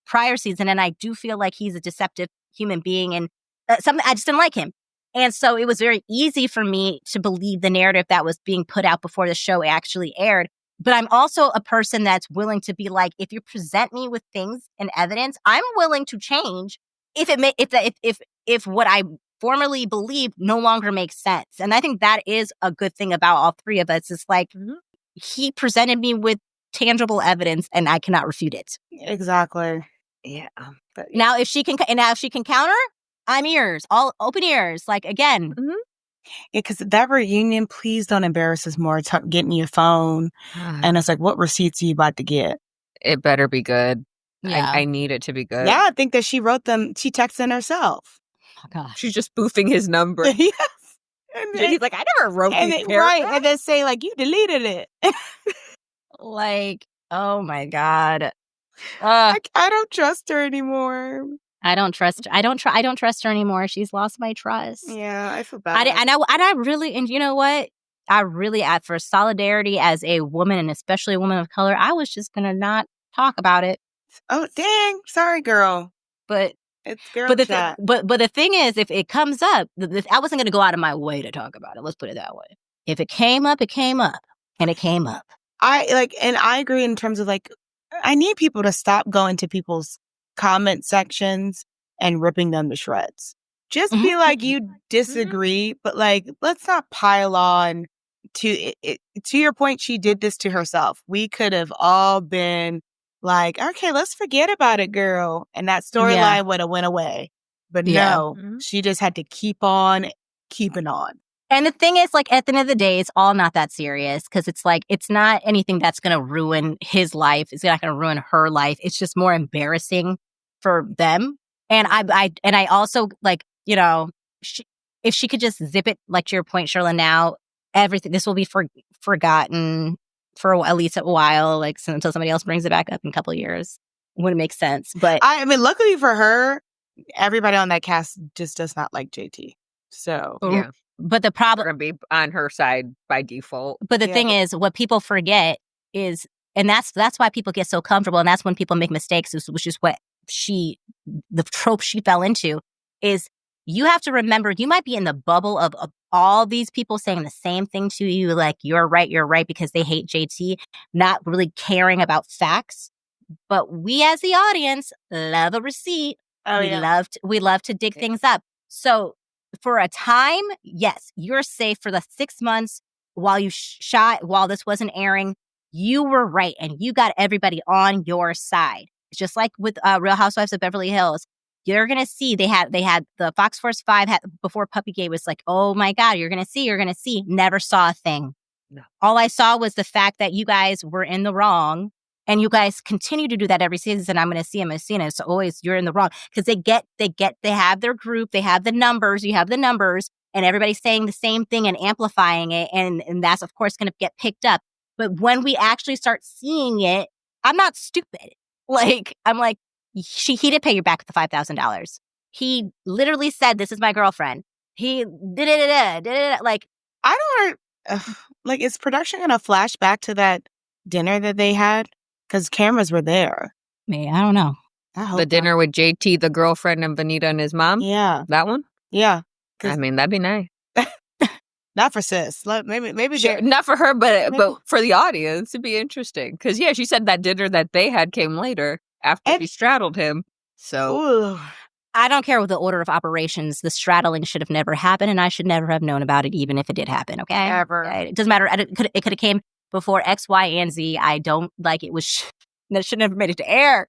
prior season. And I do feel like he's a deceptive human being, and I just didn't like him. And so it was very easy for me to believe the narrative that was being put out before the show actually aired. But I'm also a person that's willing to be like, if you present me with things and evidence, I'm willing to change if what I formerly believed no longer makes sense. And I think that is a good thing about all three of us. It's like, he presented me with tangible evidence, and I cannot refute it. Exactly. Yeah. But, Now, if she can counter, I'm ears, all open ears. Like, again. Yeah, because that reunion, please don't embarrass us more. Getting your phone. And it's like, what receipts are you about to get? It better be good. Yeah. I need it to be good. Yeah, I think that she wrote them. She texted them herself. Oh, gosh. She's just spoofing his number. Yes. And he's like, I never wrote these paragraphs. Right. And then say, like, you deleted it. Like, oh my God. I don't trust her anymore. I don't trust her anymore. She's lost my trust. Yeah, I feel bad. I really, and you know what? I really, for solidarity as a woman, and especially a woman of color, I was just gonna not talk about it. Oh, dang. Sorry, girl. But it's girl chat. But the thing is, if it comes up, I wasn't gonna go out of my way to talk about it. Let's put it that way. If it came up, it came up, and it came up. And I agree in terms of like, I need people to stop going to people's comment sections and ripping them to shreds. Just be like, you disagree, but like, let's not pile on to your point. She did this to herself. We could have all been like, okay, let's forget about it, girl. And that storyline Yeah. would have went away. But Yeah. no, Mhm. she just had to keep on keeping on. And the thing is, like, at the end of the day, it's all not that serious because it's like, it's not anything that's going to ruin his life. It's not going to ruin her life. It's just more embarrassing for them. And I also, like, you know, if she could just zip it, like to your point, Shirla, now, everything, this will be forgotten for at least a while, like, until somebody else brings it back up in a couple of years. Wouldn't make sense. But I mean, luckily for her, everybody on that cast just does not like JT. So, Yeah. But the We're problem, going to be on her side by default. but the Yeah. thing is, what people forget is, and that's why people get so comfortable, and that's when people make mistakes, which is what the trope she fell into, is you have to remember, you might be in the bubble of all these people saying the same thing to you, like, you're right, because they hate JT, not really caring about facts. But we as the audience love a receipt. oh, yeah. We love to dig things up. So for a time, yes, you're safe for the 6 months while you while this wasn't airing. You were right, and you got everybody on your side. It's just like with Real Housewives of Beverly Hills. You're gonna see they had the Fox Force 5 before Puppygate was like, oh my God, you're gonna see. Never saw a thing. No. All I saw was the fact that you guys were in the wrong. And you guys continue to do that every season. I'm going to see him as seen. It's always, you're in the wrong. Because they have their group, they have the numbers, you have the numbers, and everybody's saying the same thing and amplifying it. And that's, of course, going to get picked up. But when we actually start seeing it, I'm not stupid. Like, I'm like, he didn't pay you back the $5,000. He literally said, this is my girlfriend. He did it. Like, I don't, like, is production going to flash back to that dinner that they had? Because cameras were there. me, I don't know. I hope The not. dinner with JT, the girlfriend, and Vanita and his mom. Yeah. That one? Yeah. I mean, that'd be nice. Not for sis. Maybe Sure, not for her, but for the audience, it'd be interesting. Because, yeah, she said that dinner that they had came later after And- she straddled him. So, Ooh. I don't care with the order of operations. The straddling should have never happened, and I should never have known about it, even if it did happen. Okay, Ever. Okay? It doesn't matter. It could have came before X, Y, and Z. I don't like it. That should never made it to air.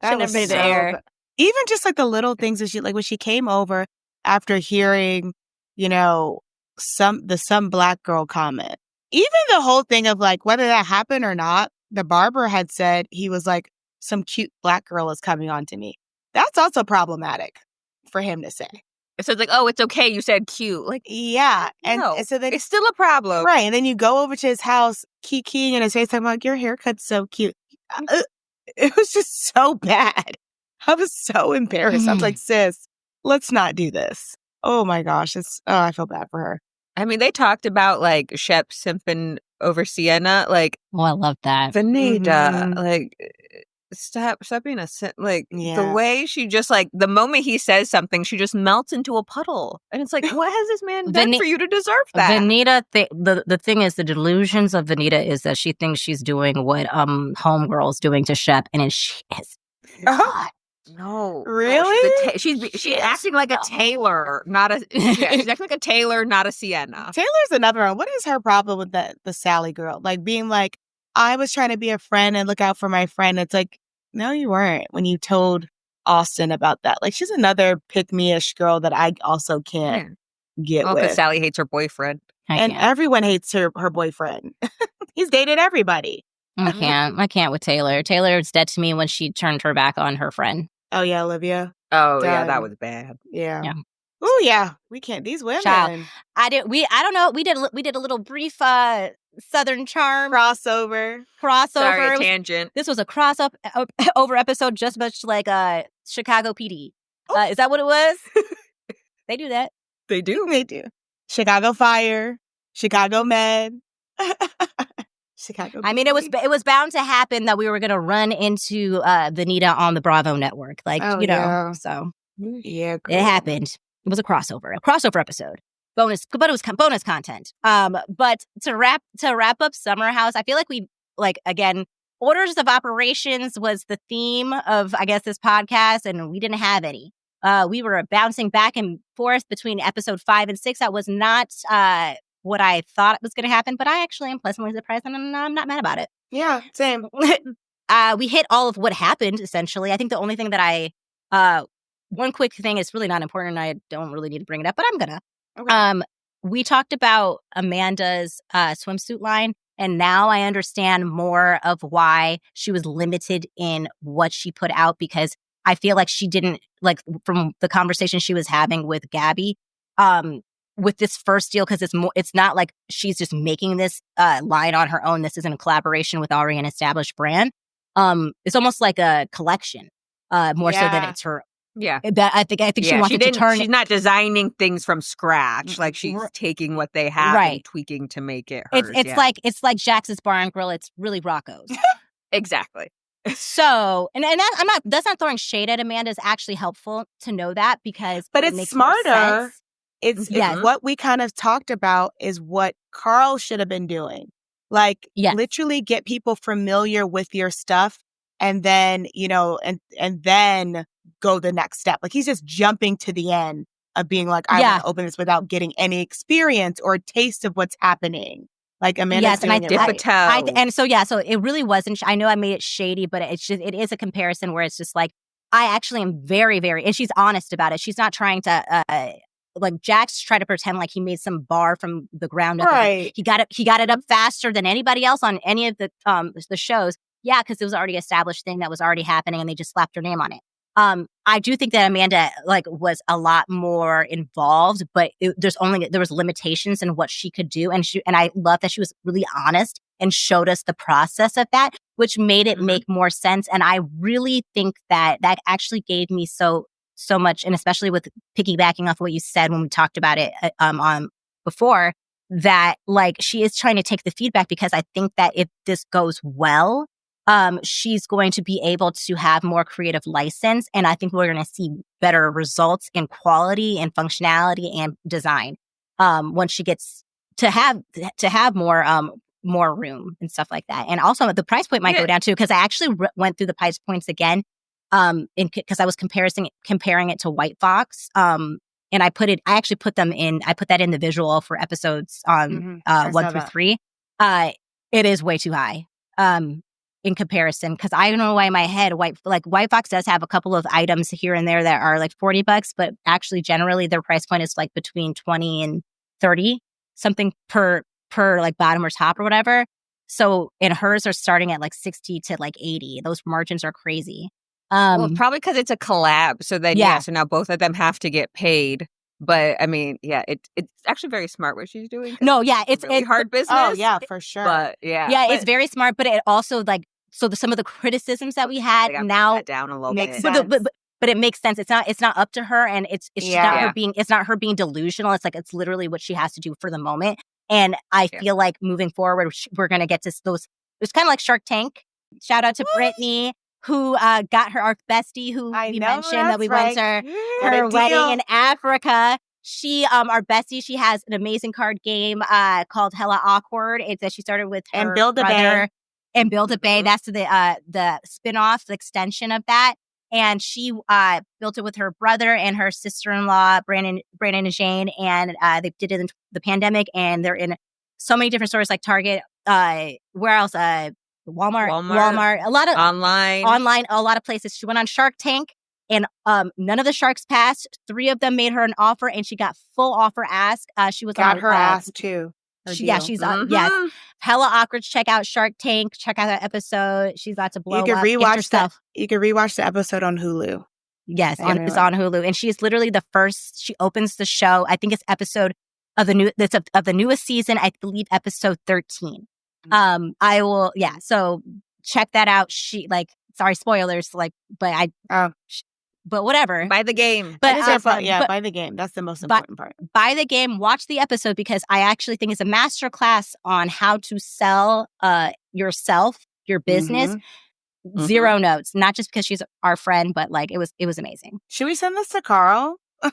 That Should was never made it to so air. bad. Even just like the little things that she, like when she came over after hearing, you know, some black girl comment. Even the whole thing of like whether that happened or not, the barber had said he was like, some cute black girl is coming on to me. That's also problematic for him to say. so it's like, oh, it's okay. You said cute. Like, Yeah. And no, so then it's still a problem. right. And then you go over to his house, kikiing in his face. I'm like, your haircut's so cute. It was just so bad. I was so embarrassed. I was like, sis, let's not do this. Oh my gosh. I feel bad for her. I mean, they talked about like Shep simping over Sienna. Like, Oh, I love that. Vanita, Mhm. like, stop being a like the Yeah. way she just like the moment he says something, she just melts into a puddle, and it's like, what has this man done for you to deserve that? Vanita, the thing is, the delusions of Vanita is that she thinks she's doing what Homegirl's doing to Shep, and she is not. No, Really? she's acting like a Taylor, not a she's acting like a Taylor, not a Sienna. Taylor's another one. What is her problem with the Sally girl? Like being like, I was trying to be a friend and look out for my friend. It's like, no, you weren't when you told Austin about that. Like, she's another pick-me-ish girl that I also can't get Well, because with. Sally hates her boyfriend. And everyone hates her boyfriend. He's dated everybody. I can't with Taylor. Taylor is dead to me when she turned her back on her friend. Oh, yeah, Olivia. Oh yeah, that Done. was bad. Yeah. Yeah. Oh, yeah. We can't. These women. Child. I don't know. We did a little brief Southern Charm Crossover. Sorry, It a was- tangent. This was a over episode, just much like Chicago PD. Is that what it was? They do that. They do. They do. Chicago Fire. Chicago Med. Chicago. I mean, it was bound to happen that we were going to run into Vanita on the Bravo network, like Oh, you know. yeah. So Yeah. it happened. It was a crossover episode. Bonus, but it was bonus content. But to wrap up Summer House, I feel like again, orders of operations was the theme of, I guess, this podcast, and we didn't have any. We were bouncing back and forth between episode 5 and 6. That was not what I thought was going to happen, but I actually am pleasantly surprised, and I'm not mad about it. Yeah. Same. we hit all of what happened, essentially. I think the only thing that one quick thing is really not important. I don't really need to bring it up, but I'm gonna. Okay. We talked about Amanda's swimsuit line, and now I understand more of why she was limited in what she put out, because I feel like she didn't, like, from the conversation she was having with Gabby, with this first deal, because it's not like she's just making this line on her own. This is in collaboration with already an established brand. It's almost like a collection, more so than it's her. Yeah. That I think she wanted to turn. She's not designing things from scratch. Like, she's taking what they have and tweaking to make it hers. It's like Jax's Bar and Grill. It's really Rocco's. Exactly. So, and that's not throwing shade at Amanda. Is actually helpful to know that, because But it it's makes more smarter. sense. It's what we kind of talked about is what Carl should have been doing. Like, literally get people familiar with your stuff, and then, and then go the next step. Like, he's just jumping to the end of being like, I want to open this without getting any experience or taste of what's happening. Like, Amanda's doing it right. So it really wasn't. I know I made it shady, but it is a comparison where it's just like, I actually am very, very, and she's honest about it. She's not trying to, like, Jax tried to pretend like he made some bar from the ground up. Right. He got it up faster than anybody else on any of the shows. Yeah, because it was already established thing that was already happening, and they just slapped her name on it. I do think that Amanda, like, was a lot more involved, but there was limitations in what she could do, and I love that she was really honest and showed us the process of that, which made it make more sense. And I really think that actually gave me so much, and especially with piggybacking off what you said when we talked about it on before, that, like, she is trying to take the feedback, because I think that if this goes well, she's going to be able to have more creative license, and I think we're going to see better results in quality and functionality and design once she gets to have more room and stuff like that. And also the price point might go down too, because I actually went through the price points again, because I was comparing it to White Fox. And I actually put that in the visual for episodes on 1 through 3. It is way too high. In comparison, because I don't know why in my head White Fox does have a couple of items here and there that are like $40, but actually generally their price point is like between 20 and 30 something per like bottom or top or whatever. So, and hers are starting at like 60 to like 80. Those margins are crazy. Well, probably because it's a collab. So then so now both of them have to get paid. But I mean, it's actually very smart what she's doing. No, it's really hard business. Oh yeah, for sure. But it's very smart. But it also, like, some of the criticisms that we had now down a little makes bit. sense. But it makes sense. It's not up to her, and it's not her being delusional. It's like, it's literally what she has to do for the moment. And I feel like moving forward, we're gonna get to those. It's kind of like Shark Tank. Shout out to Brittany, who got our bestie, who we mentioned that we went to her wedding in Africa. She, our bestie, she has an amazing card game called Hella Awkward. It's that she started with her and Build a brother. Bay. And Build a Bay. That's the spinoff, the extension of that. And she built it with her brother and her sister-in-law, Brandon and Jane. And they did it in the pandemic. And they're in so many different stores like Target. Where else? Walmart, a lot of online, a lot of places. She went on Shark Tank, and none of the sharks passed. 3 of them made her an offer, and she got full offer ask. She was got on her ass too. She's on. Yes, Hella Awkward. Check out Shark Tank. Check out that episode. She's about to blow up. You can rewatch the episode on Hulu. Yes, it's on Hulu, and she's literally the first. She opens the show. I think it's episode of the newest season. I believe episode 13. I will. Yeah. So check that out. Sorry, spoilers. But whatever. Buy the game. But buy the game. That's the most important part. Buy the game. Watch the episode, because I actually think it's a master class on how to sell yourself, your business. 0 notes. Not just because she's our friend, but like it was amazing. Should we send this to Carl? So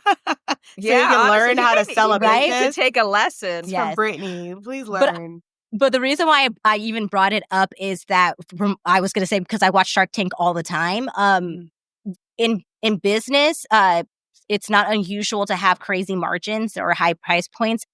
you can honestly, learn how to sell a business. To take a lesson from Brittany. Please learn. But the reason why I even brought it up is that I was going to say, because I watch Shark Tank all the time. In business, it's not unusual to have crazy margins or high price points,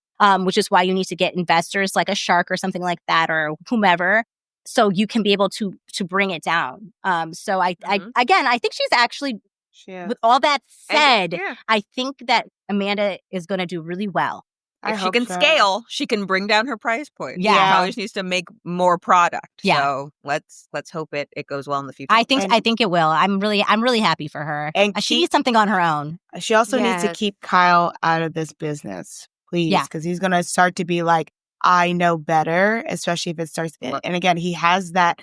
which is why you need to get investors like a Shark or something like that, or whomever, so you can be able to bring it down. So I think she's actually, with all that said, I think that Amanda is going to do really well. If she can scale, she can bring down her price point. Yeah. She probably just needs to make more product. Yeah. So let's hope it goes well in the future. I think it will. I'm really happy for her. And she needs something on her own. She also needs to Yes. keep Kyle out of this business, please, Yeah. because he's going to start to be like, I know better, especially if it starts. And again, he has that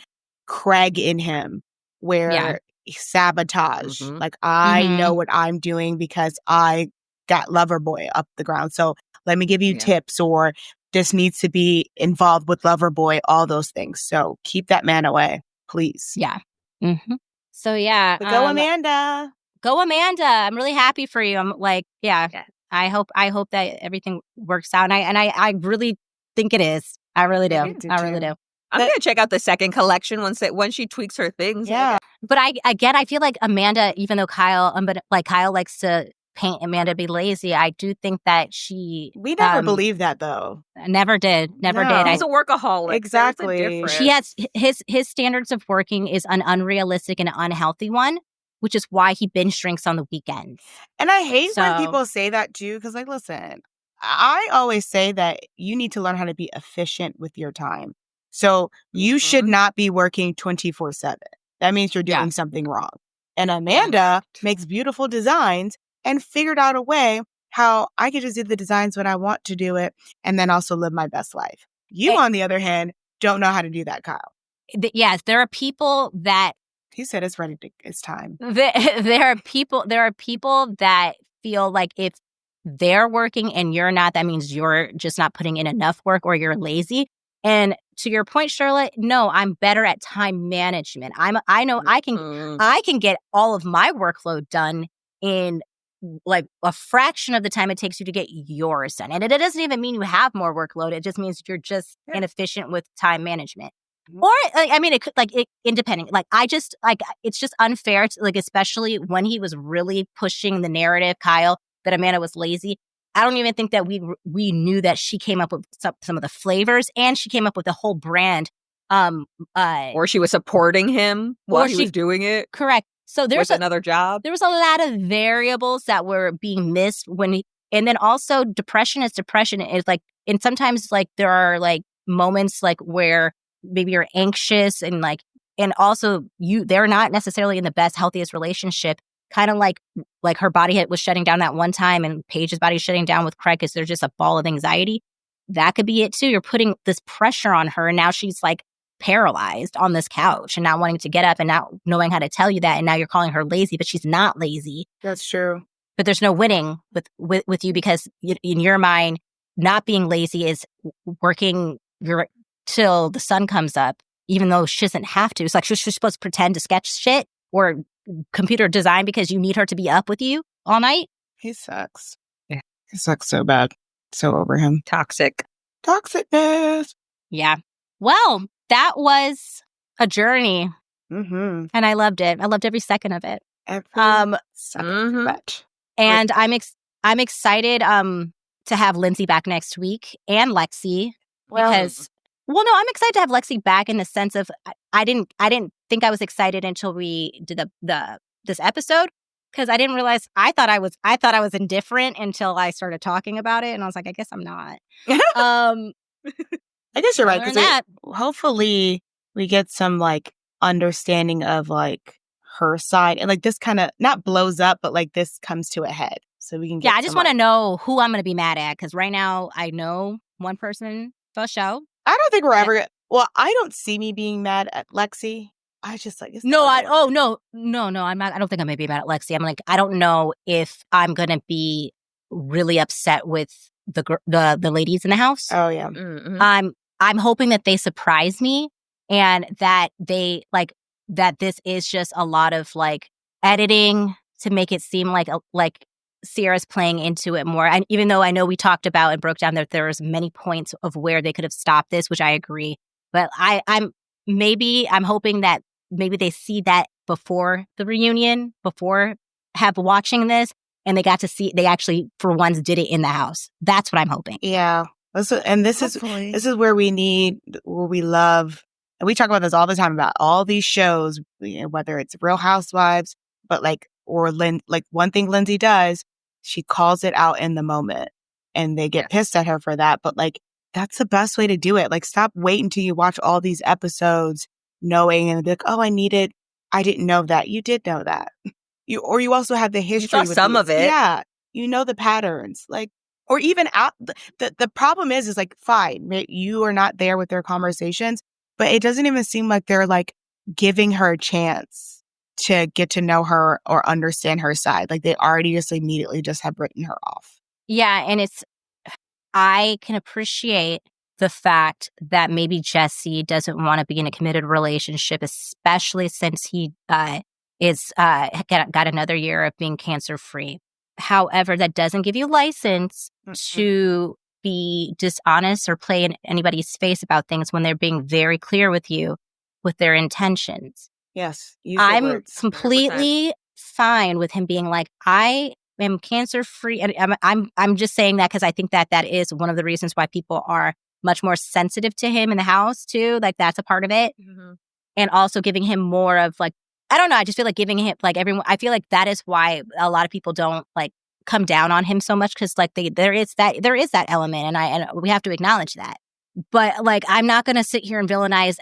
Craig in him where sabotage. Mhm. Like, I Mhm. know what I'm doing because I got Loverboy up the ground. So let me give you tips, or this needs to be involved with Loverboy, all those things. So keep that man away, please. Yeah. Mm-hmm. So yeah. But go Amanda. Go Amanda. I'm really happy for you. I'm like, I hope that everything works out. And I really think it is. I really do. I really do. I'm gonna check out the second collection once she tweaks her things. Yeah. But I feel like Amanda, even though Kyle likes to paint Amanda to be lazy, I do think that we never believed that though. Never did. No. He's a workaholic. Exactly. There's a difference. She has his standards of working is an unrealistic and unhealthy one, which is why he binge drinks on the weekends. And I hate when people say that too, because like, listen, I always say that you need to learn how to be efficient with your time. So you should not be working 24/7. That means you're doing something wrong. And Amanda makes beautiful designs and figured out a way how I can just do the designs when I want to do it and then also live my best life. You, on the other hand, don't know how to do that, Kyle. Yes, there are people that he said it's time. There are people that feel like if they're working and you're not, that means you're just not putting in enough work or you're lazy. And to your point, Shirley, no, I'm better at time management. I know I can get all of my workload done in like a fraction of the time it takes you to get yours done. And it doesn't even mean you have more workload. It just means you're just inefficient with time management. Or it could independent. It's just unfair to, especially when he was really pushing the narrative, Kyle, that Amanda was lazy. I don't even think that we knew that she came up with some of the flavors, and she came up with the whole brand. Or she was supporting him while he was doing it. Correct. So there's another job. There was a lot of variables that were being missed and then also depression is depression. It's and sometimes there are moments where maybe you're anxious and also they're not necessarily in the best, healthiest relationship. Kind of like her body was shutting down that one time and Paige's body shutting down with Craig because they're just a ball of anxiety. That could be it too. You're putting this pressure on her and now she's paralyzed on this couch and not wanting to get up and not knowing how to tell you that. And now you're calling her lazy, but she's not lazy. That's true. But there's no winning with you because in your mind, not being lazy is working till the sun comes up, even though she doesn't have to. It's she's supposed to pretend to sketch shit or computer design because you need her to be up with you all night. He sucks. Yeah. He sucks so bad. So over him. Toxic. Toxicness. Yeah. Well, that was a journey. Mm-hmm. And I loved it. I loved every second of it. Every second of it. And I'm excited to have Lindsay back next week and Lexi because I'm excited to have Lexi back in the sense of I didn't think I was excited until we did this episode because I didn't realize I thought I was indifferent until I started talking about it and I was like, I guess I'm not. I guess you're right because hopefully we get some understanding of her side and this kind of not blows up but this comes to a head so we can get I just want to know who I'm going to be mad at because right now I know one person for show. I don't think we're ever I don't see me being mad at Lexi. I just it's no I'm not. I don't think I'm going to be mad at Lexi. I'm I don't know if I'm going to be really upset with the ladies in the house. Oh yeah. Mm-hmm. I'm hoping that they surprise me and that they that this is just a lot of editing to make it seem like Sierra's playing into it more. And even though I know we talked about and broke down that there was many points of where they could have stopped this, which I agree. But I'm hoping that maybe they see that before the reunion, before watching this, and they got to see they actually for once did it in the house. That's what I'm hoping. Yeah. And this is where we love and we talk about this all the time about all these shows, whether it's Real Housewives, but or one thing Lindsay does, she calls it out in the moment and they get pissed at her for that. But that's the best way to do it. Stop waiting until you watch all these episodes knowing and be like, oh, I didn't know that. You did know that. You also have the history. You saw some of it. Yeah. You know the patterns. Or even out. The problem is fine. You are not there with their conversations, but it doesn't even seem like they're giving her a chance to get to know her or understand her side. They already just immediately just have written her off. Yeah. And I can appreciate the fact that maybe Jesse doesn't want to be in a committed relationship, especially since he got another year of being cancer-free. However, that doesn't give you license to be dishonest or play in anybody's face about things when they're being very clear with you with their intentions. Yes. I'm completely fine with him being like, I am cancer-free. And I'm just saying that because I think that is one of the reasons why people are much more sensitive to him in the house too. That's a part of it. Mm-hmm. And also giving him more of I don't know. I just feel like giving him everyone. I feel like that is why a lot of people don't come down on him so much because there is that element, and we have to acknowledge that. But I'm not going to sit here and villainize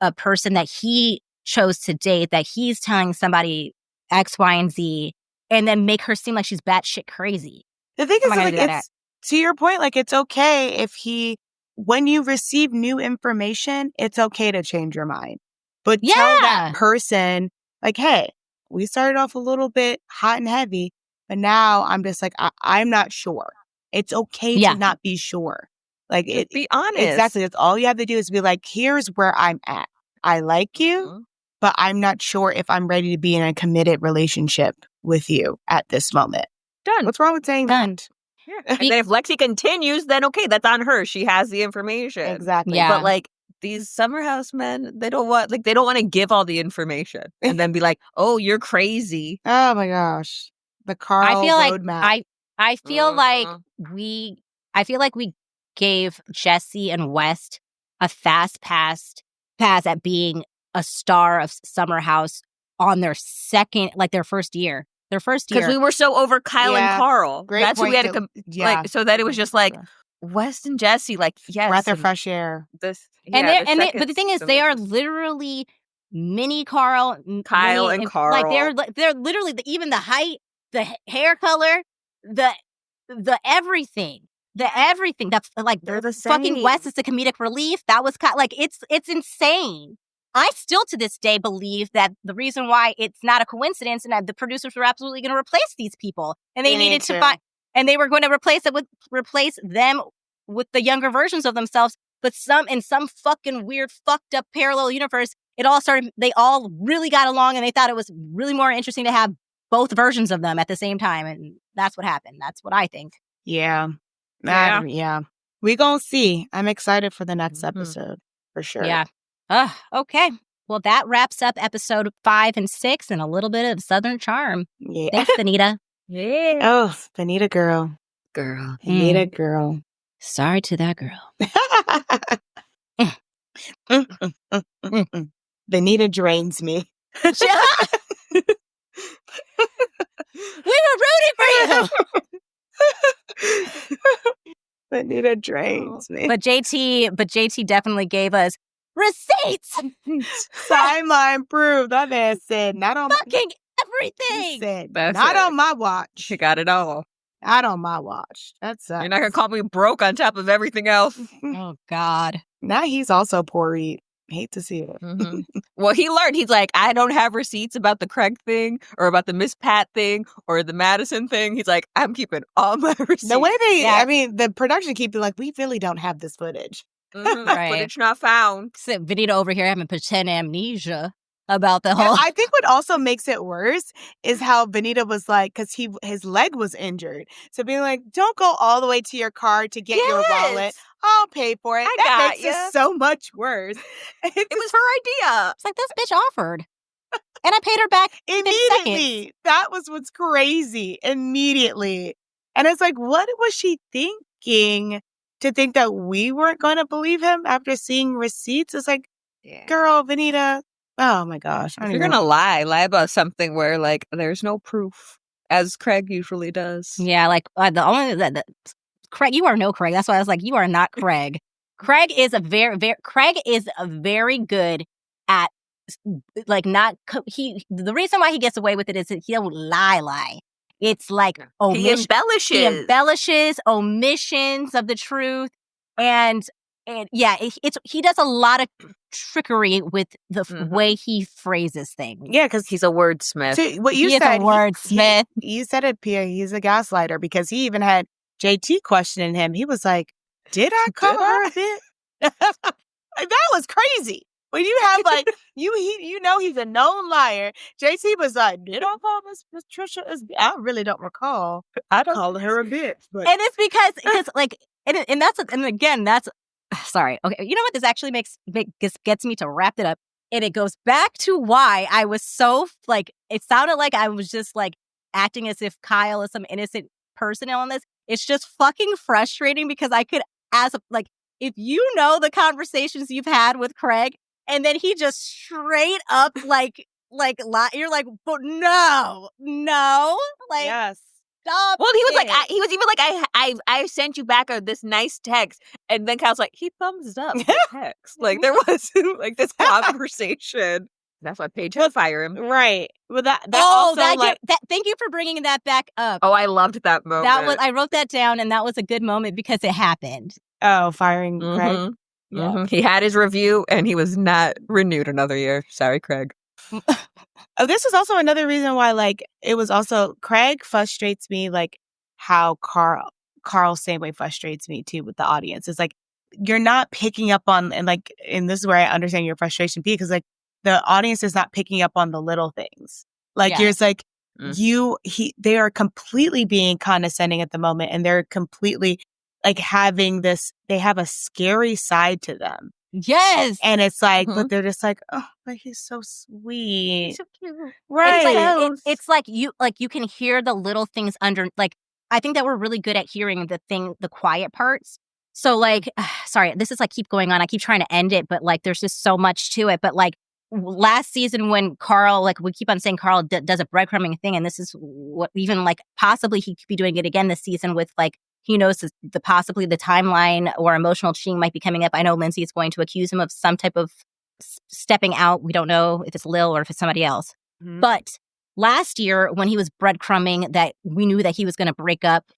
a person that he chose to date, that he's telling somebody X, Y, and Z, and then make her seem like she's batshit crazy. The thing is, it's to your point. It's okay if when you receive new information, it's okay to change your mind. But tell that person, hey, we started off a little bit hot and heavy, but now I'm just I'm not sure. It's okay to not be sure. Be honest. Exactly. That's all you have to do is be here's where I'm at. I like you, but I'm not sure if I'm ready to be in a committed relationship with you at this moment. Done. What's wrong with saying that? Yeah. And then if Lexi continues, then okay, that's on her. She has the information. Exactly. Yeah. But these summer house men, they don't want to give all the information and then be like, "Oh, you're crazy." Oh my gosh, the Carl roadmap. I feel like we gave Jesse and West a fast pass at being a star of Summer House on their first year. Because we were so over Kyle and Carl. That's who we had to so that it was just West and Jesse, yes, breath of fresh air. But the thing is, they are literally mini Kyle and Carl. They're literally even the height, the hair color, the everything. That's they're the same. Fucking West is the comedic relief. That was it's insane. I still to this day believe that the reason why it's not a coincidence and that the producers were absolutely going to replace these people, and they needed to find, and they were going to replace them with the younger versions of themselves. But in some fucking weird, fucked up parallel universe, they all really got along, and they thought it was really more interesting to have both versions of them at the same time, and that's what happened. That's what I think. Yeah. We gonna see. I'm excited for the next episode for sure. Yeah. Okay. Well, that wraps up episode 5 and 6 and a little bit of Southern charm. Yeah. Thanks, Benita. Yeah. Oh, Benita girl. Benita girl. Sorry to that girl. Benita drains me. We were rooting for you. Benita drains me. But JT definitely gave us receipts. Timeline proof. That man said not on fucking everything. Said, not on my watch. She got it all. Not on my watch. That's You're not gonna call me broke on top of everything else. Oh God. Now he's also poor eat. Hate to see it. Mm-hmm. Well, he learned. He's like, I don't have receipts about the Craig thing or about the Miss Pat thing or the Madison thing. He's like, I'm keeping all my receipts. The way the production keep it we really don't have this footage. Mm-hmm. Right. Footage not found. Benita over here having pretend amnesia about the whole. I think what also makes it worse is how Benita was because his leg was injured. So being like, don't go all the way to your car to get your wallet. I'll pay for it. That makes it so much worse. It was her idea. It's this bitch offered. And I paid her back immediately. That was what's crazy. Immediately. And it's what was she thinking to think that we weren't going to believe him after seeing receipts? It's girl, Vanita. Oh my gosh. I If don't you're even gonna lie about something where like there's no proof, as Craig usually does. Yeah, like the only Craig, you are no Craig. That's why I was like, you are not Craig. Craig is a very good at like not the reason why he gets away with it is that he don't lie. It's like He embellishes. He embellishes omissions of the truth, and yeah, he does a lot of trickery with the way he phrases things. Yeah, because He's a wordsmith. to what you He is a said, wordsmith. You said it, Pia. He's a gaslighter because he even had JT questioning him. He was like, "Did I call her a bitch?" Like, that was crazy. When you have like you know he's a known liar. JT was like, "Did I call Miss Trisha? I really don't recall. I don't calling her a bitch." But And it's because like and that's and again that's sorry. Okay, you know what this actually gets me to wrap it up, and it goes back to why I was so like it sounded like I was just like acting as if Kyle is some innocent person on this. It's just fucking frustrating because I could like if you know the conversations you've had with Craig, and then he just straight up like you're like, but no, like yes. stop. Well, he was like, it. he was even like, I sent you back this nice text, and then Kyle's like, he thumbs up the text. Like there was like this conversation. That's why Paige had to fire him. Right. Well, that also like thank you for bringing that back up. Oh, I loved that moment. I wrote that down, and that was a good moment because it happened. firing Craig. Yeah. He had his review, and he was not renewed another year. Sorry, Craig. Oh, this is also another reason why, like, it was also Craig frustrates me, like how Carl same way frustrates me too with the audience. It's like you're not picking up on, and this is where I understand your frustration, because like the audience is not picking up on the little things. Like you're just like they are completely being condescending at the moment, and they're completely like having this. They have a scary side to them. Yes. And it's like, but they're just like, oh, but he's so sweet. He's so cute. Right. It's like you can hear the little things under, like, I think that we're really good at hearing the quiet parts. So like, sorry, this is like keep going on. I keep trying to end it, but like, there's just so much to it. But like last season when Carl, like we keep on saying Carl does a breadcrumbing thing. And this is what even like possibly he could be doing it again this season with like, he knows possibly the timeline or emotional cheating might be coming up. I know Lindsay is going to accuse him of some type of stepping out. We don't know if it's Lil or if it's somebody else. Mm-hmm. But last year, when he was breadcrumbing that we knew that he was going to break up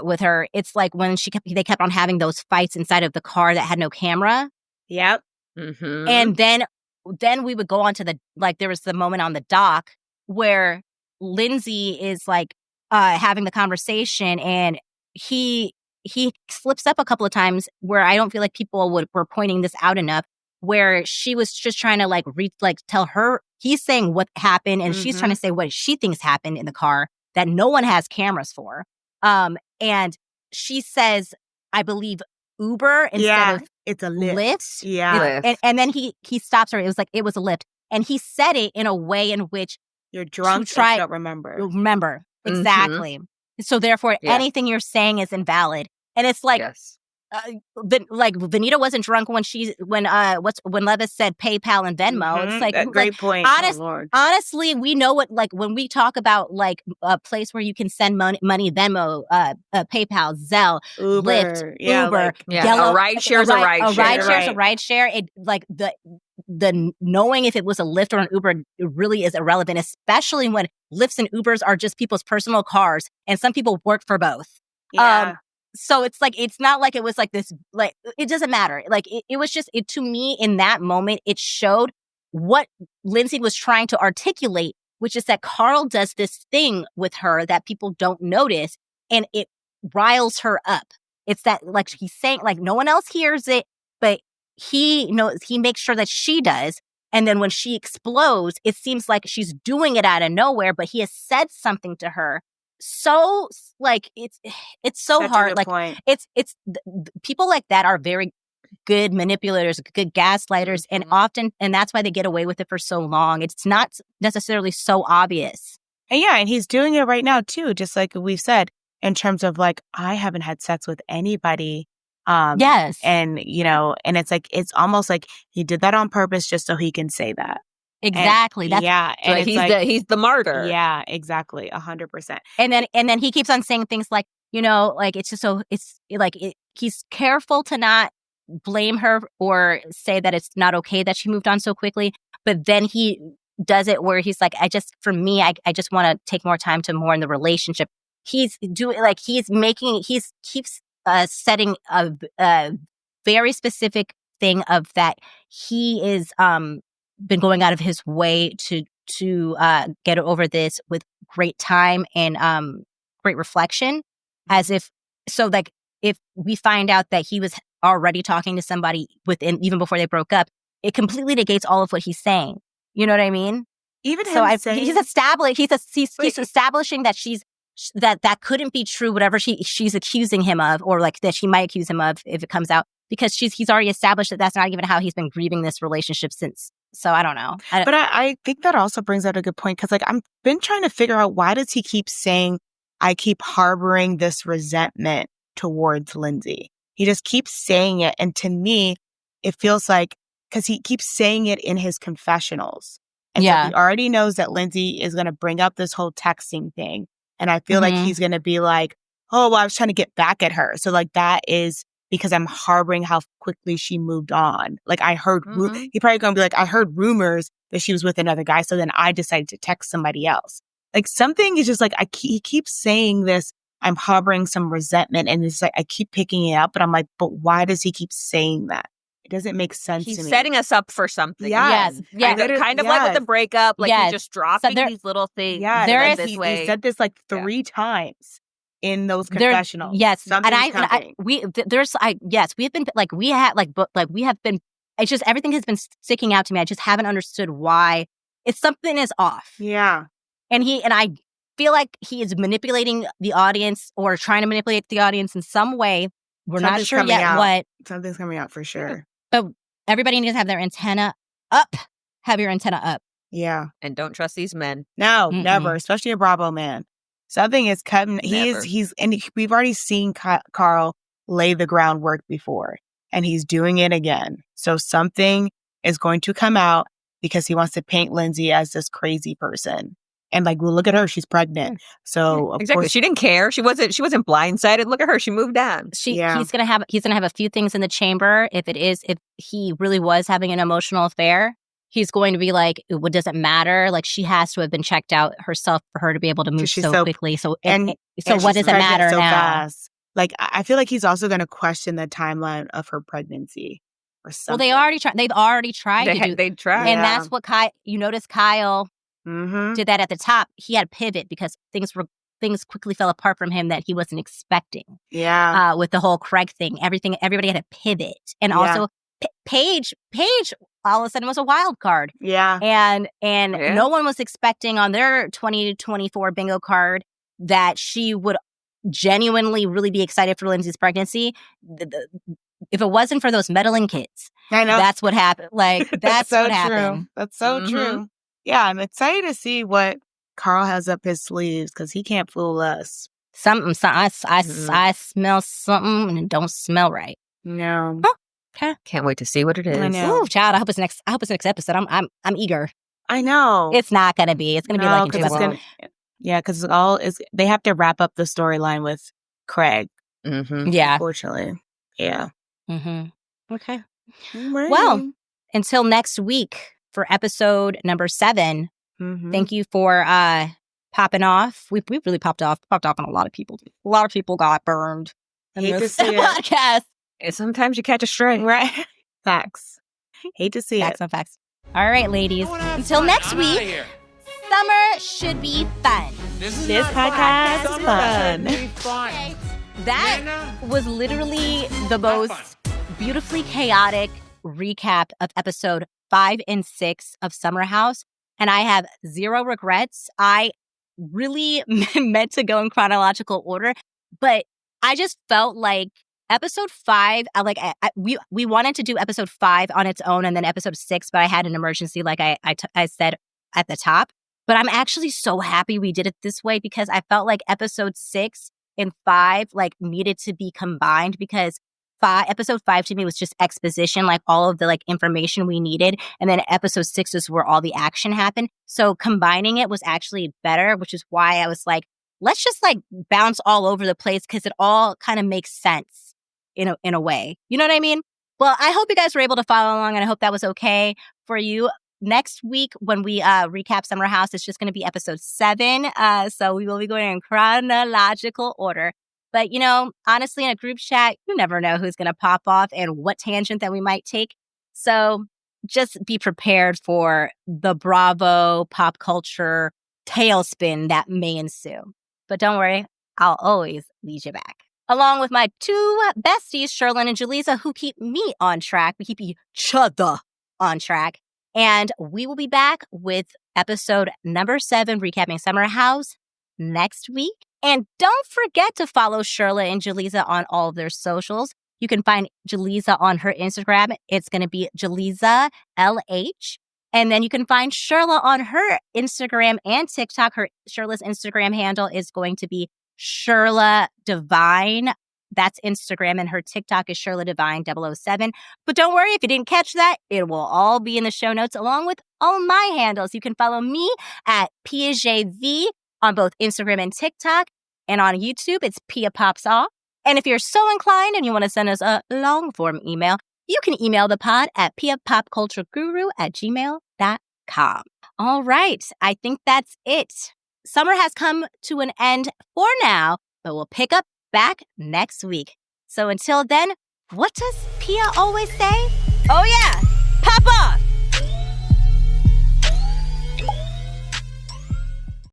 with her, it's like when they kept on having those fights inside of the car that had no camera. Yep. Mm-hmm. And then we would go on to there was the moment on the dock where Lindsay is like having the conversation, and he slips up a couple of times where I don't feel like people were pointing this out enough, where she was just trying to tell her, he's saying what happened, and she's trying to say what she thinks happened in the car that no one has cameras for. And she says, I believe Uber instead of it's a Lyft. Yeah. And then he stops her. It was like, it was a Lyft. And he said it in a way in which you're drunk and you don't remember. Remember. Exactly. So therefore, anything you're saying is invalid. And it's like, like Vanita wasn't drunk when Levis said PayPal and Venmo. It's like, great point. Honestly, we know what, like when we talk about like a place where you can send money, Venmo, PayPal, Zelle, Uber, Lyft, Yellow, a rideshare is a rideshare. A rideshare. It like the knowing if it was a Lyft or an Uber really is irrelevant, especially when Lyfts and Ubers are just people's personal cars, and some people work for both. Yeah. So it's like, it's not like it was like this, like, it doesn't matter. Like, it was just, to me, in that moment, it showed what Lindsay was trying to articulate, which is that Carl does this thing with her that people don't notice, and it riles her up. It's that, like, he's saying, like, no one else hears it, but he knows, he makes sure that she does. And then when she explodes, it seems like she's doing it out of nowhere, but he has said something to her. So like it's so such hard. Like point. it's people like that are very good manipulators, good gaslighters, and that's why they get away with it for so long. It's not necessarily so obvious. And he's doing it right now too, just like we've said, in terms of like, I haven't had sex with anybody Yes. And, and it's like, it's almost like he did that on purpose just so he can say that. Exactly. And, That's yeah. So And he's the martyr. Yeah, exactly. 100%. and then he keeps on saying things like, like it's just so it's like he's careful to not blame her or say that it's not okay that she moved on so quickly. But then he does it where he's like, I just want to take more time to mourn the relationship. He's doing like he keeps setting a very specific thing of that he is been going out of his way to get over this with great time and great reflection, as if if we find out that he was already talking to somebody within even before they broke up, it completely negates all of what he's saying. You know what I mean? Even So him saying, he's establishing that that couldn't be true, whatever she's accusing him of, or like that she might accuse him of if it comes out, because he's already established that that's not even how he's been grieving this relationship since. So I don't know. But I think that also brings out a good point, because like I've been trying to figure out, why does he keep saying, I keep harboring this resentment towards Lindsay? He just keeps saying it. And to me, it feels like, because he keeps saying it in his confessionals. And so he already knows that Lindsay is going to bring up this whole texting thing. And I feel like he's going to be like, oh, well, I was trying to get back at her. So like that is because I'm harboring how quickly she moved on. Like I heard, he probably going to be like, I heard rumors that she was with another guy. So then I decided to text somebody else. Like something is just like, he keeps saying this, I'm harboring some resentment. And it's like, I keep picking it up, but I'm like, but why does he keep saying that? It doesn't make sense to me. He's setting us up for something. Yes. Kind of like with the breakup, like he's just dropping these little things. Yeah, he said this like 3 times in those confessionals. Yes, something's coming. we have been we have been. It's just everything has been sticking out to me. I just haven't understood why. It's something is off. Yeah, and I feel like he is manipulating the audience or trying to manipulate the audience in some way. We're not sure yet what. Something's coming out for sure. But everybody needs to have their antenna up. Have your antenna up. Yeah. And don't trust these men. No, never. Especially a Bravo man. Something is cutting. We've already seen Carl lay the groundwork before, and he's doing it again. So something is going to come out because he wants to paint Lindsay as this crazy person. And like, well, look at her, she's pregnant. So of course, she didn't care. She wasn't blindsided. Look at her, she moved on. He's gonna have a few things in the chamber. If he really was having an emotional affair, he's going to be like, what does it matter? Like, she has to have been checked out herself for her to be able to move so quickly. So what does it matter now? Fast. Like, I feel like he's also going to question the timeline of her pregnancy or something. Well, they've already tried to do. They tried, and that's what you notice. Kyle did that at the top. He had a pivot because things quickly fell apart from him that he wasn't expecting. Yeah. With the whole Craig thing, everybody had a pivot, and also Paige all of a sudden was a wild card. Yeah. And no one was expecting on their 2024 bingo card that she would genuinely really be excited for Lindsay's pregnancy. If it wasn't for those meddling kids, I know that's what happened. Like that's so what true. happened. That's so true. Yeah, I'm excited to see what Carl has up his sleeves because he can't fool us. I smell something and it don't smell right. No. Huh? Okay. Can't wait to see what it is. I know. Ooh, child, I hope it's next episode. I'm eager. I know. It's not gonna be. It's gonna be like in 2 episodes. Yeah, because they have to wrap up the storyline with Craig. Yeah. Unfortunately. Yeah. Okay. Right. Well, until next week for episode number 7. Thank you for popping off. We really popped off on a lot of people. A lot of people got burned in this podcast. And sometimes you catch a stray. Right. Facts. Hate to see Facts on facts. All right, ladies. Until next week, summer should be fun. This podcast is fun. Okay. That was literally the most beautifully chaotic recap of episode 5 and 6 of Summer House. And I have zero regrets. I really meant to go in chronological order, but I just felt like episode 5, we wanted to do episode 5 on its own and then episode 6, but I had an emergency, like I said at the top. But I'm actually so happy we did it this way because I felt like episode 6 and 5 like needed to be combined because episode 5 to me was just exposition, like all of the like information we needed. And then episode 6 is where all the action happened. So combining it was actually better, which is why I was like, let's just like bounce all over the place because it all kind of makes sense in a way. You know what I mean? Well, I hope you guys were able to follow along, and I hope that was okay for you. Next week, when we recap Summer House, it's just going to be episode 7. So we will be going in chronological order. But, you know, honestly, in a group chat, you never know who's going to pop off and what tangent that we might take. So just be prepared for the Bravo pop culture tailspin that may ensue. But don't worry, I'll always lead you back. Along with my 2 besties, Shirla and Jaleeza, who keep me on track. We keep each other on track. And we will be back with episode number 7, recapping Summer House next week. And don't forget to follow Shirla and Jaleeza on all of their socials. You can find Jaleeza on her Instagram. It's going to be Jaleeza LH. And then you can find Shirla on her Instagram and TikTok. Shirla's Instagram handle is going to be Shirla Divine. That's Instagram, and her TikTok is Shirla Divine 007. But don't worry, if you didn't catch that, it will all be in the show notes along with all my handles. You can follow me at PiaJV on both Instagram and TikTok. And on YouTube, it's Pia Pops Off. And if you're so inclined and you want to send us a long-form email, you can email the pod at piapopcultureguru@gmail.com. All right, I think that's it. Summer has come to an end for now, but we'll pick up back next week. So until then, what does Pia always say? Oh yeah, pop off!